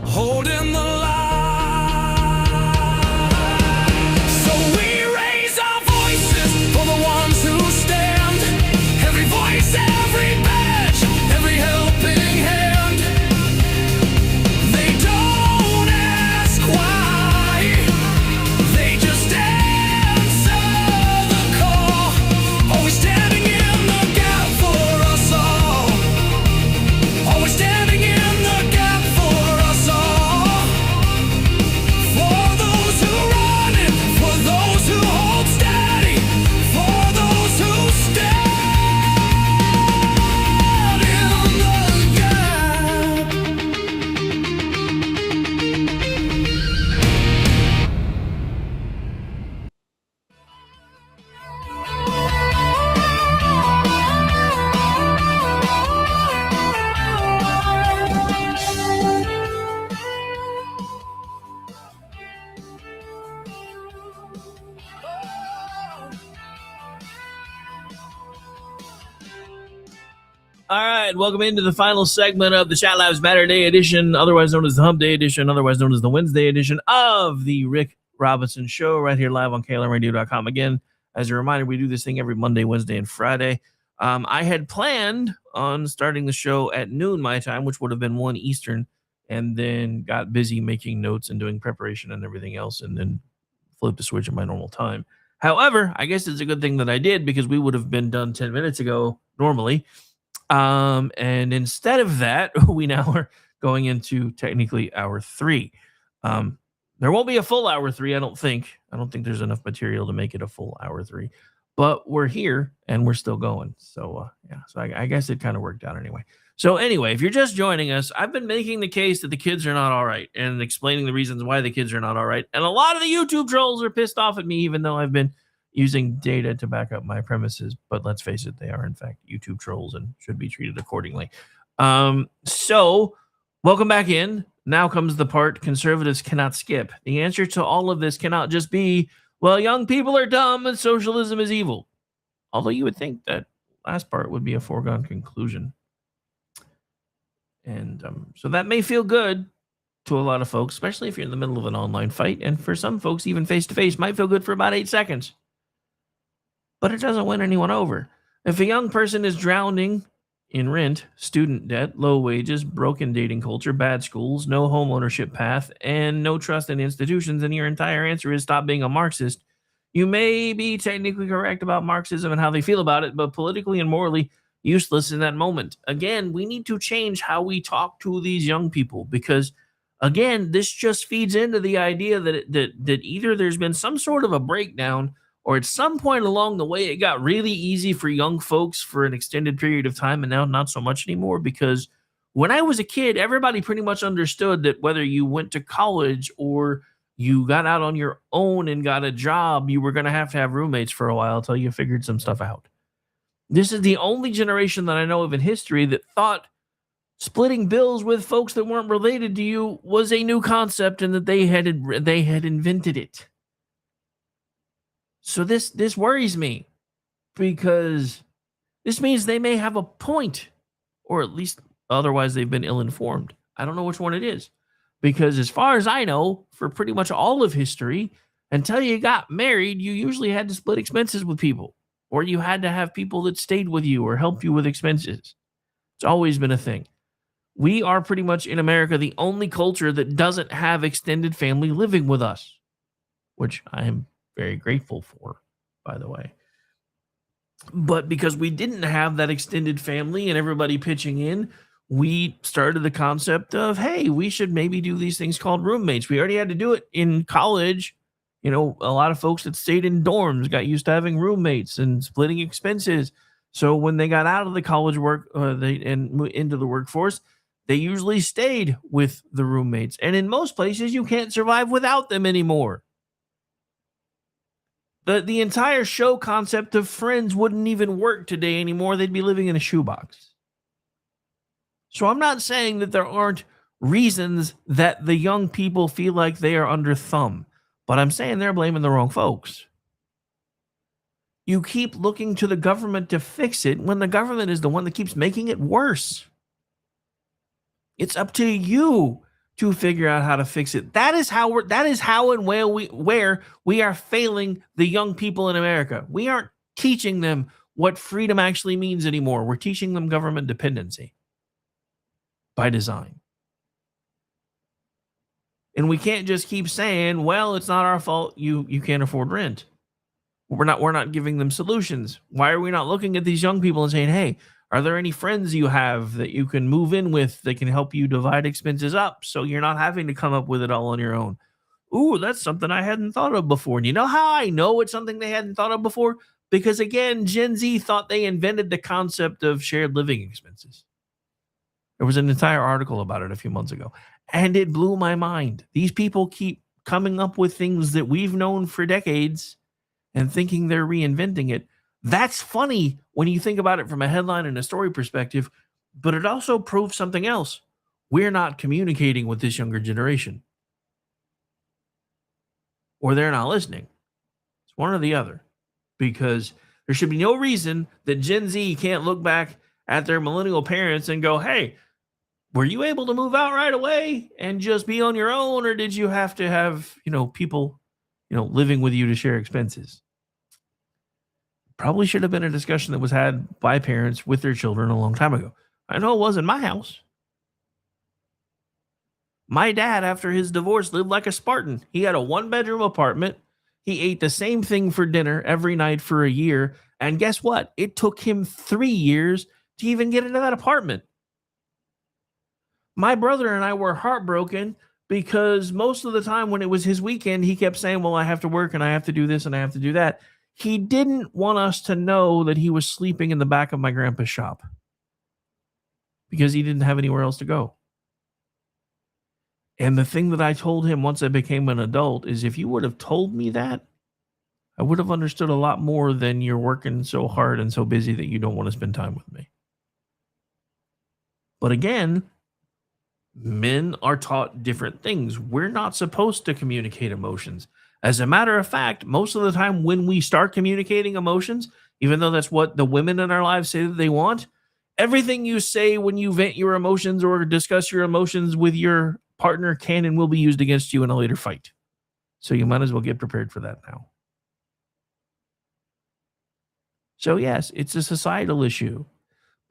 holding the line. So we raise our voices for the ones who stand. Every voice, every badge, every helping hand. They don't ask why, they just answer the call, always standing in the gap for us all, always standing in the gap for us all. For those who run and for those who hold steady, for those who stand in the gap. All right, welcome into the final segment of the Chat Labs Matter Day edition, otherwise known as the Hump Day edition, otherwise known as the Wednesday edition of the Rick Robinson Show, right here live on KLMradio.com. Again, as a reminder, we do this thing every Monday, Wednesday, and Friday. I had planned on starting the show at noon my time, which would have been 1 Eastern, and then got busy making notes and doing preparation and everything else, and then flipped the switch at my normal time. However, I guess it's a good thing that I did, because we would have been done 10 minutes ago normally. And instead of that, we now are going into technically hour 3. There won't be a full hour 3, I don't think. I don't think there's enough material to make it a full hour 3. But we're here and we're still going. So yeah, so I guess it kind of worked out anyway. So anyway, if you're just joining us, I've been making the case that the kids are not all right and explaining the reasons why the kids are not all right. And a lot of the YouTube trolls are pissed off at me, even though I've been using data to back up my premises. But let's face it, they are in fact YouTube trolls and should be treated accordingly. So welcome back in. Now comes the part conservatives cannot skip. The answer to all of this cannot just be, well, young people are dumb and socialism is evil. Although you would think that last part would be a foregone conclusion. And so that may feel good to a lot of folks, especially if you're in the middle of an online fight. And for some folks, even face-to-face might feel good for about 8 seconds. But it doesn't win anyone over. If a young person is drowning in rent, student debt, low wages, broken dating culture, bad schools, no home ownership path, and no trust in institutions, and your entire answer is stop being a Marxist, you may be technically correct about Marxism and how they feel about it, but politically and morally useless in that moment. Again, we need to change how we talk to these young people because, again, this just feeds into the idea that either there's been some sort of a breakdown or at some point along the way, it got really easy for young folks for an extended period of time, and now not so much anymore. Because when I was a kid, everybody pretty much understood that whether you went to college or you got out on your own and got a job, you were going to have roommates for a while until you figured some stuff out. This is the only generation that I know of in history that thought splitting bills with folks that weren't related to you was a new concept and that they had invented it. So this worries me because this means they may have a point, or at least otherwise they've been ill-informed. I don't know which one it is. Because as far as I know, for pretty much all of history, until you got married, you usually had to split expenses with people, or you had to have people that stayed with you or helped you with expenses. It's always been a thing. We are pretty much in America the only culture that doesn't have extended family living with us, which I am very grateful for, by the way. But because we didn't have that extended family and everybody pitching in, we started the concept of, hey, we should maybe do these things called roommates. We already had to do it in college. You know, a lot of folks that stayed in dorms got used to having roommates and splitting expenses. So when they got out of the college work and into the workforce, they usually stayed with the roommates. And in most places, you can't survive without them anymore. The entire show concept of Friends wouldn't even work today anymore. They'd be living in a shoebox. So I'm not saying that there aren't reasons that the young people feel like they are under thumb, but I'm saying they're blaming the wrong folks. You keep looking to the government to fix it when the government is the one that keeps making it worse. It's up to you to figure out how to fix it. That is how and where we are failing the young people in America. We aren't teaching them what freedom actually means anymore. We're teaching them government dependency by design. And we can't just keep saying, well, it's not our fault you can't afford rent. We're not giving them solutions. Why are we not looking at these young people and saying, hey, are there any friends you have that you can move in with that can help you divide expenses up so you're not having to come up with it all on your own? Ooh, that's something I hadn't thought of before. And you know how I know it's something they hadn't thought of before? Because again, Gen Z thought they invented the concept of shared living expenses. There was an entire article about it a few months ago, and it blew my mind. These people keep coming up with things that we've known for decades and thinking they're reinventing it. That's funny when you think about it from a headline and a story perspective, but it also proves something else. We're not communicating with this younger generation, or they're not listening. It's one or the other, because there should be no reason that Gen Z can't look back at their millennial parents and go, hey, were you able to move out right away and just be on your own, or did you have to have, people, living with you to share expenses? Probably should have been a discussion that was had by parents with their children a long time ago. I know it wasn't my house. My dad, after his divorce, lived like a Spartan. He had a 1-bedroom apartment. He ate the same thing for dinner every night for a year. And guess what? It took him 3 years to even get into that apartment. My brother and I were heartbroken because most of the time when it was his weekend, he kept saying, well, I have to work and I have to do this and I have to do that. He didn't want us to know that he was sleeping in the back of my grandpa's shop because he didn't have anywhere else to go. And the thing that I told him once I became an adult is, if you would have told me that, I would have understood a lot more than you're working so hard and so busy that you don't want to spend time with me. But again, men are taught different things. We're not supposed to communicate emotions. As a matter of fact, most of the time when we start communicating emotions, even though that's what the women in our lives say that they want, everything you say when you vent your emotions or discuss your emotions with your partner can and will be used against you in a later fight. So you might as well get prepared for that now. So yes, it's a societal issue.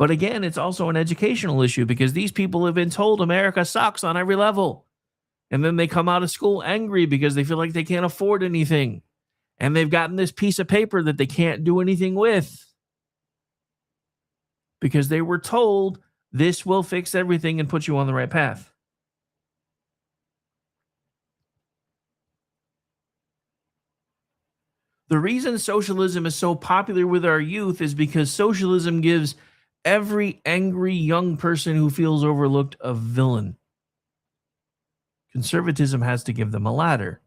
But again, it's also an educational issue because these people have been told America sucks on every level. And then they come out of school angry because they feel like they can't afford anything. And they've gotten this piece of paper that they can't do anything with because they were told this will fix everything and put you on the right path. The reason socialism is so popular with our youth is because socialism gives every angry young person who feels overlooked a villain. Conservatism has to give them a ladder.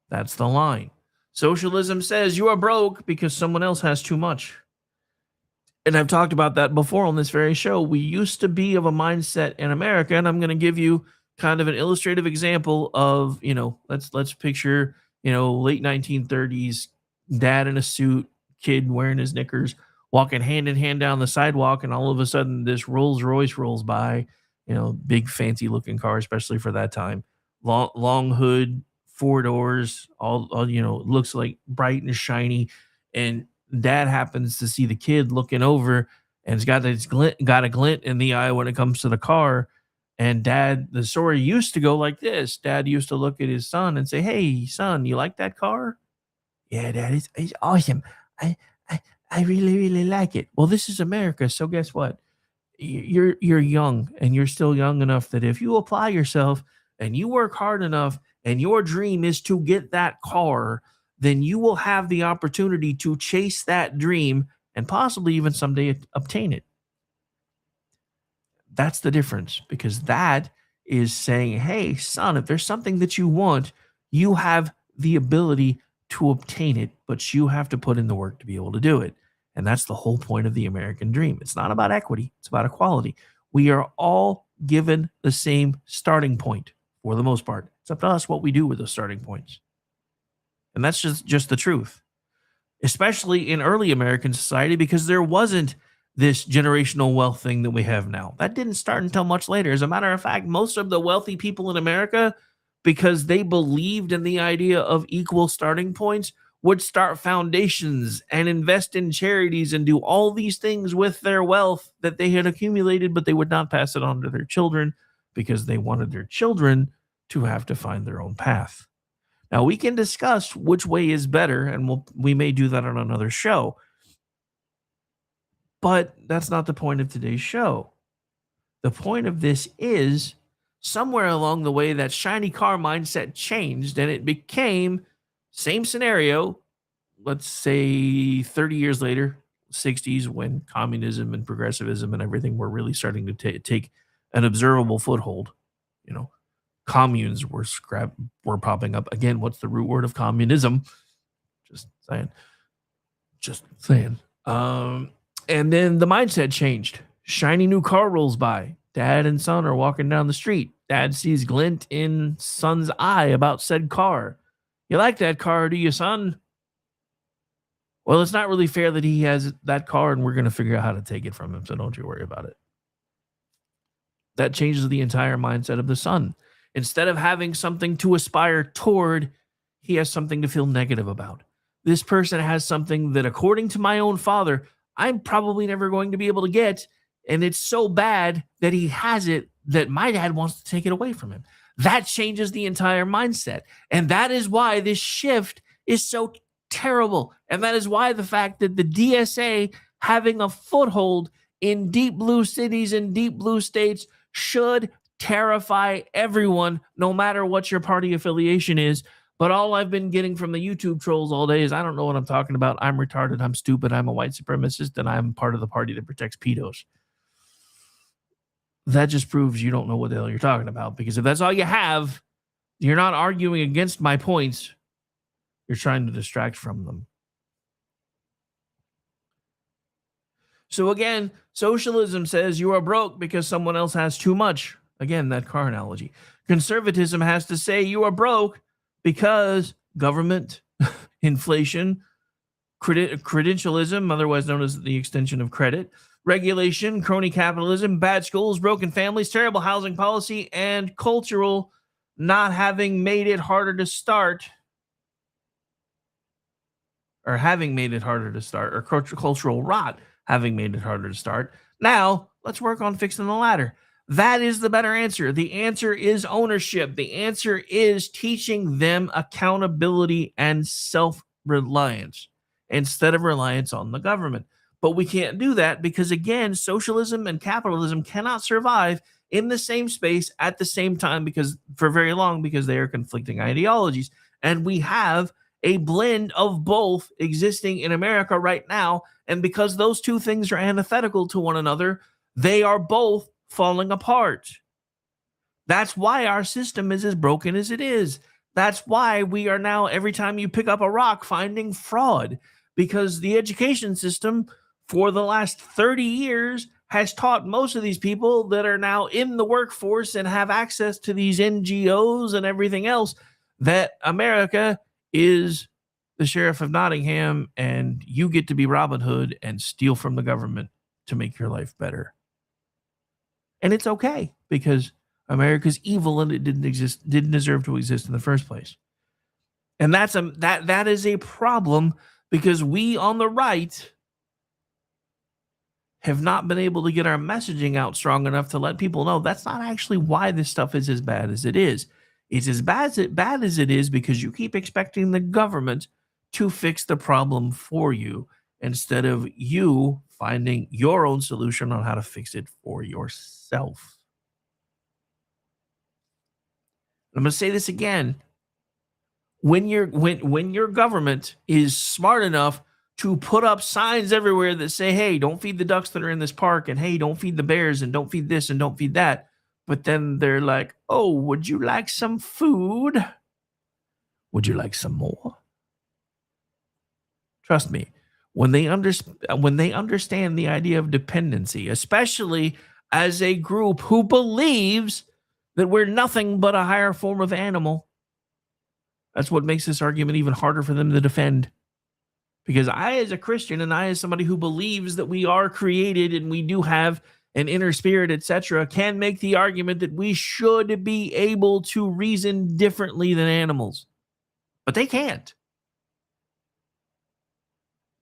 That's the line. Socialism says you are broke because someone else has too much. And I've talked about that before on this very show. We used to be of a mindset in America, and I'm going to give you kind of an illustrative example of, let's picture, late 1930s, dad in a suit, kid wearing his knickers, walking hand in hand down the sidewalk, and all of a sudden this Rolls Royce rolls by, big fancy looking car, especially for that time, long hood, 4 doors, all looks like bright and shiny, and dad happens to see the kid looking over, and it's got a glint in the eye when it comes to the car. And the story used to go like this. Dad used to look at his son and say, "Hey, son, you like that car?" "Yeah, Dad, it's awesome. I really, really like it." Well, this is America, so guess what? You're young, and you're still young enough that if you apply yourself and you work hard enough and your dream is to get that car, then you will have the opportunity to chase that dream and possibly even someday obtain it. That's the difference, because that is saying, hey, son, if there's something that you want, you have the ability to obtain it, but you have to put in the work to be able to do it. And that's the whole point of the American dream. It's not about equity. It's about equality. We are all given the same starting point for the most part. It's up to us what we do with those starting points. And that's just the truth, especially in early American society, because there wasn't this generational wealth thing that we have now. That didn't start until much later. As a matter of fact, most of the wealthy people in America, because they believed in the idea of equal starting points, would start foundations and invest in charities and do all these things with their wealth that they had accumulated, but they would not pass it on to their children because they wanted their children to have to find their own path. Now, we can discuss which way is better, and we may do that on another show. But that's not the point of today's show. The point of this is somewhere along the way that shiny car mindset changed, and it became same scenario, let's say 30 years later, 60s, when communism and progressivism and everything were really starting to take an observable foothold. Communes were popping up. Again, what's the root word of communism? Just saying. And then the mindset changed. Shiny new car rolls by. Dad and son are walking down the street. Dad sees glint in son's eye about said car. "You like that car, do you, son?" "Well, it's not really fair that he has that car, and we're going to figure out how to take it from him, so don't you worry about it." That changes the entire mindset of the son. Instead of having something to aspire toward, he has something to feel negative about. This person has something that, according to my own father, I'm probably never going to be able to get, and it's so bad that he has it that my dad wants to take it away from him. That changes the entire mindset. And that is why this shift is so terrible. And that is why the fact that the DSA having a foothold in deep blue cities and deep blue states should terrify everyone, no matter what your party affiliation is. But all I've been getting from the YouTube trolls all day is, I don't know what I'm talking about. I'm retarded. I'm stupid. I'm a white supremacist, and I'm part of the party that protects pedos. That just proves you don't know what the hell you're talking about, because if that's all you have, you're not arguing against my points. You're trying to distract from them. So again, socialism says you are broke because someone else has too much. Again, that car analogy. Conservatism has to say you are broke because government, inflation, credentialism, otherwise known as the extension of credit, regulation, crony capitalism, bad schools, broken families, terrible housing policy, and cultural not having made it harder to start, or having made it harder to start, or cultural rot having made it harder to start. Now, let's work on fixing the latter. That is the better answer. The answer is ownership. The answer is teaching them accountability and self-reliance instead of reliance on the government. But we can't do that because, again, socialism and capitalism cannot survive in the same space at the same time for very long because they are conflicting ideologies. And we have a blend of both existing in America right now. And because those two things are antithetical to one another, they are both falling apart. That's why our system is as broken as it is. That's why we are now, every time you pick up a rock, finding fraud, because the education system for the last 30 years has taught most of these people that are now in the workforce and have access to these NGOs and everything else that America is the sheriff of Nottingham and you get to be Robin Hood and steal from the government to make your life better. And it's okay because America's evil and it didn't deserve to exist in the first place. And that is a problem because we on the right have not been able to get our messaging out strong enough to let people know that's not actually why this stuff is as bad as it is. It's as bad as it is because you keep expecting the government to fix the problem for you instead of you finding your own solution on how to fix it for yourself. I'm going to say this again. When your government is smart enough to put up signs everywhere that say, hey, don't feed the ducks that are in this park, and hey, don't feed the bears, and don't feed this, and don't feed that. But then they're like, oh, would you like some food? Would you like some more? Trust me, when they understand the idea of dependency, especially as a group who believes that we're nothing but a higher form of animal, that's what makes this argument even harder for them to defend. Because I, as a Christian, and I, as somebody who believes that we are created and we do have an inner spirit, etc., can make the argument that we should be able to reason differently than animals. But they can't.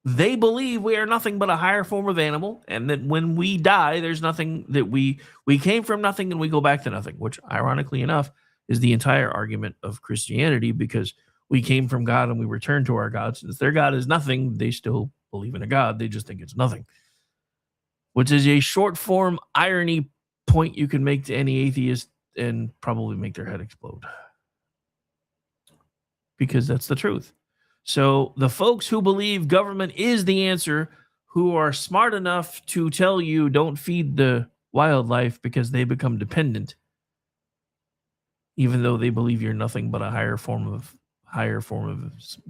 They believe we are nothing but a higher form of animal, and that when we die, there's nothing, that we came from nothing and we go back to nothing, which, ironically enough, is the entire argument of Christianity, because we came from God and we return to our God. Since their God is nothing, they still believe in a God. They just think it's nothing, which is a short form irony point you can make to any atheist and probably make their head explode, because that's the truth. So the folks who believe government is the answer, who are smart enough to tell you don't feed the wildlife because they become dependent, even though they believe you're nothing but a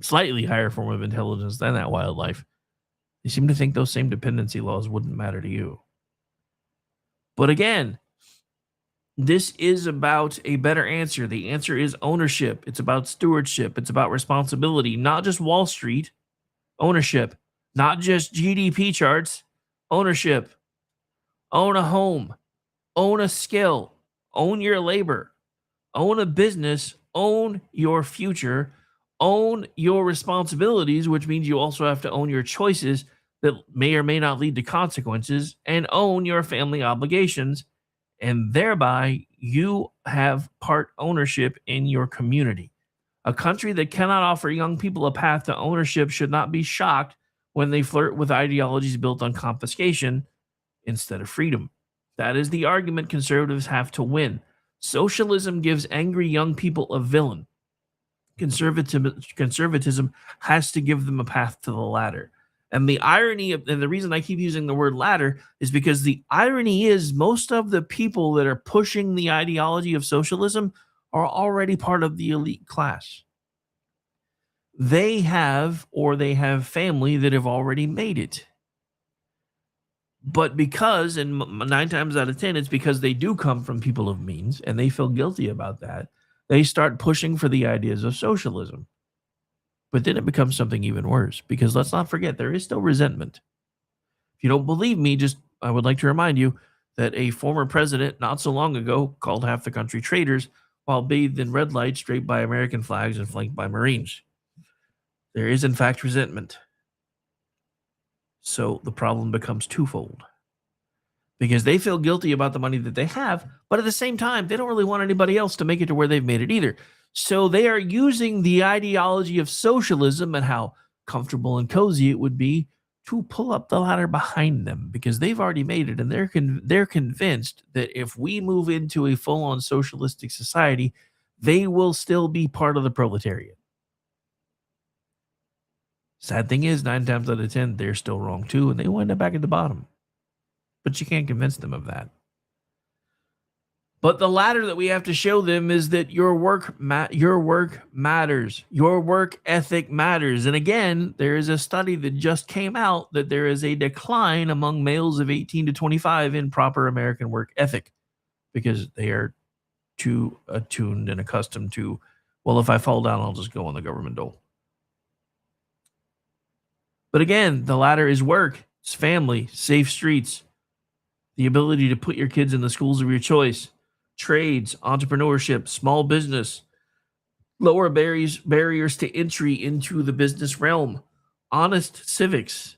slightly higher form of intelligence than that wildlife, they seem to think those same dependency laws wouldn't matter to you. But again, this is about a better answer. The answer is ownership. It's about stewardship. It's about responsibility, not just Wall Street. Ownership, not just GDP charts. Ownership. Own a home. Own a skill. Own your labor. Own a business. Own your future. Own your responsibilities, which means you also have to own your choices that may or may not lead to consequences, and own your family obligations. And thereby, you have part ownership in your community. A country that cannot offer young people a path to ownership should not be shocked when they flirt with ideologies built on confiscation instead of freedom. That is the argument conservatives have to win. Socialism gives angry young people a villain. Conservatism has to give them a path to the ladder. And the irony of, and the reason I keep using the word ladder is because the irony is most of the people that are pushing the ideology of socialism are already part of the elite class. They have family that have already made it. But because, and 9 times out of 10, it's because they do come from people of means and they feel guilty about that, they start pushing for the ideas of socialism. But then it becomes something even worse, because let's not forget, there is still resentment. If you don't believe me, I would like to remind you that a former president not so long ago called half the country traitors while bathed in red lights draped by American flags and flanked by Marines. There is, in fact, resentment. So the problem becomes twofold. Because they feel guilty about the money that they have, but at the same time, they don't really want anybody else to make it to where they've made it either. So they are using the ideology of socialism and how comfortable and cozy it would be to pull up the ladder behind them because they've already made it, and they're convinced that if we move into a full-on socialistic society, they will still be part of the proletariat. Sad thing is, 9 times out of 10, they're still wrong too, and they wind up back at the bottom. But you can't convince them of that. But the ladder that we have to show them is that your work matters. Your work ethic matters. And again, there is a study that just came out that there is a decline among males of 18 to 25 in proper American work ethic because they are too attuned and accustomed to, well, if I fall down, I'll just go on the government dole. But again, the ladder is work, it's family, safe streets, the ability to put your kids in the schools of your choice, trades, entrepreneurship, small business, lower barriers to entry into the business realm, honest civics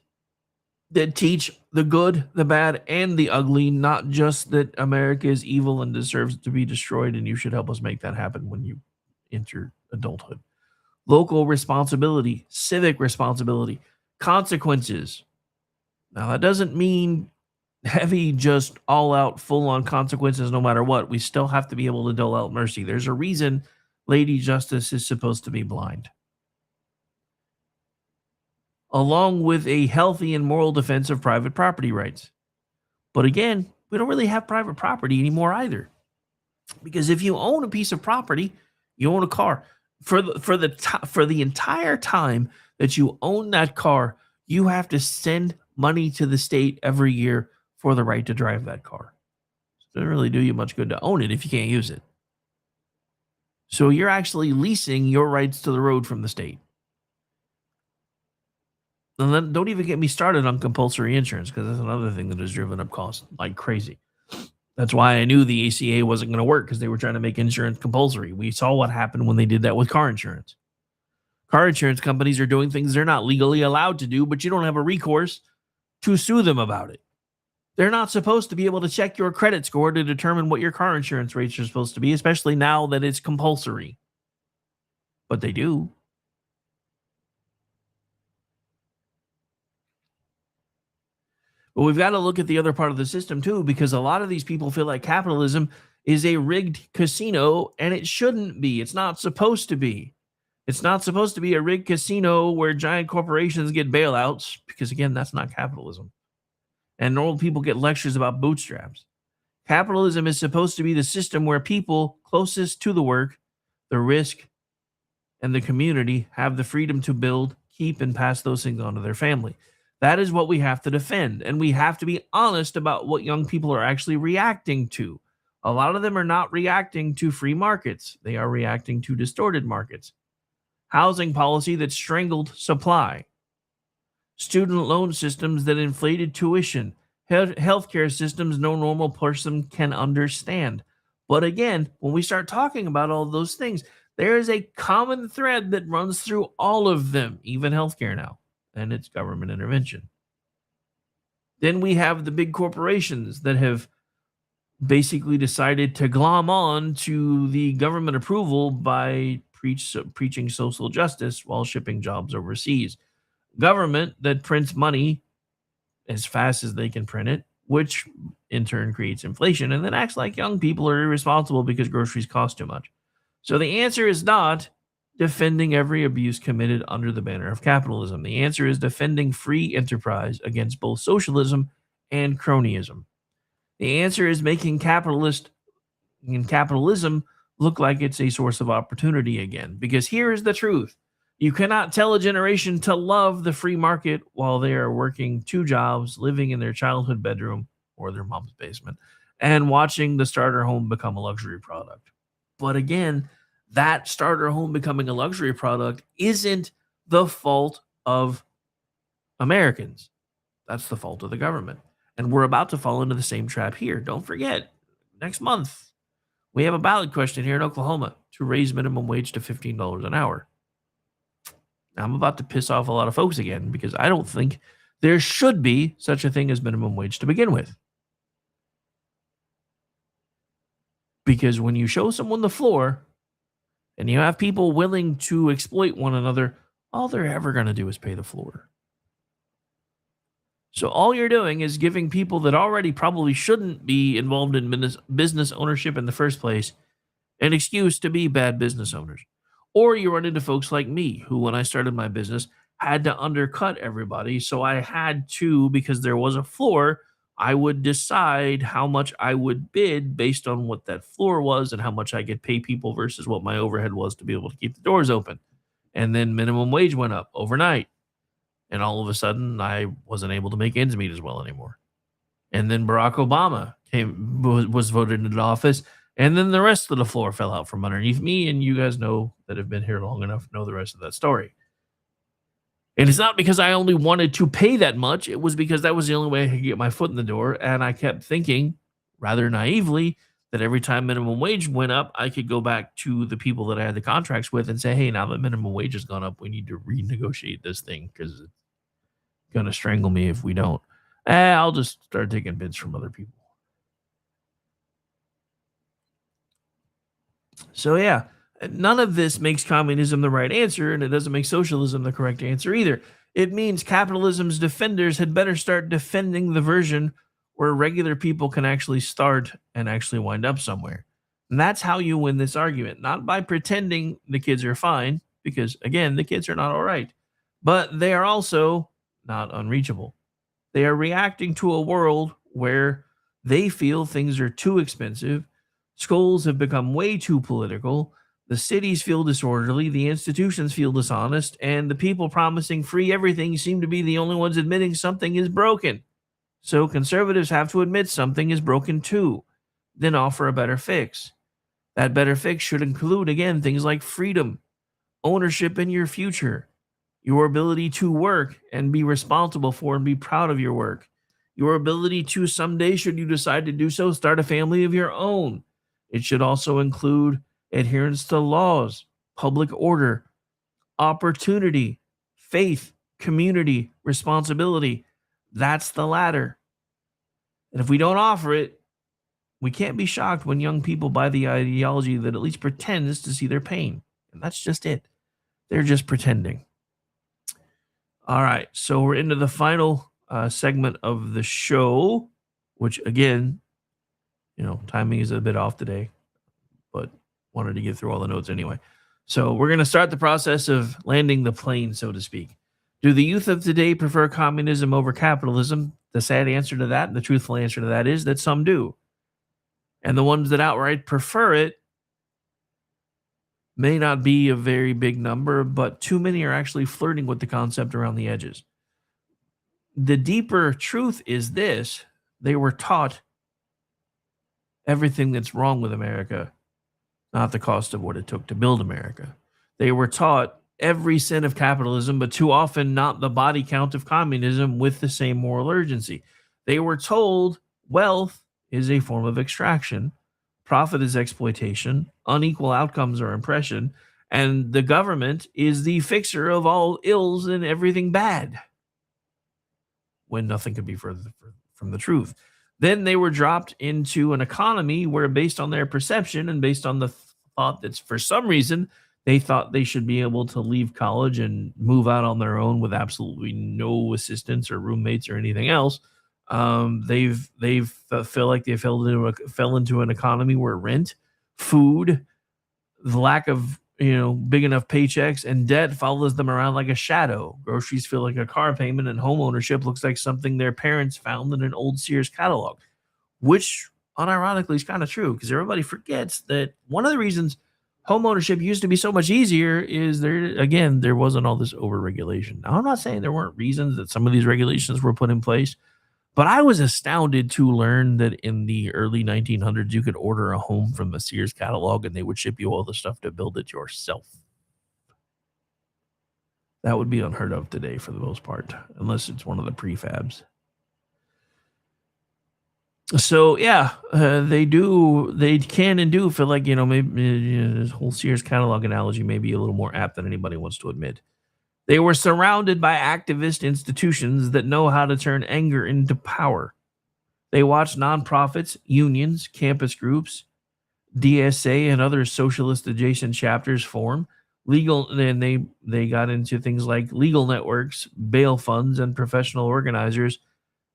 that teach the good, the bad, and the ugly, not just that America is evil and deserves to be destroyed, and you should help us make that happen when you enter adulthood. Local responsibility, civic responsibility, consequences. Now, that doesn't mean heavy, just all out, full on consequences no matter what. We still have to be able to dole out mercy. There's a reason Lady Justice is supposed to be blind. Along with a healthy and moral defense of private property rights. But again, we don't really have private property anymore either. Because if you own a piece of property, you own a car. For the entire time that you own that car, you have to send money to the state every year for the right to drive that car. It doesn't really do you much good to own it if you can't use it. So you're actually leasing your rights to the road from the state. And then don't even get me started on compulsory insurance because that's another thing that has driven up costs like crazy. That's why I knew the ACA wasn't going to work because they were trying to make insurance compulsory. We saw what happened when they did that with car insurance. Car insurance companies are doing things they're not legally allowed to do, but you don't have a recourse to sue them about it. They're not supposed to be able to check your credit score to determine what your car insurance rates are supposed to be, especially now that it's compulsory. But they do. But we've got to look at the other part of the system too, because a lot of these people feel like capitalism is a rigged casino, and it shouldn't be. It's not supposed to be. It's not supposed to be a rigged casino where giant corporations get bailouts, because again, that's not capitalism. And normal people get lectures about bootstraps. Capitalism is supposed to be the system where people closest to the work, the risk, and the community have the freedom to build, keep, and pass those things on to their family. That is what we have to defend. And we have to be honest about what young people are actually reacting to. A lot of them are not reacting to free markets. They are reacting to distorted markets. Housing policy that strangled supply. Student loan systems that inflated tuition. Healthcare systems no normal person can understand. But again, when we start talking about all those things, there is a common thread that runs through all of them, even healthcare now, and it's government intervention. Then we have the big corporations that have basically decided to glom on to the government approval by preaching social justice while shipping jobs overseas. Government that prints money as fast as they can print it, which in turn creates inflation, and then acts like young people are irresponsible because groceries cost too much. So the answer is not defending every abuse committed under the banner of capitalism. The answer is defending free enterprise against both socialism and cronyism. The answer is making capitalism look like it's a source of opportunity again. Because here is the truth. You cannot tell a generation to love the free market while they are working 2 jobs, living in their childhood bedroom or their mom's basement, and watching the starter home become a luxury product. But again, that starter home becoming a luxury product isn't the fault of Americans. That's the fault of the government. And we're about to fall into the same trap here. Don't forget, next month, we have a ballot question here in Oklahoma to raise minimum wage to $15 an hour. Now, I'm about to piss off a lot of folks again because I don't think there should be such a thing as minimum wage to begin with. Because when you show someone the floor and you have people willing to exploit one another, all they're ever going to do is pay the floor. So all you're doing is giving people that already probably shouldn't be involved in business ownership in the first place an excuse to be bad business owners. Or you run into folks like me, who, when I started my business, had to undercut everybody. So I had to, because there was a floor, I would decide how much I would bid based on what that floor was and how much I could pay people versus what my overhead was to be able to keep the doors open. And then minimum wage went up overnight. And all of a sudden, I wasn't able to make ends meet as well anymore. And then Barack Obama was voted into office. And then the rest of the floor fell out from underneath me. And you guys know that have been here long enough know the rest of that story. And it's not because I only wanted to pay that much. It was because that was the only way I could get my foot in the door. And I kept thinking, rather naively, that every time minimum wage went up, I could go back to the people that I had the contracts with and say, hey, now that minimum wage has gone up, we need to renegotiate this thing because it's going to strangle me if we don't. I'll just start taking bids from other people. So yeah, none of this makes communism the right answer, and it doesn't make socialism the correct answer either. It means capitalism's defenders had better start defending the version where regular people can actually start and actually wind up somewhere. And that's how you win this argument, not by pretending the kids are fine, because again, the kids are not all right, but they are also not unreachable. They are reacting to a world where they feel things are too expensive. Schools have become way too political. The cities feel disorderly. The institutions feel dishonest. And the people promising free everything seem to be the only ones admitting something is broken. So conservatives have to admit something is broken too, then offer a better fix. That better fix should include, again, things like freedom, ownership in your future, your ability to work and be responsible for and be proud of your work, your ability to someday, should you decide to do so, start a family of your own. It should also include adherence to laws, public order, opportunity, faith, community, responsibility. That's the ladder. And if we don't offer it, we can't be shocked when young people buy the ideology that at least pretends to see their pain. And that's just it. They're just pretending. All right, so we're into the final segment of the show, which again, timing is a bit off today, but wanted to get through all the notes anyway. So we're going to start the process of landing the plane, so to speak. Do the youth of today prefer communism over capitalism? The sad answer to that, and the truthful answer to that, is that some do. And the ones that outright prefer it may not be a very big number, but too many are actually flirting with the concept around the edges. The deeper truth is this: they were taught everything that's wrong with America, not the cost of what it took to build America. They were taught every sin of capitalism, but too often not the body count of communism with the same moral urgency. They were told wealth is a form of extraction, profit is exploitation, unequal outcomes are oppression, and the government is the fixer of all ills and everything bad, when nothing could be further from the truth. Then they were dropped into an economy where, based on their perception and based on the thought that for some reason they thought they should be able to leave college and move out on their own with absolutely no assistance or roommates or anything else, they've feel like they fell into an economy where rent, food, the lack of big enough paychecks, and debt follows them around like a shadow. Groceries feel like a car payment, and home ownership looks like something their parents found in an old Sears catalog, which unironically is kind of true, because everybody forgets that one of the reasons home ownership used to be so much easier is there wasn't all this overregulation. Now, I'm not saying there weren't reasons that some of these regulations were put in place, but I was astounded to learn that in the early 1900s, you could order a home from a Sears catalog and they would ship you all the stuff to build it yourself. That would be unheard of today for the most part, unless it's one of the prefabs. So yeah, they can and do feel like, maybe this whole Sears catalog analogy may be a little more apt than anybody wants to admit. They were surrounded by activist institutions that know how to turn anger into power. They watched nonprofits, unions, campus groups, DSA, and other socialist adjacent chapters form. And they got into things like legal networks, bail funds, and professional organizers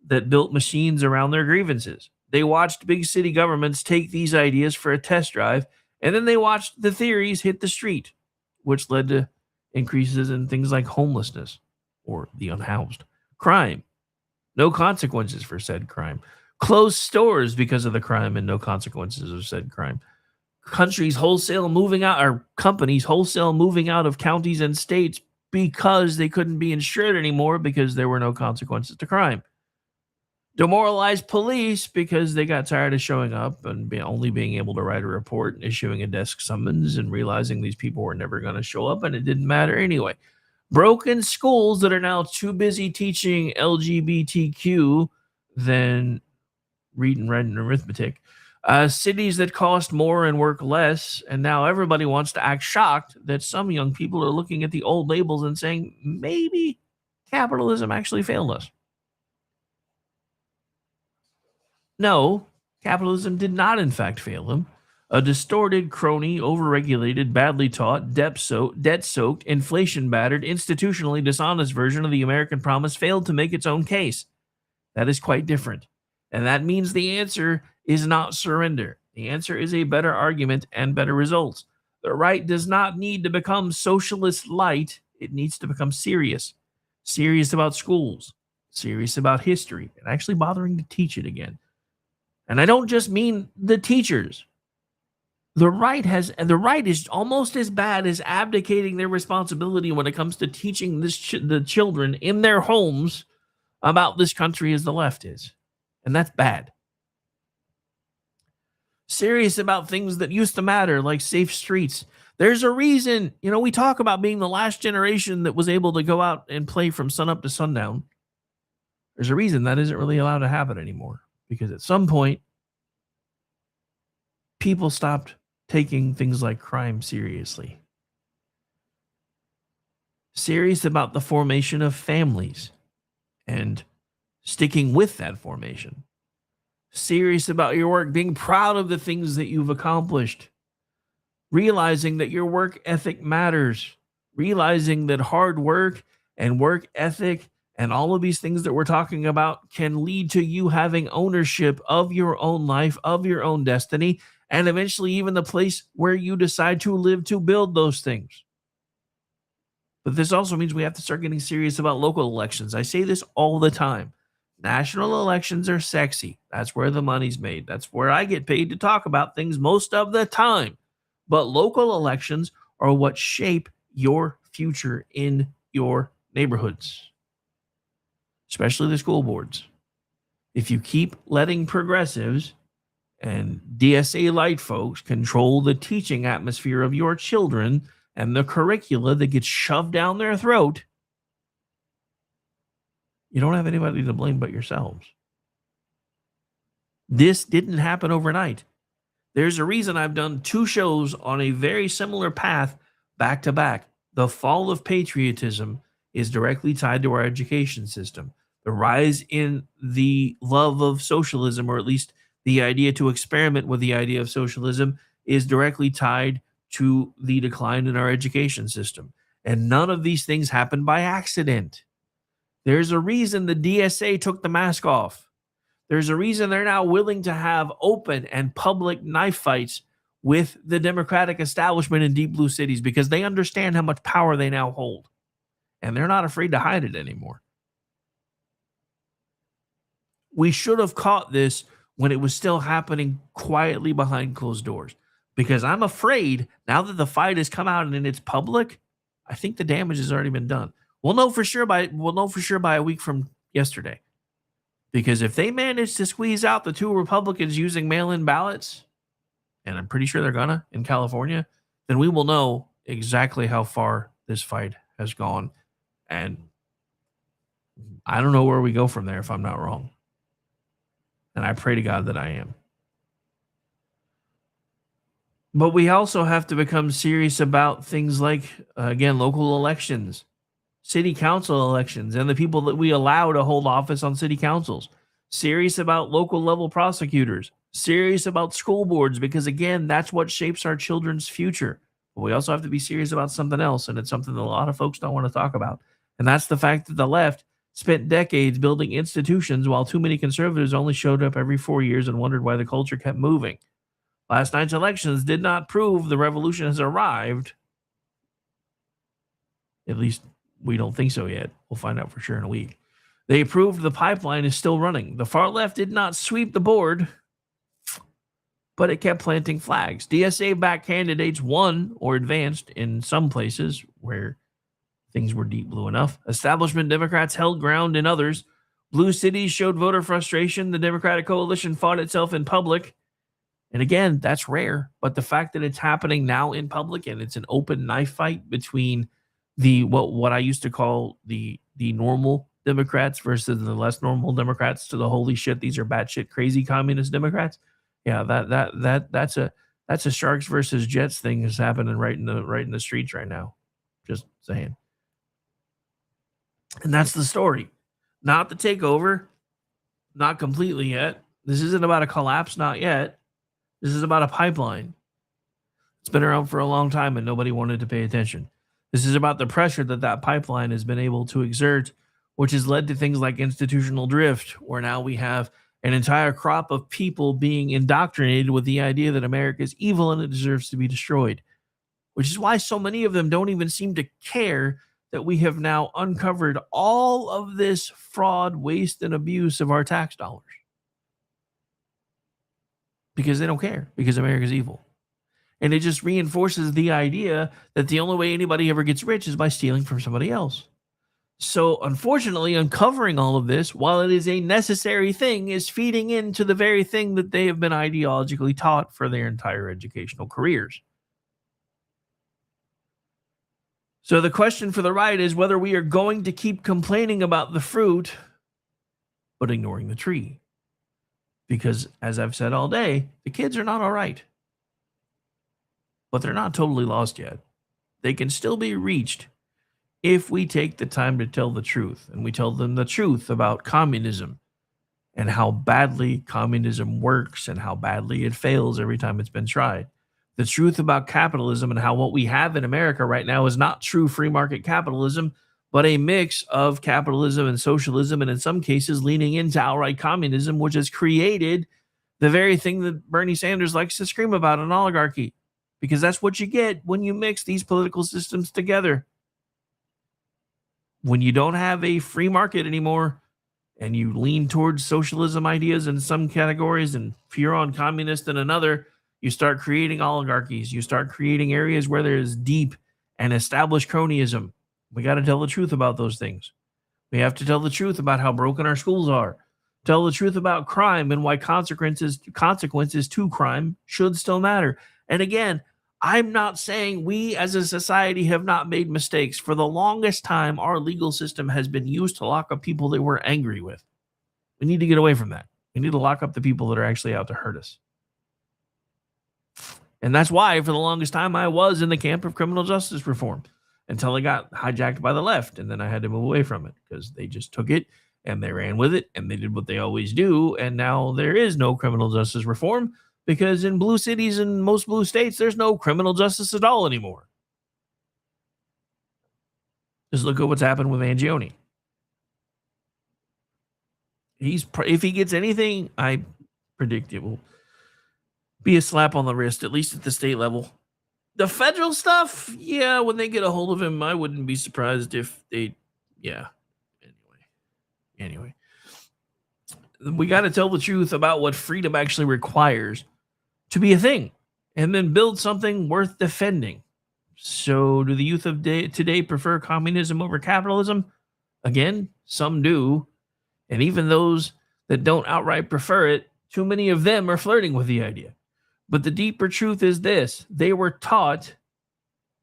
that built machines around their grievances. They watched big city governments take these ideas for a test drive, and then they watched the theories hit the street, which led to increases in things like homelessness or the unhoused, crime, no consequences for said crime, closed stores because of the crime and no consequences of said crime, companies wholesale moving out of counties and states because they couldn't be insured anymore because there were no consequences to crime. Demoralized police because they got tired of showing up and only being able to write a report and issuing a desk summons and realizing these people were never going to show up and it didn't matter anyway. Broken schools that are now too busy teaching LGBTQ than reading, writing, and arithmetic. Cities that cost more and work less, and now everybody wants to act shocked that some young people are looking at the old labels and saying, maybe capitalism actually failed us. No, capitalism did not in fact fail them. A distorted, crony, overregulated, badly taught, debt-soaked, inflation-battered, institutionally dishonest version of the American promise failed to make its own case. That is quite different. And that means the answer is not surrender. The answer is a better argument and better results. The right does not need to become socialist light. It needs to become serious. Serious about schools. Serious about history. And actually bothering to teach it again. And I don't just mean the teachers. The right is almost as bad as abdicating their responsibility when it comes to teaching the children in their homes about this country as the left is. And that's bad. Serious about things that used to matter, like safe streets. There's a reason, we talk about being the last generation that was able to go out and play from sunup to sundown. There's a reason that isn't really allowed to happen anymore. Because at some point, people stopped taking things like crime seriously. Serious about the formation of families and sticking with that formation. Serious about your work, being proud of the things that you've accomplished. Realizing that your work ethic matters. Realizing that hard work and work ethic and all of these things that we're talking about can lead to you having ownership of your own life, of your own destiny, and eventually even the place where you decide to live to build those things. But this also means we have to start getting serious about local elections. I say this all the time. National elections are sexy. That's where the money's made. That's where I get paid to talk about things most of the time. But local elections are what shape your future in your neighborhoods, especially the school boards. If you keep letting progressives and DSA light folks control the teaching atmosphere of your children and the curricula that gets shoved down their throat, you don't have anybody to blame but yourselves. This didn't happen overnight. There's a reason I've done 2 shows on a very similar path back to back. The fall of patriotism is directly tied to our education system. The rise in the love of socialism, or at least the idea to experiment with the idea of socialism, is directly tied to the decline in our education system. And none of these things happened by accident. There's a reason the DSA took the mask off. There's a reason they're now willing to have open and public knife fights with the Democratic establishment in deep blue cities, because they understand how much power they now hold. And they're not afraid to hide it anymore. We should have caught this when it was still happening quietly behind closed doors. Because I'm afraid now that the fight has come out and it's public, I think the damage has already been done. We'll know for sure by a week from yesterday. Because if they manage to squeeze out the 2 Republicans using mail-in ballots, and I'm pretty sure they're gonna in California, then we will know exactly how far this fight has gone. And I don't know where we go from there if I'm not wrong. And I pray to God that I am. But we also have to become serious about things like, again, local elections. city council elections and the people that we allow to hold office on city councils, serious about local level prosecutors, serious about school boards, because again, that's what shapes our children's future. But we also have to be serious about something else, and it's something that a lot of folks don't want to talk about. And that's the fact that the left spent decades building institutions while too many conservatives only showed up every 4 years and wondered why the culture kept moving. Last night's elections did not prove the revolution has arrived. At least we don't think so yet. We'll find out for sure in a week. They proved the pipeline is still running. The far left did not sweep the board, but it kept planting flags. DSA-backed candidates won or advanced in some places where things were deep blue enough. Establishment Democrats held ground in others. Blue cities showed voter frustration. The Democratic coalition fought itself in public. And again, that's rare. But the fact that it's happening now in public and it's an open knife fight between the what I used to call the normal Democrats versus the less normal Democrats to the holy shit, these are batshit crazy communist Democrats. Yeah, that's a Sharks versus Jets thing that's happening right in the streets right now. Just saying. And that's the story. Not the takeover, not completely yet. This isn't about a collapse, not yet. This is about a pipeline. It's been around for a long time and nobody wanted to pay attention. This is about the pressure that pipeline has been able to exert, which has led to things like institutional drift, where now we have an entire crop of people being indoctrinated with the idea that America is evil and it deserves to be destroyed, which is why so many of them don't even seem to care that we have now uncovered all of this fraud, waste, and abuse of our tax dollars. Because they don't care, because America's evil. And it just reinforces the idea that the only way anybody ever gets rich is by stealing from somebody else. So unfortunately, uncovering all of this, while it is a necessary thing, is feeding into the very thing that they have been ideologically taught for their entire educational careers. So the question for the right is whether we are going to keep complaining about the fruit, but ignoring the tree. Because, as I've said all day, the kids are not all right. But they're not totally lost yet. They can still be reached if we take the time to tell the truth. And we tell them the truth about communism and how badly communism works and how badly it fails every time it's been tried. The truth about capitalism and how what we have in America right now is not true free market capitalism, but a mix of capitalism and socialism, and in some cases leaning into outright communism, which has created the very thing that Bernie Sanders likes to scream about, an oligarchy, because that's what you get when you mix these political systems together. When you don't have a free market anymore and you lean towards socialism ideas in some categories and fear on communist in another, you start creating oligarchies. You start creating areas where there is deep and established cronyism. We got to tell the truth about those things. We have to tell the truth about how broken our schools are. Tell the truth about crime and why consequences to crime should still matter. And again, I'm not saying we as a society have not made mistakes. For the longest time, our legal system has been used to lock up people that we're angry with. We need to get away from that. We need to lock up the people that are actually out to hurt us. And that's why, for the longest time, I was in the camp of criminal justice reform until it got hijacked by the left. And then I had to move away from it because they just took it and they ran with it and they did what they always do. And now there is no criminal justice reform because in blue cities and most blue states, there's no criminal justice at all anymore. Just look at what's happened with Mangione. If he gets anything, I predict it will be a slap on the wrist, at least at the state level. The federal stuff, yeah, when they get a hold of him, I wouldn't be surprised if they, yeah. Anyway. We got to tell the truth about what freedom actually requires to be a thing, and then build something worth defending. So do the youth of today prefer communism over capitalism? Again, some do. And even those that don't outright prefer it, too many of them are flirting with the idea. But the deeper truth is this: they were taught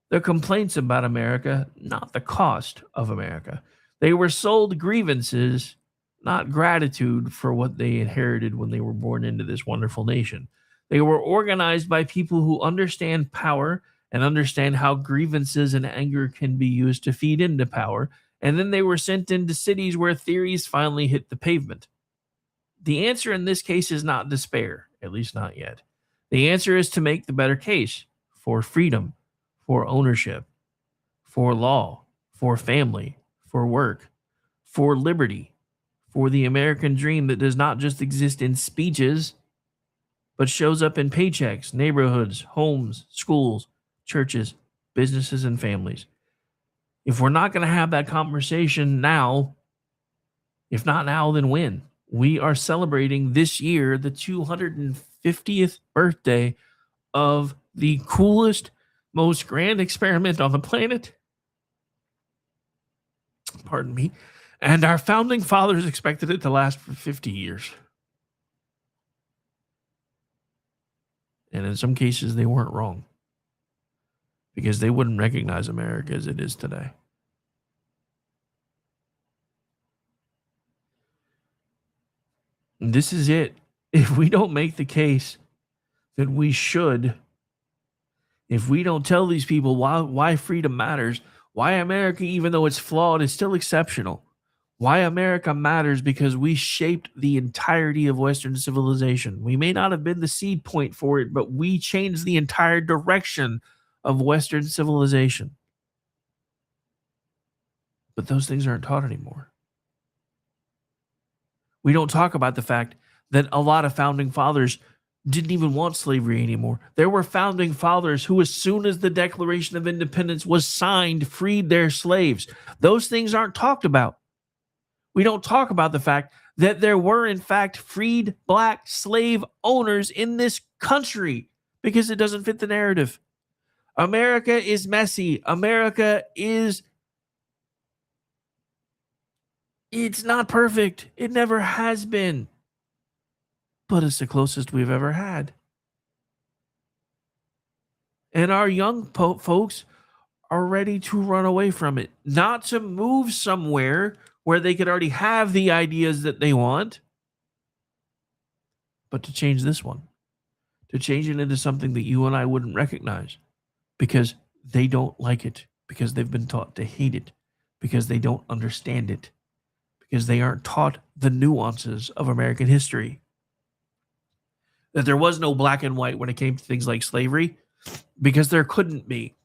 the complaints about America, not the cost of America. They were sold grievances, not gratitude for what they inherited when they were born into this wonderful nation. They were organized by people who understand power and understand how grievances and anger can be used to feed into power, and then they were sent into cities where theories finally hit the pavement. The answer in this case is not despair, at least not yet. The answer is to make the better case for freedom, for ownership, for law, for family, for work, for liberty, for the American dream that does not just exist in speeches, but shows up in paychecks, neighborhoods, homes, schools, churches, businesses, and families. If we're not going to have that conversation now, if not now, then when? We are celebrating this year the 250th birthday of the coolest, most grand experiment on the planet. Pardon me. And our founding fathers expected it to last for 50 years. And in some cases, they weren't wrong, because they wouldn't recognize America as it is today. And this is it. If we don't make the case that we should, if we don't tell these people why freedom matters, why America, even though it's flawed, is still exceptional, why America matters because we shaped the entirety of Western civilization. We may not have been the seed point for it, but we changed the entire direction of Western civilization. But those things aren't taught anymore. We don't talk about the fact that a lot of founding fathers didn't even want slavery anymore. There were founding fathers who, as soon as the Declaration of Independence was signed, freed their slaves. Those things aren't talked about. We don't talk about the fact that there were, in fact, freed black slave owners in this country, because it doesn't fit the narrative. America is messy. It's not perfect. It never has been. But it's the closest we've ever had. And our young folks are ready to run away from it. Not to move somewhere where they could already have the ideas that they want, but to change this one. To change it into something that you and I wouldn't recognize, because they don't like it, because they've been taught to hate it, because they don't understand it, because they aren't taught the nuances of American history. That there was no black and white when it came to things like slavery, because there couldn't be.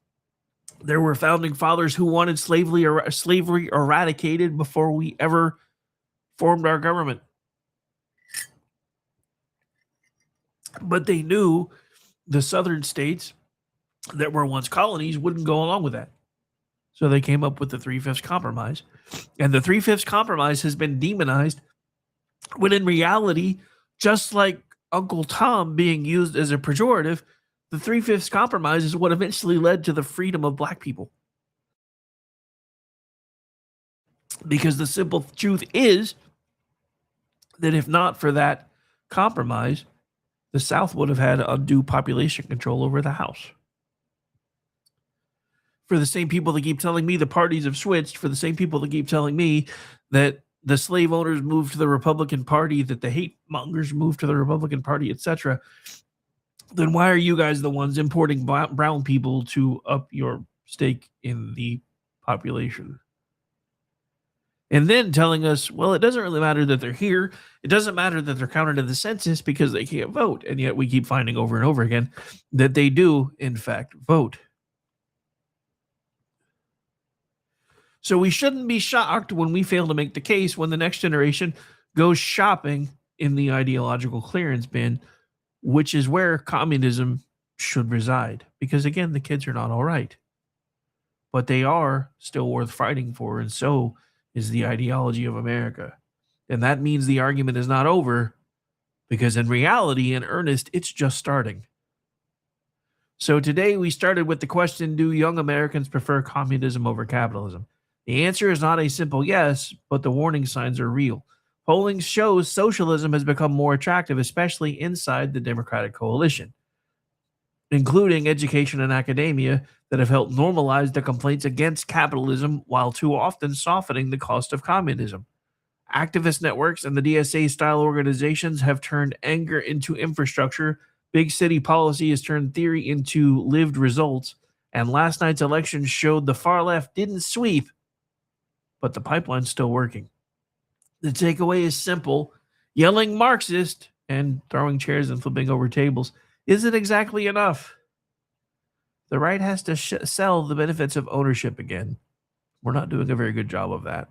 There were founding fathers who wanted slavery eradicated before we ever formed our government. But they knew the southern states that were once colonies wouldn't go along with that. So they came up with the 3/5 Compromise. And the 3/5 Compromise has been demonized, when in reality, just like Uncle Tom being used as a pejorative, the 3/5 Compromise is what eventually led to the freedom of black people. Because the simple truth is that if not for that compromise, the South would have had undue population control over the House. For the same people that keep telling me the parties have switched, for the same people that keep telling me that the slave owners moved to the Republican Party, that the hate mongers moved to the Republican Party, etc., then why are you guys the ones importing brown people to up your stake in the population? And then telling us, well, it doesn't really matter that they're here. It doesn't matter that they're counted in the census because they can't vote. And yet we keep finding over and over again that they do, in fact, vote. So we shouldn't be shocked when we fail to make the case when the next generation goes shopping in the ideological clearance bin, which is where communism should reside. Because again, the kids are not all right, but they are still worth fighting for. And so is the ideology of America. And that means the argument is not over, because in reality, in earnest, it's just starting. So today we started with the question, do young Americans prefer communism over capitalism? The answer is not a simple yes, but the warning signs are real. Polling shows socialism has become more attractive, especially inside the Democratic coalition, including education and academia, that have helped normalize the complaints against capitalism while too often softening the cost of communism. Activist networks and the DSA-style organizations have turned anger into infrastructure. Big city policy has turned theory into lived results. And last night's election showed the far left didn't sweep, but the pipeline's still working. The takeaway is simple. Yelling Marxist and throwing chairs and flipping over tables isn't exactly enough. The right has to sell the benefits of ownership again. We're not doing a very good job of that.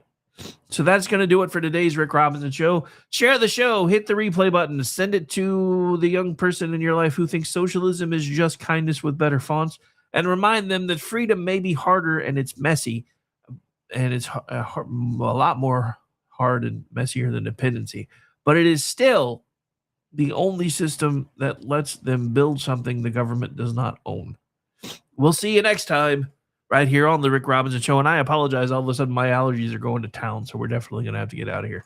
So that's going to do it for today's Rick Robinson Show. Share the show, hit the replay button, send it to the young person in your life who thinks socialism is just kindness with better fonts, and remind them that freedom may be harder and it's messy, and it's a lot more hard and messier than dependency, but it is still the only system that lets them build something the government does not own. We'll see you next time right here on the Rick Robinson Show. And I apologize. All of a sudden, my allergies are going to town, so we're definitely going to have to get out of here.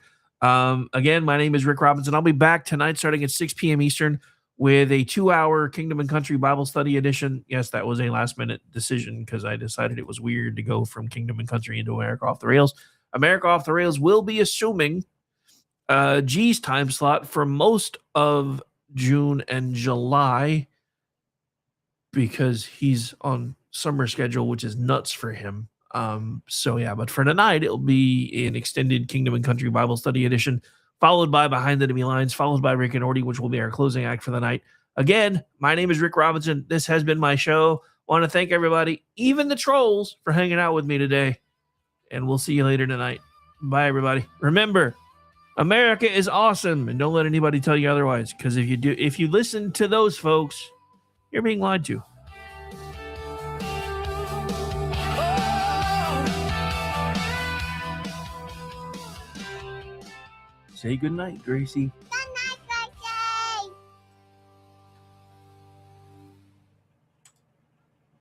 Again, my name is Rick Robinson. I'll be back tonight starting at 6 p.m. Eastern with a 2-hour Kingdom and Country Bible Study edition. Yes, that was a last-minute decision because I decided it was weird to go from Kingdom and Country into America Off the Rails. America Off the Rails will be assuming G's time slot for most of June and July because he's on summer schedule, which is nuts for him. But for tonight, it'll be an extended Kingdom and Country Bible Study edition, followed by Behind the Enemy Lines, followed by Rick and Orty, which will be our closing act for the night. Again, my name is Rick Robinson. This has been my show. Want to thank everybody, even the trolls, for hanging out with me today. And we'll see you later tonight. Bye, everybody. Remember, America is awesome, and don't let anybody tell you otherwise. Because if you listen to those folks, you're being lied to. Say goodnight, Gracie.